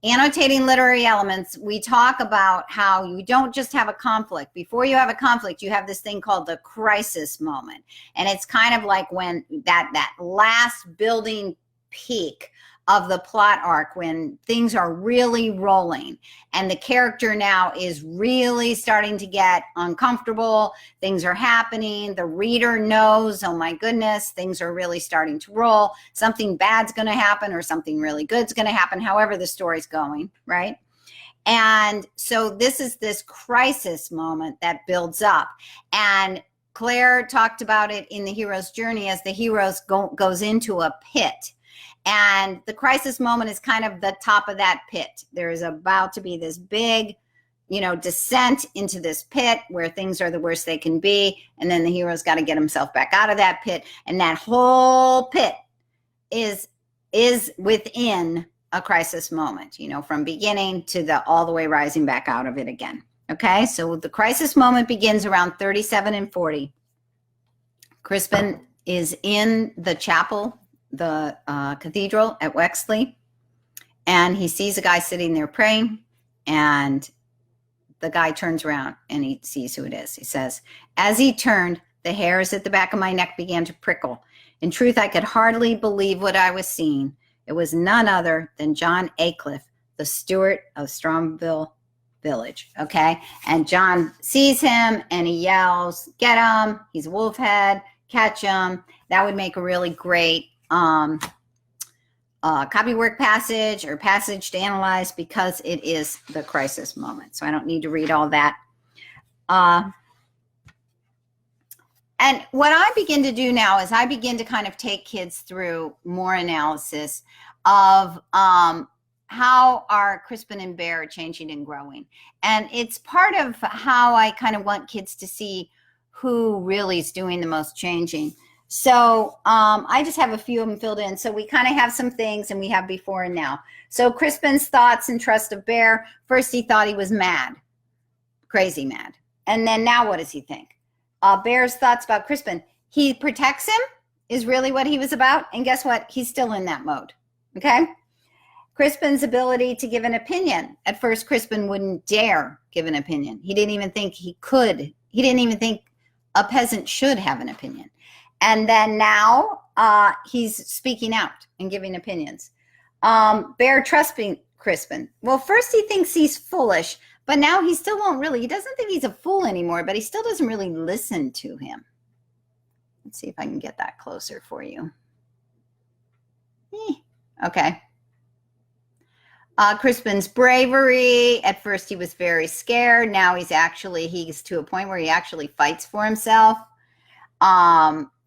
Annotating literary elements, we talk about how you don't just have a conflict. Before you have a conflict, you have this thing called the crisis moment. And it's kind of like when that last building peak of the plot arc, when things are really rolling and the character now is really starting to get uncomfortable. Things are happening. The reader knows, oh my goodness, things are really starting to roll. Something bad's going to happen or something really good's going to happen, however the story's going, right? And so this is this crisis moment that builds up. And Claire talked about it in the hero's journey as the hero goes into a pit. And the crisis moment is kind of the top of that pit. There is about to be this big, descent into this pit where things are the worst they can be. And then the hero's got to get himself back out of that pit. And that whole pit is within a crisis moment, from beginning to all the way rising back out of it again. Okay, so the crisis moment begins around 37 and 40. Crispin is in the chapel, the cathedral at Wexley, and he sees a guy sitting there praying, and the guy turns around and he sees who it is. He says, as he turned, the hairs at the back of my neck began to prickle. In truth, I could hardly believe what I was seeing. It was none other than John Aycliffe, the steward of Stromville Village. Okay, and John sees him and he yells, get him, he's a wolf head, catch him. That would make a really great copywork passage or passage to analyze, because it is the crisis moment. So I don't need to read all that. And what I begin to do now is I begin to kind of take kids through more analysis of how are Crispin and Bear changing and growing. And it's part of how I kind of want kids to see who really is doing the most changing. So I just have a few of them filled in. So we kind of have some things, and we have before and now. So Crispin's thoughts and trust of Bear. First, he thought he was mad, crazy mad. And then now what does he think? Bear's thoughts about Crispin. He protects him is really what he was about. And guess what? He's still in that mode. Okay. Crispin's ability to give an opinion. At first, Crispin wouldn't dare give an opinion. He didn't even think he could. He didn't even think a peasant should have an opinion. And then now he's speaking out and giving opinions. Bear trusting Crispin. Well, first he thinks he's foolish, but now he still won't really. He doesn't think he's a fool anymore, but he still doesn't really listen to him. Let's see if I can get that closer for you. Okay. Crispin's bravery. At first he was very scared. Now he's to a point where he actually fights for himself.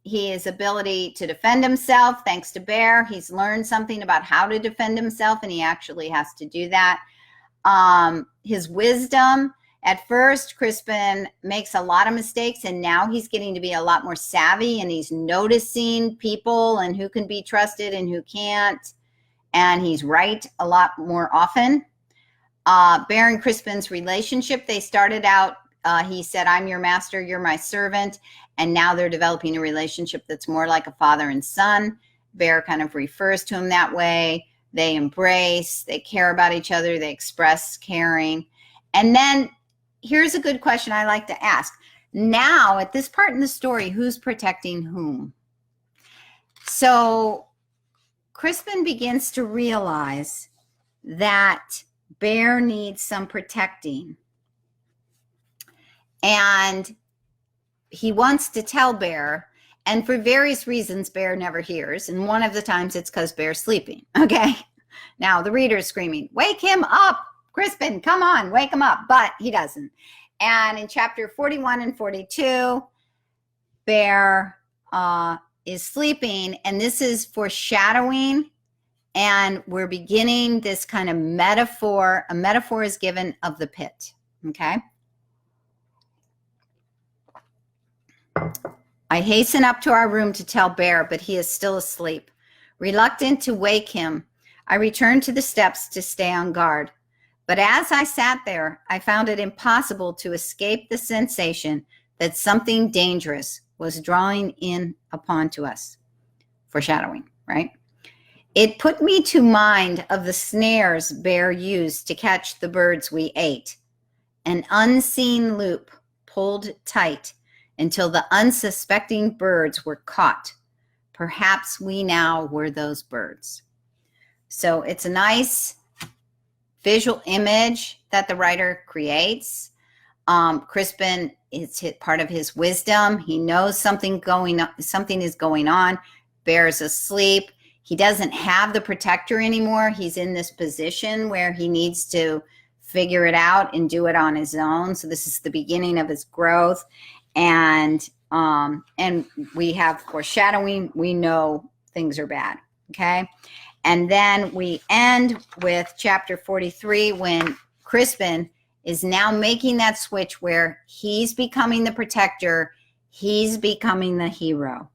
His ability to defend himself, thanks to Bear. He's learned something about how to defend himself, and he actually has to do that. his wisdom. At first, Crispin makes a lot of mistakes, and now he's getting to be a lot more savvy, and he's noticing people and who can be trusted and who can't. And he's right a lot more often. Bear and Crispin's relationship, they started out, he said, I'm your master, you're my servant. And now they're developing a relationship that's more like a father and son. Bear kind of refers to him that way. They embrace, they care about each other, they express caring. And then here's a good question I like to ask. Now, at this part in the story, who's protecting whom? So Crispin begins to realize that Bear needs some protecting. And he wants to tell Bear, and for various reasons, Bear never hears. And one of the times it's because Bear's sleeping, okay? Now the reader's screaming, wake him up, Crispin, come on, wake him up. But he doesn't. And in chapter 41 and 42, Bear is sleeping, and this is foreshadowing. And we're beginning this kind of metaphor. A metaphor is given of the pit, okay? I hasten up to our room to tell Bear, but he is still asleep. Reluctant to wake him, I returned to the steps to stay on guard. But as I sat there, I found it impossible to escape the sensation that something dangerous was drawing in upon to us. Foreshadowing, right? It put me to mind of the snares Bear used to catch the birds we ate. An unseen loop pulled tight until the unsuspecting birds were caught. Perhaps we now were those birds. So it's a nice visual image that the writer creates. Crispin, it's part of his wisdom. He knows something is going on. Bear's asleep. He doesn't have the protector anymore. He's in this position where he needs to figure it out and do it on his own. So this is the beginning of his growth. And we have foreshadowing. We know things are bad, okay? And then we end with chapter 43 when Crispin is now making that switch where he's becoming the protector. He's becoming the hero,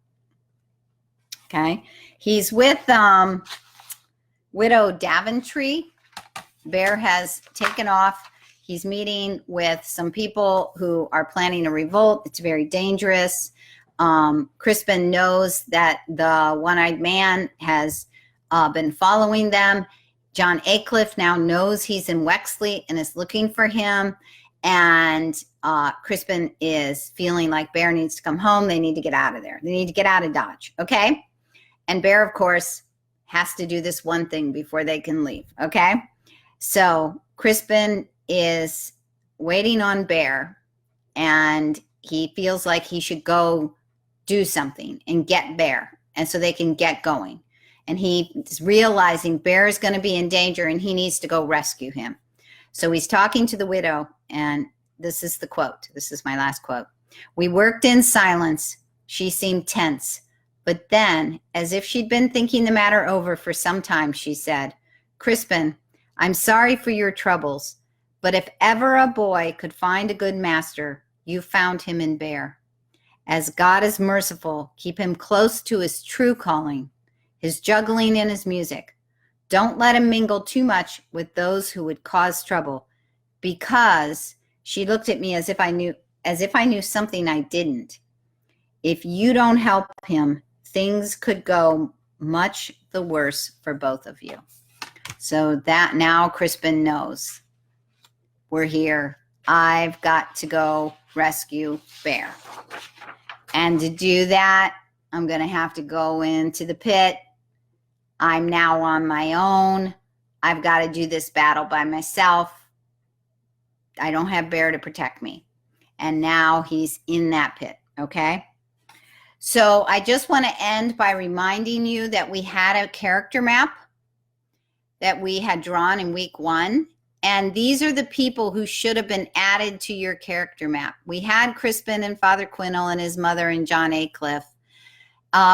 okay? He's with Widow Daventry. Bear has taken off. He's meeting with some people who are planning a revolt. It's very dangerous. Crispin knows that the one-eyed man has been following them. John Aycliffe now knows he's in Wexley and is looking for him. And Crispin is feeling like Bear needs to come home. They need to get out of there. They need to get out of Dodge, okay? And Bear, of course, has to do this one thing before they can leave, okay? So Crispin is waiting on Bear, and he feels like he should go do something and get Bear, and so they can get going. And he is realizing Bear is going to be in danger, and he needs to go rescue him. So he's talking to the widow, and this is the quote. This is my last quote. We worked in silence. She seemed tense. But then, as if she'd been thinking the matter over for some time, she said, Crispin, I'm sorry for your troubles, but if ever a boy could find a good master, you found him in Bear. As God is merciful, keep him close to his true calling, his juggling and his music. Don't let him mingle too much with those who would cause trouble, because she looked at me as if I knew something I didn't. If you don't help him, things could go much the worse for both of you. So that now Crispin knows we're here. I've got to go rescue Bear. And to do that, I'm going to have to go into the pit. I'm now on my own. I've got to do this battle by myself. I don't have Bear to protect me. And now he's in that pit, okay? So I just want to end by reminding you that we had a character map that we had drawn in week 1. And these are the people who should have been added to your character map. We had Crispin and Father Quinnell and his mother and John Aycliffe.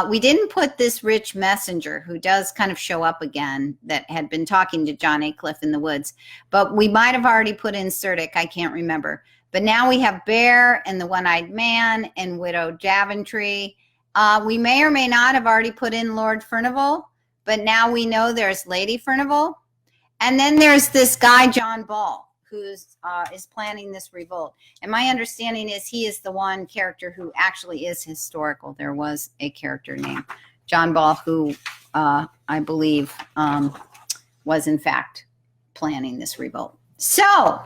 We didn't put this rich messenger who does kind of show up again that had been talking to John A. Cliff in the woods, but we might have already put in Surdic. I can't remember. But now we have Bear and the One-Eyed Man and Widow Daventry. We may or may not have already put in Lord Furnival, but now we know there's Lady Furnival. And then there's this guy, John Ball, who's is planning this revolt. And my understanding is he is the one character who actually is historical. There was a character named John Ball who I believe was in fact planning this revolt. So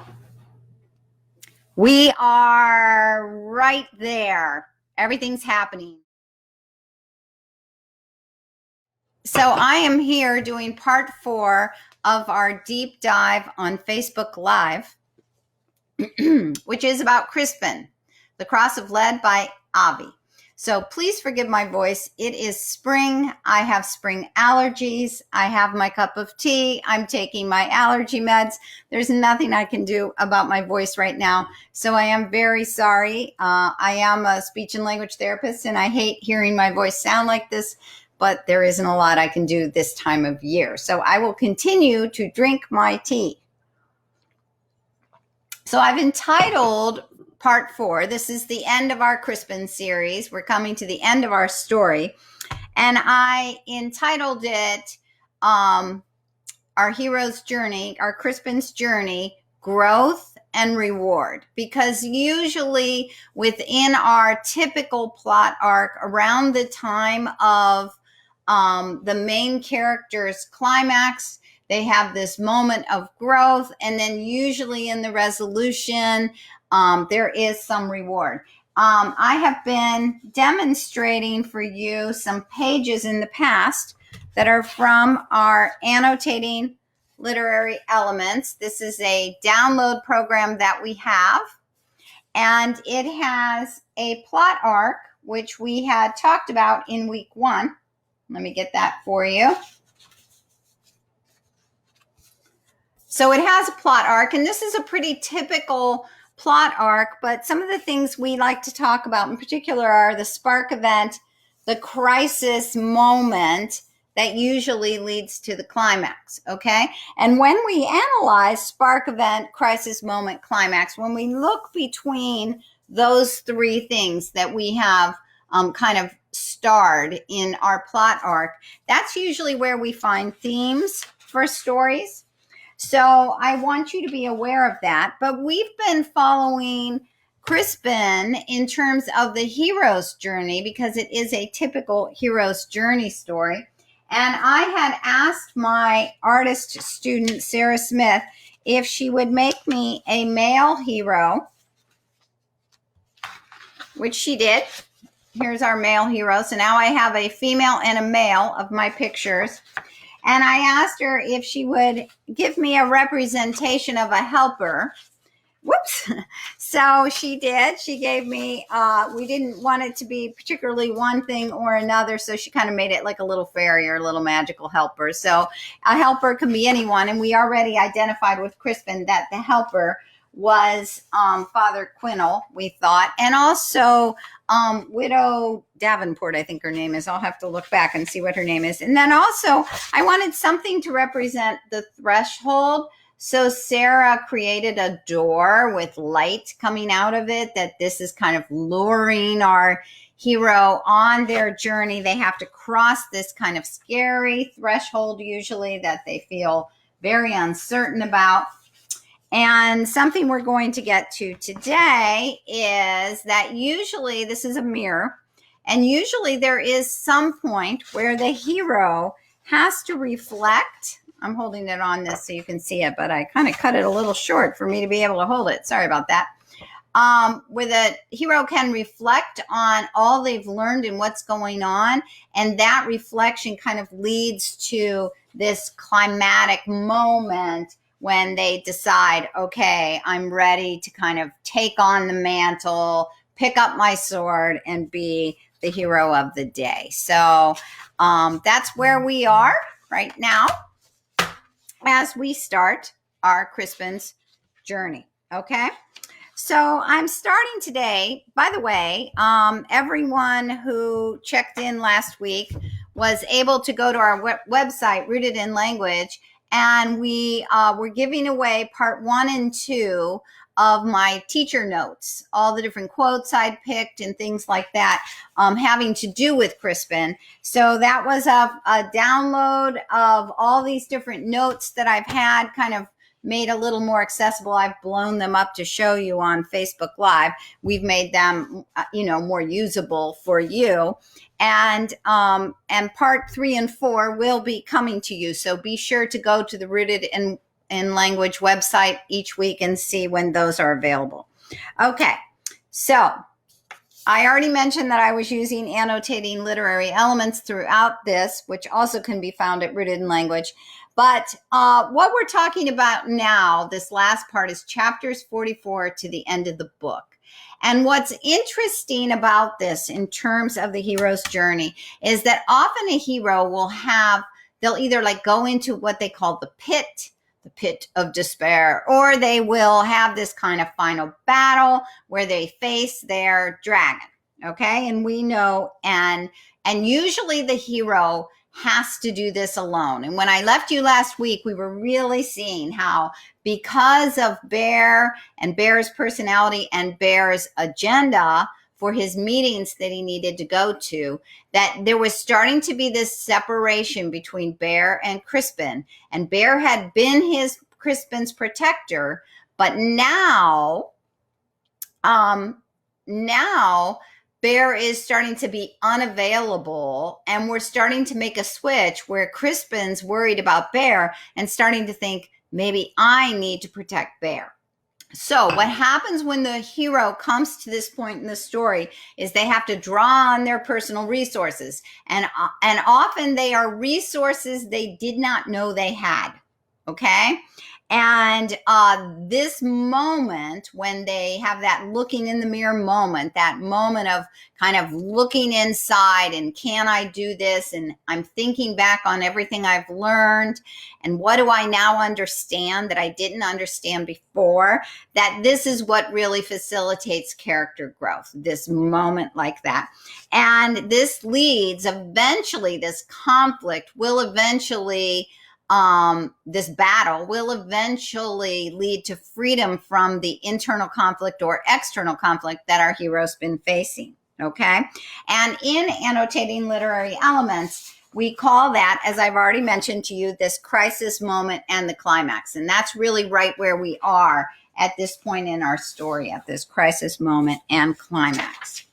we are right there. Everything's happening. So I am here doing part 4 of our deep dive on Facebook Live, which is about Crispin, the Cross of Lead by Avi. So please forgive my voice. It is spring. I have spring allergies. I have my cup of tea. I'm taking my allergy meds. There's nothing I can do about my voice right now. So I am very sorry. I am a speech and language therapist, and I hate hearing my voice sound like this, but there isn't a lot I can do this time of year. So I will continue to drink my tea. So I've entitled part 4. This is the end of our Crispin series. We're coming to the end of our story. And I entitled it Our Hero's Journey, Our Crispin's Journey, Growth and Reward. Because usually within our typical plot arc around the time of the main character's climax, they have this moment of growth, and then usually in the resolution, there is some reward. I have been demonstrating for you some pages in the past that are from our Annotating Literary Elements. This is a download program that we have, and it has a plot arc, which we had talked about in week 1. Let me get that for you. So it has a plot arc, and this is a pretty typical plot arc, but some of the things we like to talk about in particular are the spark event, the crisis moment that usually leads to the climax, okay? And when we analyze spark event, crisis moment, climax, when we look between those 3 things that we have kind of starred in our plot arc, that's usually where we find themes for stories. So I want you to be aware of that. But we've been following Crispin in terms of the hero's journey because it is a typical hero's journey story. And I had asked my artist student, Sarah Smith, if she would make me a male hero, which she did. Here's our male hero. So now I have a female and a male of my pictures. And I asked her if she would give me a representation of a helper. Whoops. So she did. She gave me, we didn't want it to be particularly one thing or another. So she kind of made it like a little fairy or a little magical helper. So a helper can be anyone. And we already identified with Crispin that the helper was Father Quinnell, we thought, and also Widow Davenport, I think her name is. I'll have to look back and see what her name is. And then also I wanted something to represent the threshold. So Sarah created a door with light coming out of it, that this is kind of luring our hero on their journey. They have to cross this kind of scary threshold usually that they feel very uncertain about. And something we're going to get to today is that usually this is a mirror, and usually there is some point where the hero has to reflect. I'm holding it on this so you can see it, but I kind of cut it a little short for me to be able to hold it. Sorry about that. Where the hero can reflect on all they've learned and what's going on, and that reflection kind of leads to this climatic moment when they decide, okay, I'm ready to kind of take on the mantle, pick up my sword, and be the hero of the day. So that's where we are right now as we start our Crispin's journey, okay? So I'm starting today. By the way, everyone who checked in last week was able to go to our website, Rooted in Language, and we were giving away part 1 and 2 of my teacher notes, all the different quotes I picked and things like that, having to do with Crispin. So that was a download of all these different notes that I've had kind of made a little more accessible. I've blown them up to show you on Facebook Live. We've made them, more usable for you. And part 3 and 4 will be coming to you. So be sure to go to the Rooted in Language website each week and see when those are available. Okay, so I already mentioned that I was using annotating literary elements throughout this, which also can be found at Rooted in Language. But what we're talking about now, this last part, is chapters 44 to the end of the book. And what's interesting about this in terms of the hero's journey is that often a hero they'll either go into what they call the pit of despair, or they will have this kind of final battle where they face their dragon. Okay. And we know, and usually the hero has to do this alone. And when I left you last week, we were really seeing how, because of Bear and Bear's personality and Bear's agenda for his meetings that he needed to go to, that there was starting to be this separation between Bear and Crispin. And Bear had been Crispin's protector, but now Bear is starting to be unavailable, and we're starting to make a switch where Crispin's worried about Bear and starting to think, maybe I need to protect Bear. So what happens when the hero comes to this point in the story is they have to draw on their personal resources. And often they are resources they did not know they had. Okay? And this moment, when they have that looking in the mirror moment, that moment of kind of looking inside and can I do this? And I'm thinking back on everything I've learned. And what do I now understand that I didn't understand before? That this is what really facilitates character growth, this moment like that. And this leads eventually, this conflict will eventually this battle will eventually lead to freedom from the internal conflict or external conflict that our hero's been facing. Okay. And in annotating literary elements, we call that, as I've already mentioned to you, this crisis moment and the climax. And that's really right where we are at this point in our story, at this crisis moment and climax.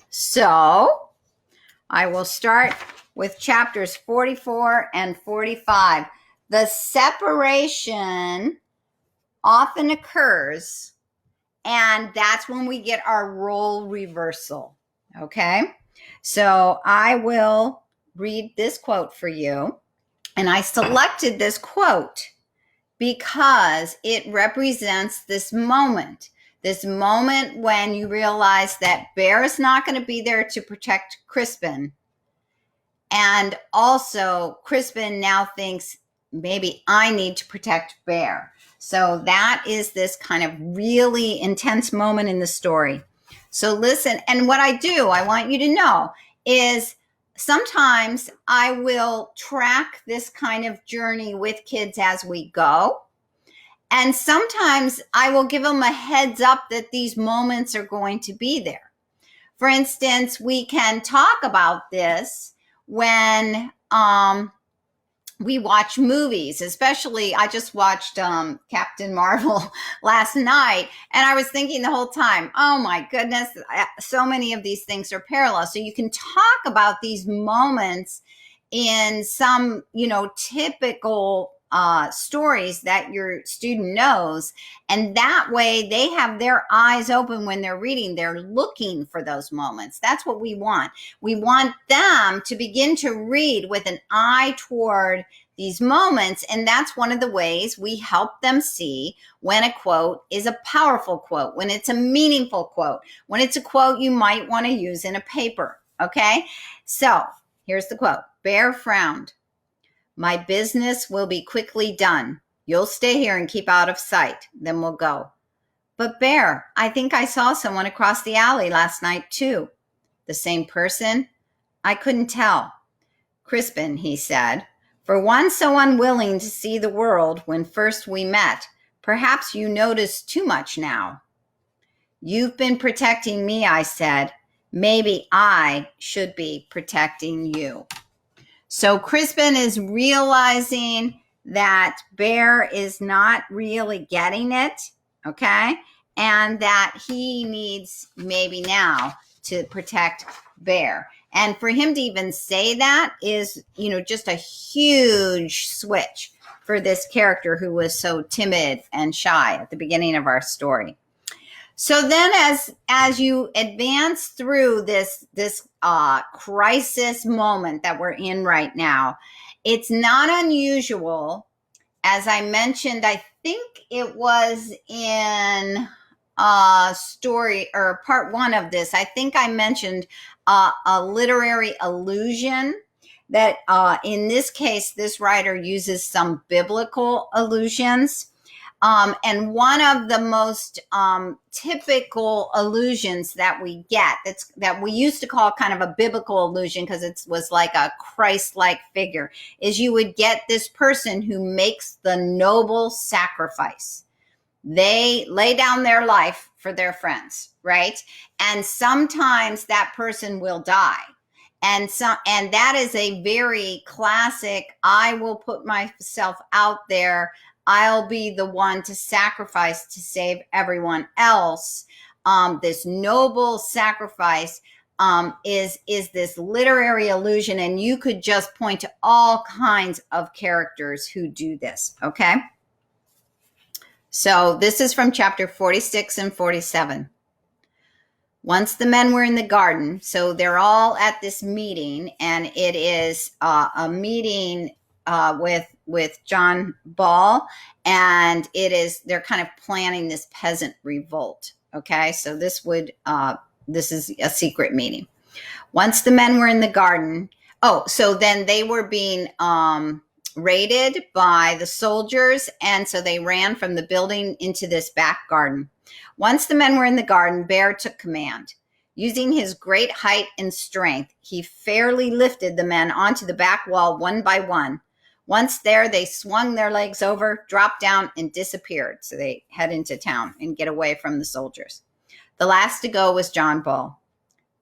So I will start with chapters 44 and 45. The separation often occurs, and that's when we get our role reversal. Okay? So I will read this quote for you. And I selected this quote because it represents this moment when you realize that Bear is not going to be there to protect Crispin. And also, Crispin now thinks, maybe I need to protect Bear. So that is this kind of really intense moment in the story. So listen, and what I want you to know is sometimes I will track this kind of journey with kids as we go. And sometimes I will give them a heads up that these moments are going to be there. For instance, we can talk about this when we watch movies, especially I just watched Captain Marvel last night, and I was thinking the whole time, oh my goodness, so many of these things are parallel. So you can talk about these moments in some, typical stories that your student knows. And that way they have their eyes open when they're reading. They're looking for those moments. That's what we want. We want them to begin to read with an eye toward these moments. And that's one of the ways we help them see when a quote is a powerful quote, when it's a meaningful quote, when it's a quote you might want to use in a paper. Okay. So here's the quote. Bear frowned. My business will be quickly done. You'll stay here and keep out of sight. Then we'll go. But Bear, I think I saw someone across the alley last night too. The same person? I couldn't tell. Crispin, he said, for one so unwilling to see the world when first we met, perhaps you notice too much now. You've been protecting me, I said. Maybe I should be protecting you. So Crispin is realizing that Bear is not really getting it, okay? And that he needs maybe now to protect Bear. And for him to even say that is, just a huge switch for this character who was so timid and shy at the beginning of our story. So then as you advance through this crisis moment that we're in right now, it's not unusual. As I mentioned, I think it was in story or part one of this, I think I mentioned a literary allusion that in this case, this writer uses some biblical allusions. And one of the most typical allusions that we get, that we used to call kind of a biblical allusion because it was like a Christ-like figure, is you would get this person who makes the noble sacrifice. They lay down their life for their friends, right? And sometimes that person will die. And that is a very classic, I will put myself out there. I'll be the one to sacrifice to save everyone else. This noble sacrifice is this literary allusion, and you could just point to all kinds of characters who do this, okay? So this is from chapter 46 and 47. Once the men were in the garden, so they're all at this meeting, and it is a meeting with John Ball, and they're kind of planning this peasant revolt. Okay, so this is a secret meeting. Once the men were in the garden, so then they were being raided by the soldiers, and so they ran from the building into this back garden. Once the men were in the garden, Bear took command. Using his great height and strength, he fairly lifted the men onto the back wall one by one. Once there, they swung their legs over, dropped down, and disappeared. So they head into town and get away from the soldiers. The last to go was John Ball.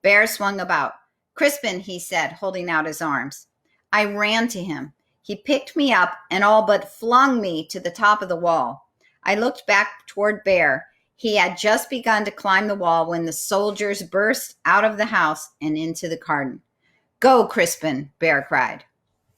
Bear swung about. Crispin, he said, holding out his arms. I ran to him. He picked me up and all but flung me to the top of the wall. I looked back toward Bear. He had just begun to climb the wall when the soldiers burst out of the house and into the garden. Go, Crispin, Bear cried.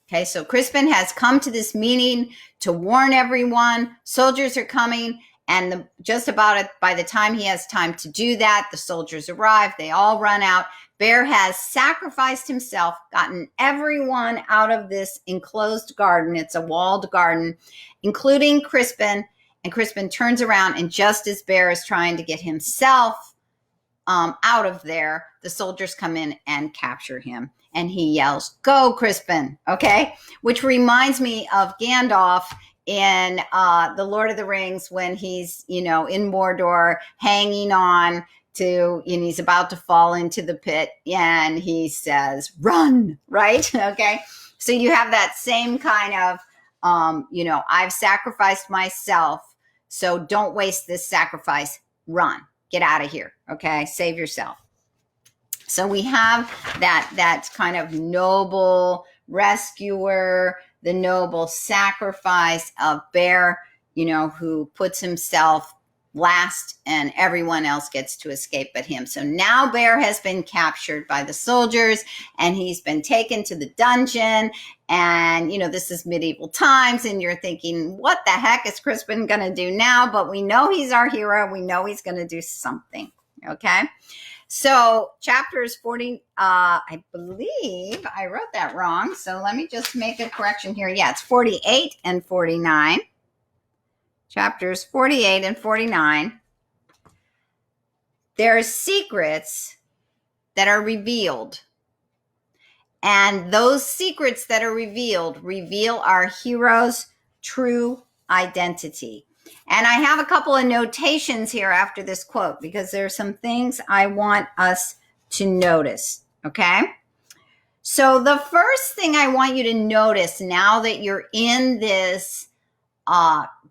Okay, so Crispin has come to this meeting to warn everyone. Soldiers are coming, and just about it, by the time he has time to do that, the soldiers arrive. They all run out. Bear has sacrificed himself, gotten everyone out of this enclosed garden. It's a walled garden, including Crispin. And Crispin turns around, and just as Bear is trying to get himself out of there, the soldiers come in and capture him. And he yells, go, Crispin, okay? Which reminds me of Gandalf in The Lord of the Rings when he's, in Mordor hanging on to, and he's about to fall into the pit, and he says, run, right? Okay? So you have that same kind of, I've sacrificed myself, so don't waste this sacrifice. Run. Get out of here, okay? Save yourself. So we have that kind of noble rescuer, the noble sacrifice of Bear, who puts himself last and everyone else gets to escape but him. So now Bear has been captured by the soldiers and he's been taken to the dungeon. And, this is medieval times and you're thinking, what the heck is Crispin going to do now? But we know he's our hero. We know he's going to do something. Okay. So chapters 40, I believe I wrote that wrong. So let me just make a correction here. Yeah, it's 48 and 49. Chapters 48 and 49. There are secrets that are revealed. And those secrets that are revealed reveal our hero's true identity. And I have a couple of notations here after this quote because there's some things I want us to notice, okay? So the first thing I want you to notice now that you're in this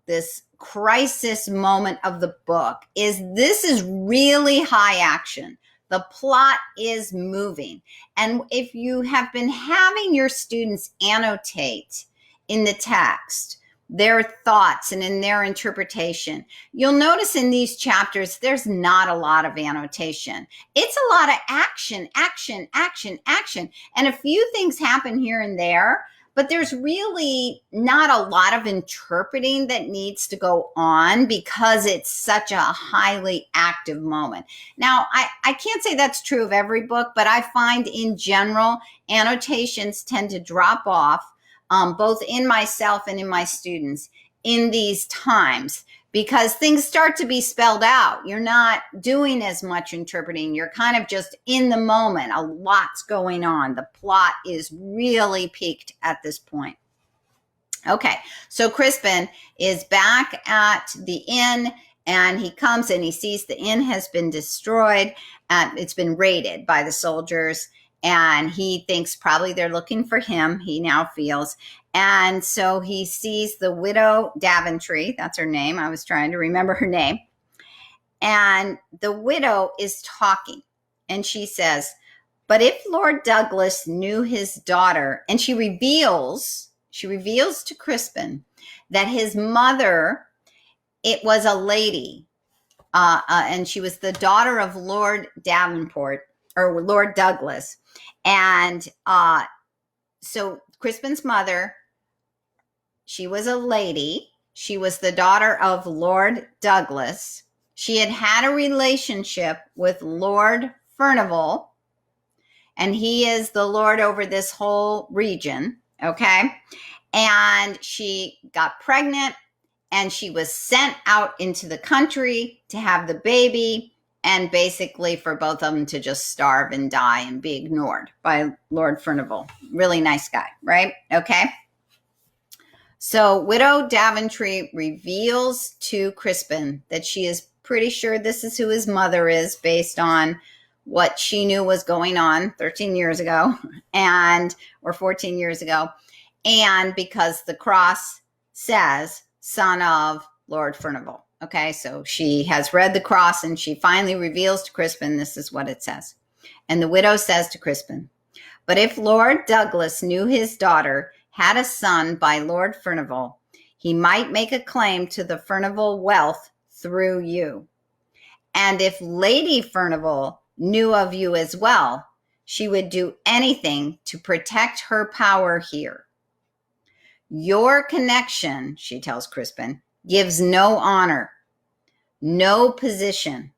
this crisis moment of the book is this is really high action. The plot is moving. And if you have been having your students annotate in the text their thoughts and in their interpretation, you'll notice in these chapters, there's not a lot of annotation. It's a lot of action, action, action, action. And a few things happen here and there, but there's really not a lot of interpreting that needs to go on because it's such a highly active moment. Now, I can't say that's true of every book, but I find in general, annotations tend to drop off, both in myself and in my students in these times because things start to be spelled out. You're not doing as much interpreting. You're kind of just in the moment. A lot's going on. The plot is really peaked at this point. Okay, so Crispin is back at the inn and he comes and he sees the inn has been destroyed and it's been raided by the soldiers. And he thinks probably they're looking for him, he now feels. And so he sees the widow Daventry, that's her name. I was trying to remember her name. And the widow is talking. And she says, but if Lord Douglas knew his daughter, and she reveals to Crispin that his mother, it was a lady, and she was the daughter of Lord Davenport, or Lord Douglas. And so Crispin's mother, she was a lady. She was the daughter of Lord Douglas. She had had a relationship with Lord Furnival, and he is the lord over this whole region, okay? And she got pregnant, and she was sent out into the country to have the baby, and basically for both of them to just starve and die and be ignored by Lord Furnival. Really nice guy, right? Okay. So Widow Daventry reveals to Crispin that she is pretty sure this is who his mother is based on what she knew was going on 13 years ago or 14 years ago. And because the cross says son of Lord Furnival. Okay, so she has read the cross and she finally reveals to Crispin, this is what it says. And the widow says to Crispin, but if Lord Douglas knew his daughter had a son by Lord Furnival, he might make a claim to the Furnival wealth through you. And if Lady Furnival knew of you as well, she would do anything to protect her power here. Your connection, she tells Crispin, gives no honor, no position.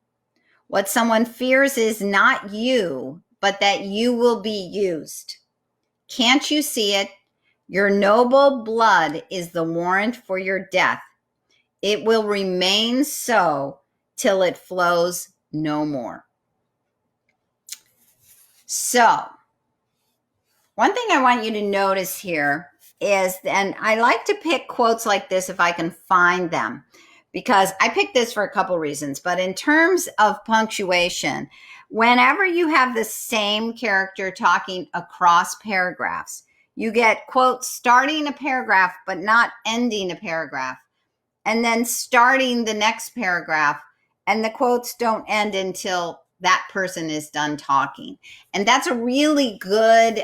What someone fears is not you, but that you will be used. Can't you see it? Your noble blood is the warrant for your death. It will remain so till it flows no more. So, one thing I want you to notice here is, and I like to pick quotes like this if I can find them, because I picked this for a couple reasons. But in terms of punctuation, whenever you have the same character talking across paragraphs, you get quotes starting a paragraph but not ending a paragraph, and then starting the next paragraph, and the quotes don't end until that person is done talking. And that's a really good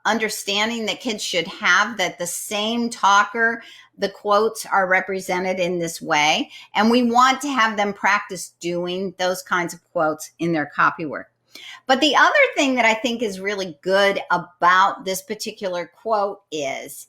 understanding that kids should have, that the same talker, the quotes are represented in this way. And we want to have them practice doing those kinds of quotes in their copywork. But the other thing that I think is really good about this particular quote is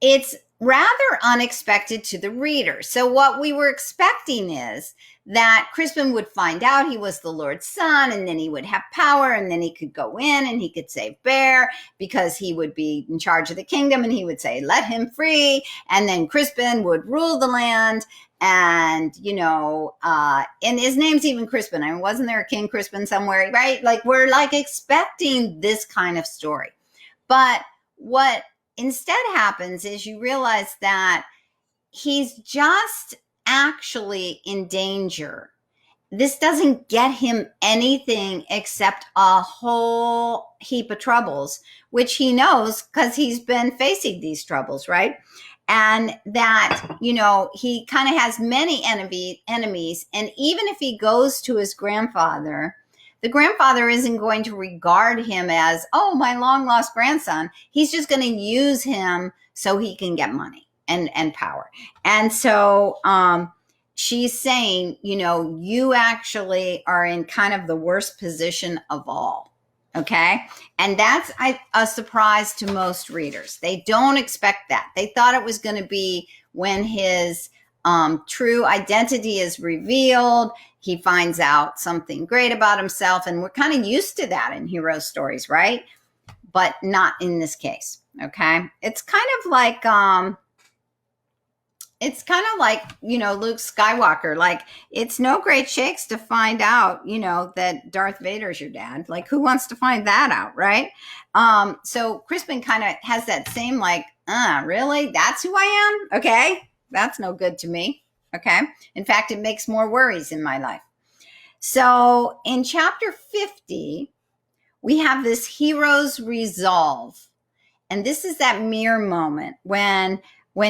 it's rather unexpected to the reader. So what we were expecting is that Crispin would find out he was the Lord's son, and then he would have power, and then he could go in and he could save Bear because he would be in charge of the kingdom, and he would say, let him free. And then Crispin would rule the land. And, and his name's even Crispin. I mean, wasn't there a King Crispin somewhere, right? Like, we're like expecting this kind of story. But what instead happens is you realize that he's just actually in danger. This doesn't get him anything except a whole heap of troubles, which he knows because he's been facing these troubles, right? And that, he kind of has many enemies. And even if he goes to his grandfather, the grandfather isn't going to regard him as, oh, my long lost grandson. He's just going to use him so he can get money and power. And so, she's saying, you actually are in kind of the worst position of all. Okay. And that's a surprise to most readers. They don't expect that. They thought it was going to be when his true identity is revealed. He finds out something great about himself. And we're kind of used to that in hero stories, right? But not in this case. Okay. It's kind of like, Luke Skywalker. Like, it's no great shakes to find out, that Darth Vader's your dad. Like, who wants to find that out, right? So Crispin kind of has that same really? That's who I am? Okay. That's no good to me. Okay. In fact, it makes more worries in my life. So in chapter 50, we have this hero's resolve. And this is that mirror moment when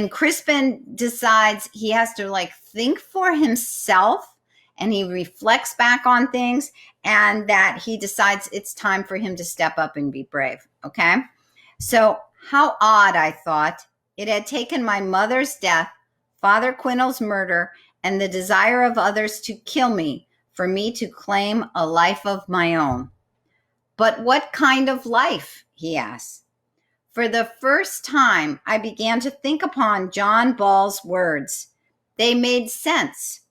Crispin decides he has to think for himself, and he reflects back on things, and that he decides it's time for him to step up and be brave. Okay. So how odd, I thought. It had taken my mother's death, Father Quinnell's murder, and the desire of others to kill me for me to claim a life of my own. But what kind of life? He asks. For the first time, I began to think upon John Ball's words. They made sense.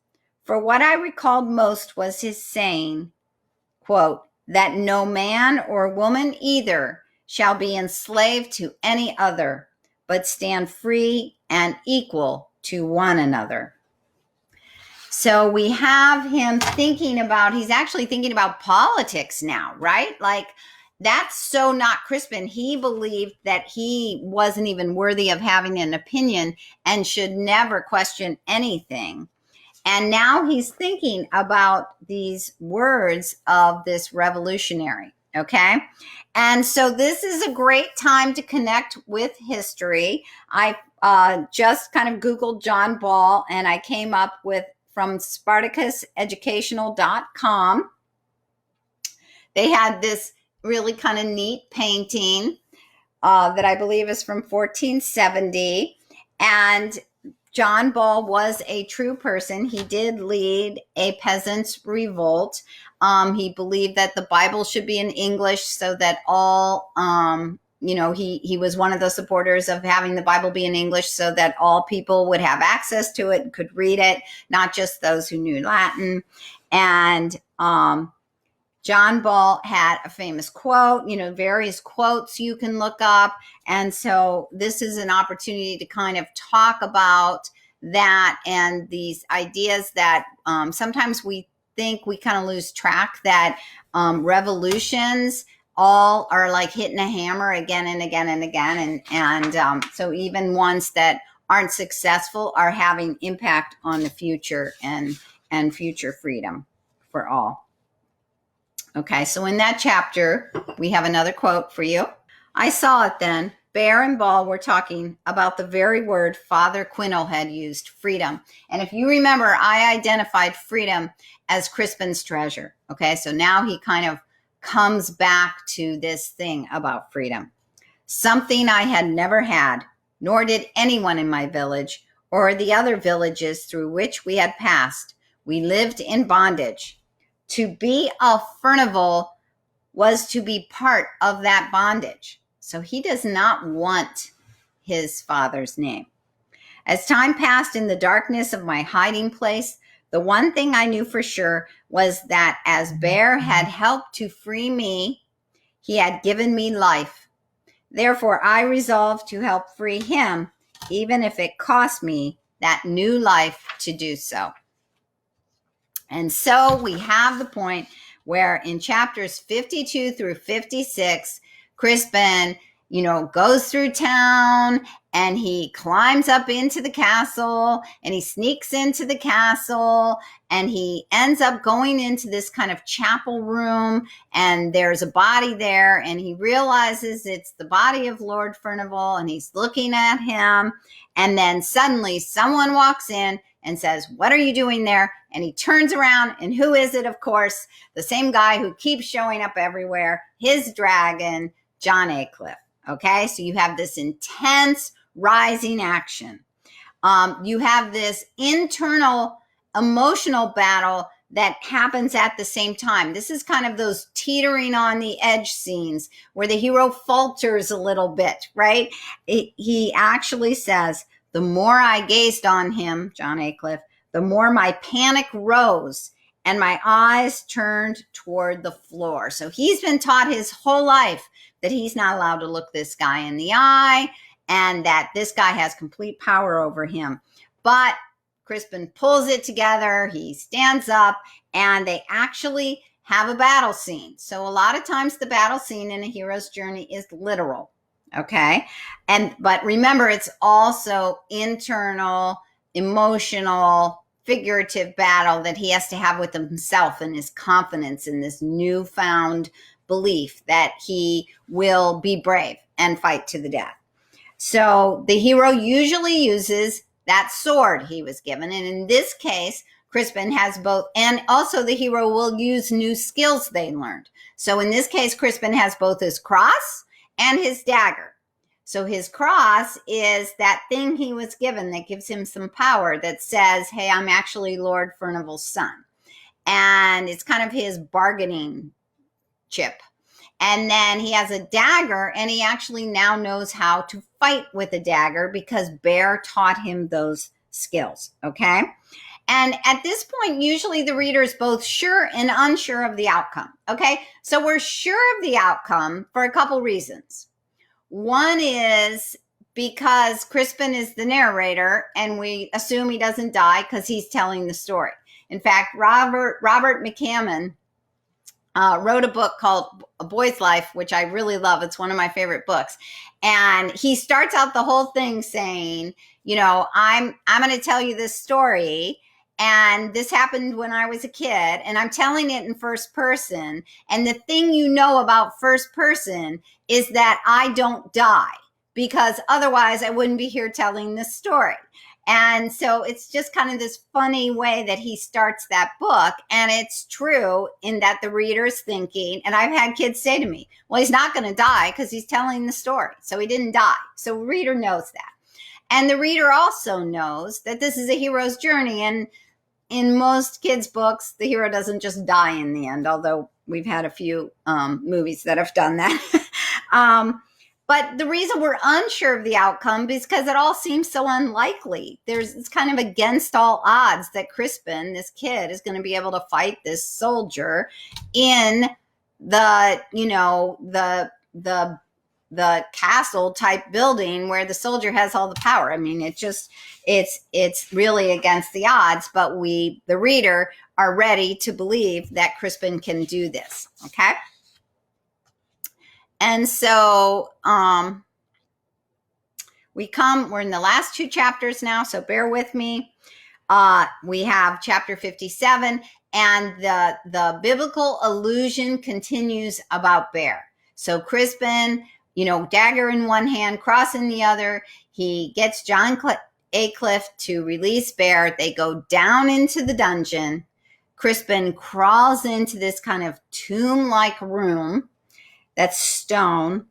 For what I recalled most was his saying, quote, that no man or woman either shall be enslaved to any other, but stand free and equal to one another. So we have him he's actually thinking about politics now, right? Like, that's so not Crispin. He believed that he wasn't even worthy of having an opinion and should never question anything. And now he's thinking about these words of this revolutionary, okay? And so this is a great time to connect with history. I just kind of Googled John Ball, and I came up with from SpartacusEducational.com. They had this really kind of neat painting that I believe is from 1470. And John Ball was a true person. He did lead a peasants' revolt. He believed that the Bible should be in English so that all, he was one of the supporters of having the Bible be in English so that all people would have access to it and could read it, not just those who knew Latin. And John Ball had a famous quote, various quotes you can look up. And so this is an opportunity to kind of talk about that and these ideas that sometimes we think we kind of lose track that revolutions all are like hitting a hammer again and again and again. And so even ones that aren't successful are having impact on the future and future freedom for all. Okay, so in that chapter, we have another quote for you. I saw it then. Bear and Ball were talking about the very word Father Quinnell had used, freedom. And if you remember, I identified freedom as Crispin's treasure. Okay, so now he kind of comes back to this thing about freedom. Something I had never had, nor did anyone in my village or the other villages through which we had passed. We lived in bondage. To be a Furnival was to be part of that bondage. So he does not want his father's name. As time passed in the darkness of my hiding place, the one thing I knew for sure was that as Bear had helped to free me, he had given me life. Therefore, I resolved to help free him, even if it cost me that new life to do so. And so we have the point where in chapters 52 through 56, Crispin, goes through town and he climbs up into the castle and he sneaks into the castle and he ends up going into this kind of chapel room and there's a body there and he realizes it's the body of Lord Furnival and he's looking at him and then suddenly someone walks in and says, "What are you doing there?" And he turns around and who is it? Of course, the same guy who keeps showing up everywhere, his dragon, John Aycliffe. Okay, so you have this intense rising action. You have this internal emotional battle that happens at the same time. This is kind of those teetering on the edge scenes where the hero falters a little bit, right? He actually says, "The more I gazed on him," John Aycliffe, "the more my panic rose and my eyes turned toward the floor." So he's been taught his whole life that he's not allowed to look this guy in the eye and that this guy has complete power over him. But Crispin pulls it together, he stands up, and they actually have a battle scene. So a lot of times the battle scene in a hero's journey is literal, okay? But remember, it's also internal, emotional, figurative battle that he has to have with himself and his confidence in this newfound belief that he will be brave and fight to the death. So the hero usually uses that sword he was given. And in this case, Crispin has both, and also the hero will use new skills they learned. So in this case, Crispin has both his cross and his dagger. So his cross is that thing he was given that gives him some power that says, "Hey, I'm actually Lord Furnival's son." And it's kind of his bargaining chip. And then he has a dagger and he actually now knows how to fight with a dagger because Bear taught him those skills, okay? And at this point, usually the reader is both sure and unsure of the outcome, okay? So we're sure of the outcome for a couple reasons. One is because Crispin is the narrator and we assume he doesn't die because he's telling the story. In fact, Robert McCammon wrote a book called A Boy's Life, which I really love. It's one of my favorite books. And he starts out the whole thing saying, I'm going to tell you this story. And this happened when I was a kid and I'm telling it in first person. And the thing about first person is that I don't die because otherwise I wouldn't be here telling this story. And so it's just kind of this funny way that he starts that book. And it's true in that the reader's thinking, and I've had kids say to me, "Well, he's not going to die because he's telling the story. So he didn't die." So the reader knows that. And the reader also knows that this is a hero's journey. And in most kids' books, the hero doesn't just die in the end, although we've had a few movies that have done that. But the reason we're unsure of the outcome is because it all seems so unlikely. It's kind of against all odds that Crispin, this kid, is going to be able to fight this soldier in the castle type building where the soldier has all the power. I mean, it's really against the odds, but we, the reader, are ready to believe that Crispin can do this. Okay. And so we're in the last two chapters now, so bear with me. We have chapter 57, and the biblical allusion continues about Bear. So Crispin, dagger in one hand, cross in the other. He gets John Aycliffe to release Bear. They go down into the dungeon. Crispin crawls into this kind of tomb-like room that's stone.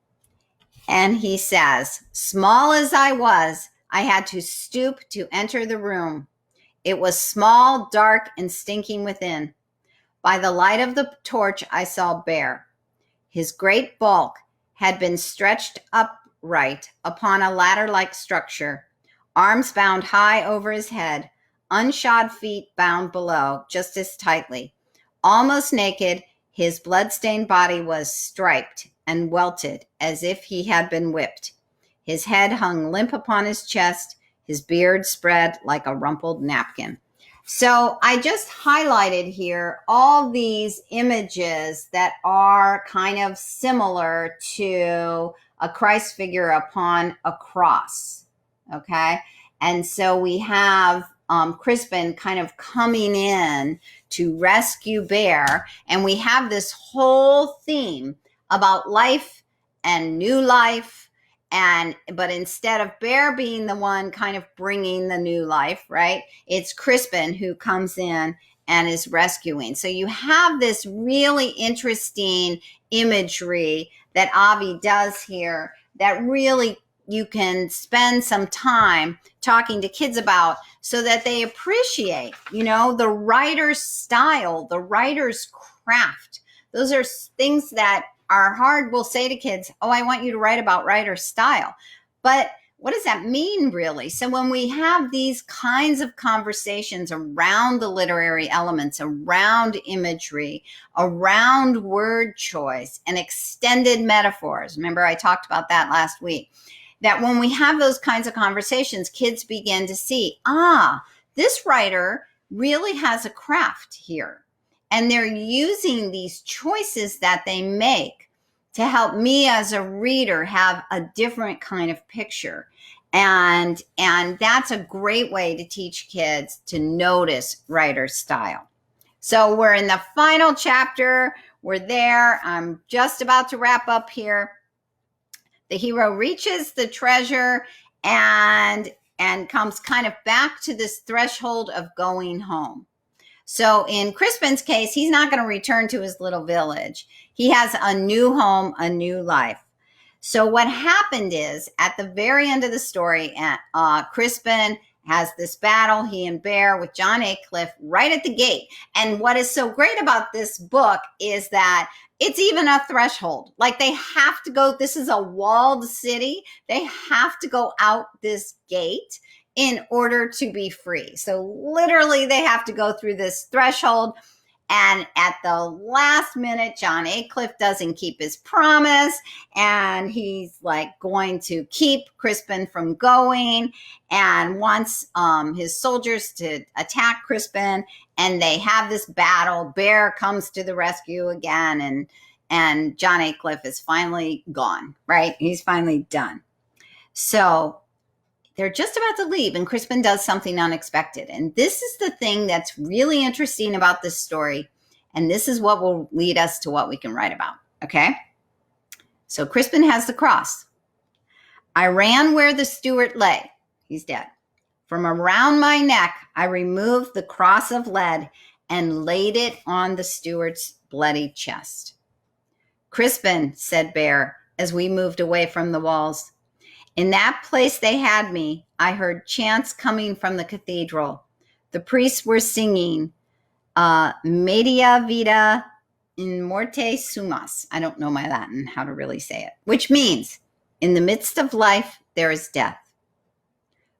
And he says, "Small as I was, I had to stoop to enter the room. It was small, dark, and stinking within. By the light of the torch, I saw Bear. His great bulk had been stretched upright upon a ladder-like structure, arms bound high over his head, unshod feet bound below just as tightly. Almost naked, his blood-stained body was striped and welted as if he had been whipped. His head hung limp upon his chest, his beard spread like a rumpled napkin." So I just highlighted here all these images that are kind of similar to a Christ figure upon a cross. Okay. And so we have Crispin kind of coming in to rescue Bear. And we have this whole theme about life and new life. But instead of Bear being the one kind of bringing the new life, right? It's Crispin who comes in and is rescuing. So you have this really interesting imagery that Avi does here that really you can spend some time talking to kids about so that they appreciate, the writer's style, the writer's craft. Those are things that are hard. We'll say to kids, oh, I want you to write about writer's style. But what does that mean, really? So when we have these kinds of conversations around the literary elements, around imagery, around word choice and extended metaphors, remember I talked about that last week, that when we have those kinds of conversations, kids begin to see, this writer really has a craft here. And they're using these choices that they make to help me as a reader have a different kind of picture. And that's a great way to teach kids to notice writer's style. So we're in the final chapter. We're there. I'm just about to wrap up here. The hero reaches the treasure and comes kind of back to this threshold of going home. So in Crispin's case, he's not going to return to his little village. He has a new home, a new life. So what happened is at the very end of the story, Crispin has this battle, he and Bear, with John Aycliffe right at the gate. And what is so great about this book is that it's even a threshold. Like they have to go, this is a walled city. They have to go out this gate in order to be free. So literally they have to go through this threshold. And at the last minute, John Aycliffe doesn't keep his promise. And he's like going to keep Crispin from going and wants his soldiers to attack Crispin. And they have this battle. Bear comes to the rescue again. And John Aycliffe is finally gone, right? He's finally done. So they're just about to leave and Crispin does something unexpected. And this is the thing that's really interesting about this story. And this is what will lead us to what we can write about. Okay. So Crispin has the cross. I ran where the steward lay. He's dead. From around my neck, I removed the cross of lead and laid it on the steward's bloody chest. Crispin, said Bear, as we moved away from the walls. In that place they had me, I heard chants coming from the cathedral. The priests were singing, Media Vita in Morte Sumas. I don't know my Latin, how to really say it, which means, in the midst of life, there is death.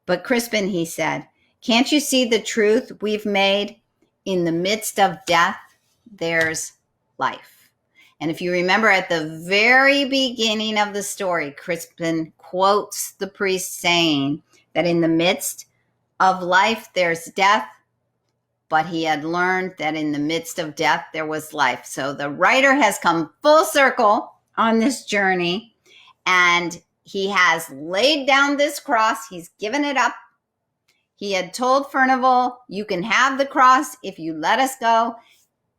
But Crispin, he said, can't you see the truth we've made? In the midst of death, there's life. And if you remember at the very beginning of the story, Crispin quotes the priest saying that in the midst of life, there's death, but he had learned that in the midst of death, there was life. So the writer has come full circle on this journey and he has laid down this cross. He's given it up. He had told Furnival, you can have the cross if you let us go.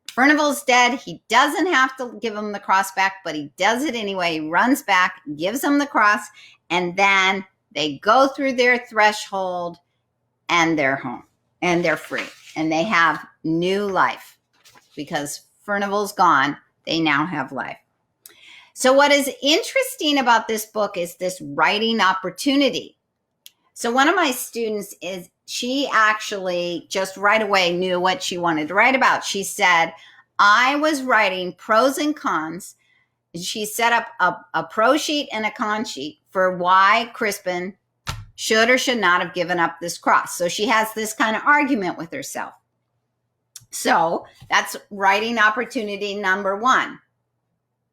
Furnival's dead. He doesn't have to give him the cross back, but he does it anyway. He runs back, gives him the cross, and then they go through their threshold and they're home and they're free and they have new life because Furnival's gone. They now have life. So what is interesting about this book is this writing opportunity. So one of my students she actually just right away knew what she wanted to write about. She said, I was writing pros and cons. She set up a pro sheet and a con sheet for why Crispin should or should not have given up this cross. So she has this kind of argument with herself. So that's writing opportunity number one.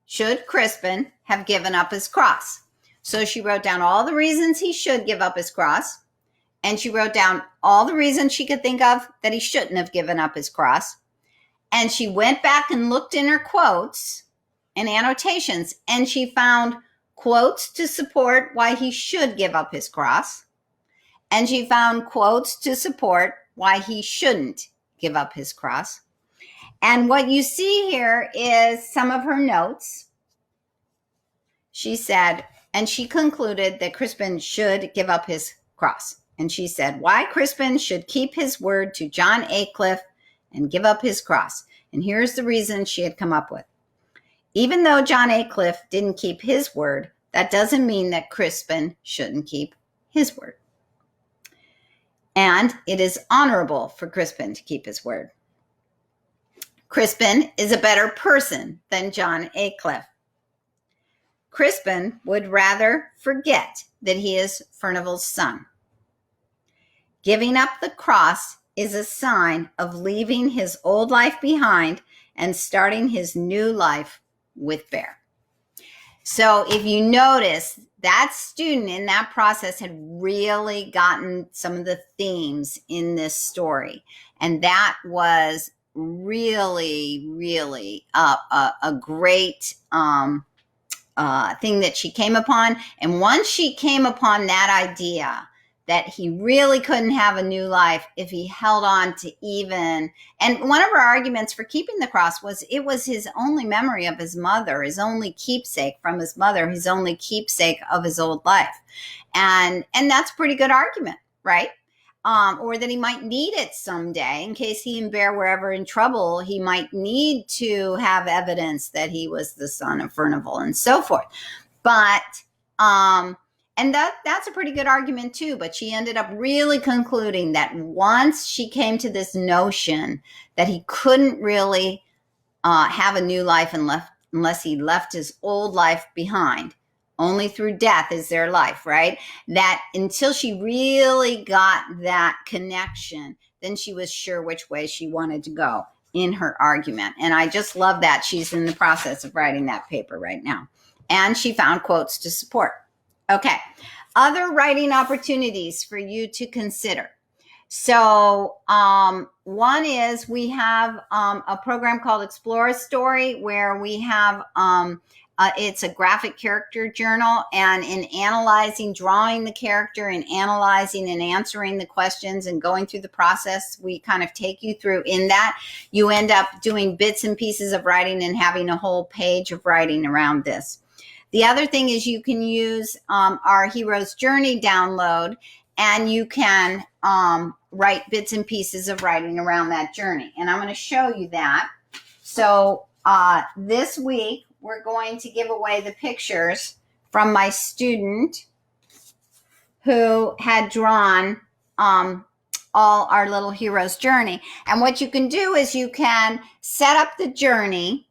Should Crispin have given up his cross? So she wrote down all the reasons he should give up his cross. And she wrote down all the reasons she could think of that he shouldn't have given up his cross. And she went back and looked in her quotes and annotations, and she found quotes to support why he should give up his cross, and she found quotes to support why he shouldn't give up his cross. And what you see here is some of her notes. She said, and she concluded that Crispin should give up his cross. And she said, why Crispin should keep his word to John Aycliffe and give up his cross. And here's the reason she had come up with. Even though John Aycliffe didn't keep his word, that doesn't mean that Crispin shouldn't keep his word. And it is honorable for Crispin to keep his word. Crispin is a better person than John Aycliffe. Crispin would rather forget that he is Furnival's son. Giving up the cross is a sign of leaving his old life behind and starting his new life with Bear. So if you notice, that student in that process had really gotten some of the themes in this story. And that was really, really a great thing that she came upon. And once she came upon that idea that he really couldn't have a new life if he held on to even, and one of her arguments for keeping the cross was it was his only memory of his mother, his only keepsake from his mother, his only keepsake of his old life. And that's a pretty good argument, right? Or that he might need it someday in case he and Bear were ever in trouble. He might need to have evidence that he was the son of Furnival and so forth. But, and that's a pretty good argument too, but she ended up really concluding that once she came to this notion that he couldn't really have a new life unless he left his old life behind. Only through death is there life, right? That until she really got that connection, then she was sure which way she wanted to go in her argument. And I just love that. She's in the process of writing that paper right now. And she found quotes to support. Okay, other writing opportunities for you to consider. So one is we have a program called Explore a Story where we have, it's a graphic character journal, and in analyzing, drawing the character and analyzing and answering the questions and going through the process, we kind of take you through in that. You end up doing bits and pieces of writing and having a whole page of writing around this. The other thing is you can use our Hero's Journey download, and you can write bits and pieces of writing around that journey. And I'm going to show you that. So this week, we're going to give away the pictures from my student who had drawn all our little Hero's Journey. And what you can do is you can set up the journey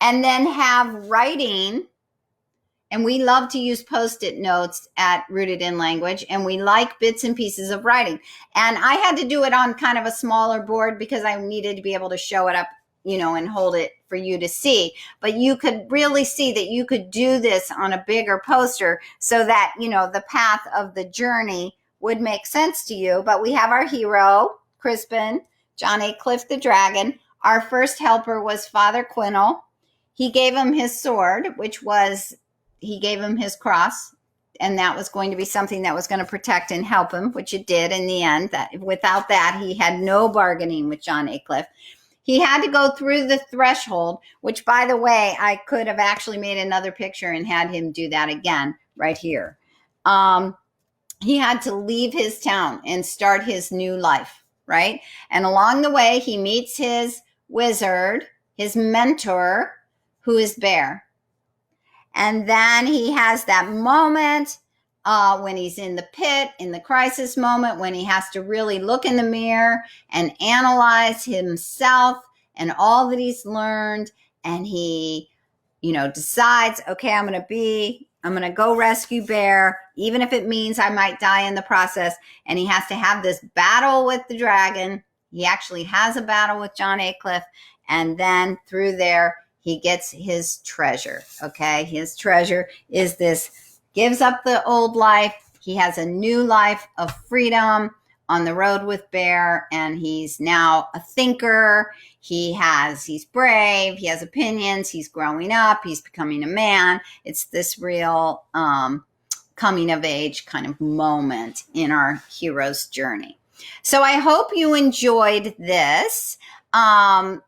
and then have writing. And we love to use Post-it notes at Rooted in Language, and we like bits and pieces of writing. And I had to do it on kind of a smaller board because I needed to be able to show it up, you know, and hold it for you to see. But you could really see that you could do this on a bigger poster so that, you know, the path of the journey would make sense to you. But we have our hero, Crispin, John Aycliffe the dragon. Our first helper was Father Quinnell. He gave him his sword, which was, he gave him his cross, and that was going to be something that was going to protect and help him, which it did in the end. That without that, he had no bargaining with John Aycliffe. He had to go through the threshold, which, by the way, I could have actually made another picture and had him do that again right here. He had to leave his town and start his new life, right? And along the way, he meets his wizard, his mentor, who is Bear. And then he has that moment when he's in the pit, in the crisis moment, when he has to really look in the mirror and analyze himself and all that he's learned. And he, you know, decides, okay, I'm going to go rescue Bear, even if it means I might die in the process. And he has to have this battle with the dragon. He actually has a battle with John Aycliffe. And then through there, he gets his treasure, okay? His treasure is this, gives up the old life. He has a new life of freedom on the road with Bear, and he's now a thinker. He's brave. He has opinions. He's growing up. He's becoming a man. It's this real coming of age kind of moment in our hero's journey. So I hope you enjoyed this. I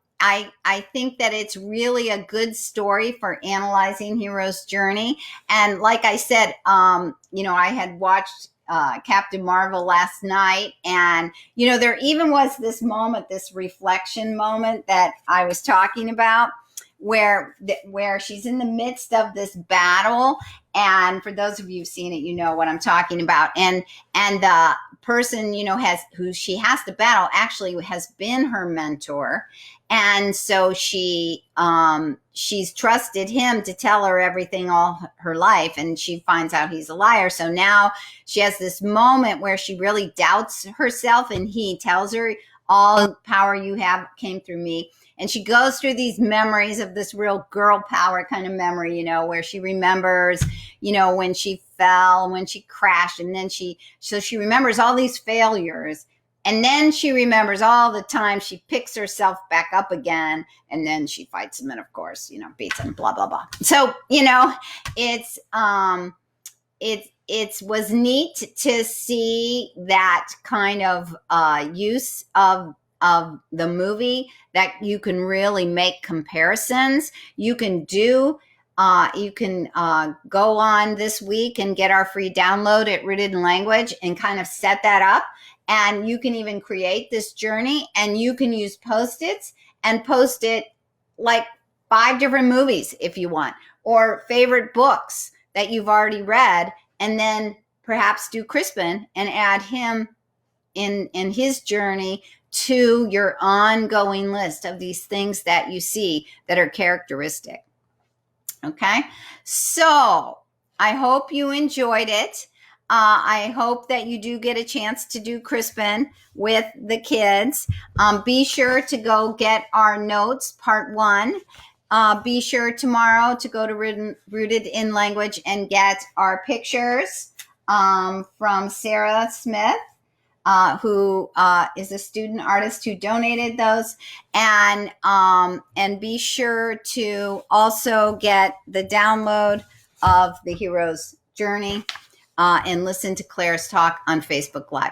think that it's really a good story for analyzing hero's journey. And like I said, I had watched Captain Marvel last night, and there even was this moment, this reflection moment that I was talking about, where she's in the midst of this battle. And for those of you who've seen it, you know what I'm talking about. And the person, who she has to battle actually has been her mentor. And so she's trusted him to tell her everything all her life, and she finds out he's a liar. So now she has this moment where she really doubts herself, and he tells her, all power you have came through me. And she goes through these memories of this real girl power kind of memory, where she remembers, when she fell, when she crashed, and then she remembers all these failures. And then she remembers all the time she picks herself back up again, and then she fights him and, of course, beats him, blah, blah, blah. So, it was neat to see that kind of use of the movie, that you can really make comparisons. You can go on this week and get our free download at Rooted in Language and kind of set that up. And you can even create this journey, and you can use Post-its and post it like 5 different movies if you want, or favorite books that you've already read, and then perhaps do Crispin and add him in his journey to your ongoing list of these things that you see that are characteristic. Okay, so I hope you enjoyed it. I hope that you do get a chance to do Crispin with the kids. Be sure to go get our notes, part 1. Be sure tomorrow to go to Rooted in Language and get our pictures from Sarah Smith, who is a student artist who donated those. And be sure to also get the download of the hero's journey. And listen to Claire's talk on Facebook Live.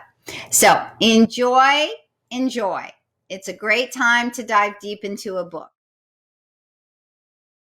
So enjoy. It's a great time to dive deep into a book.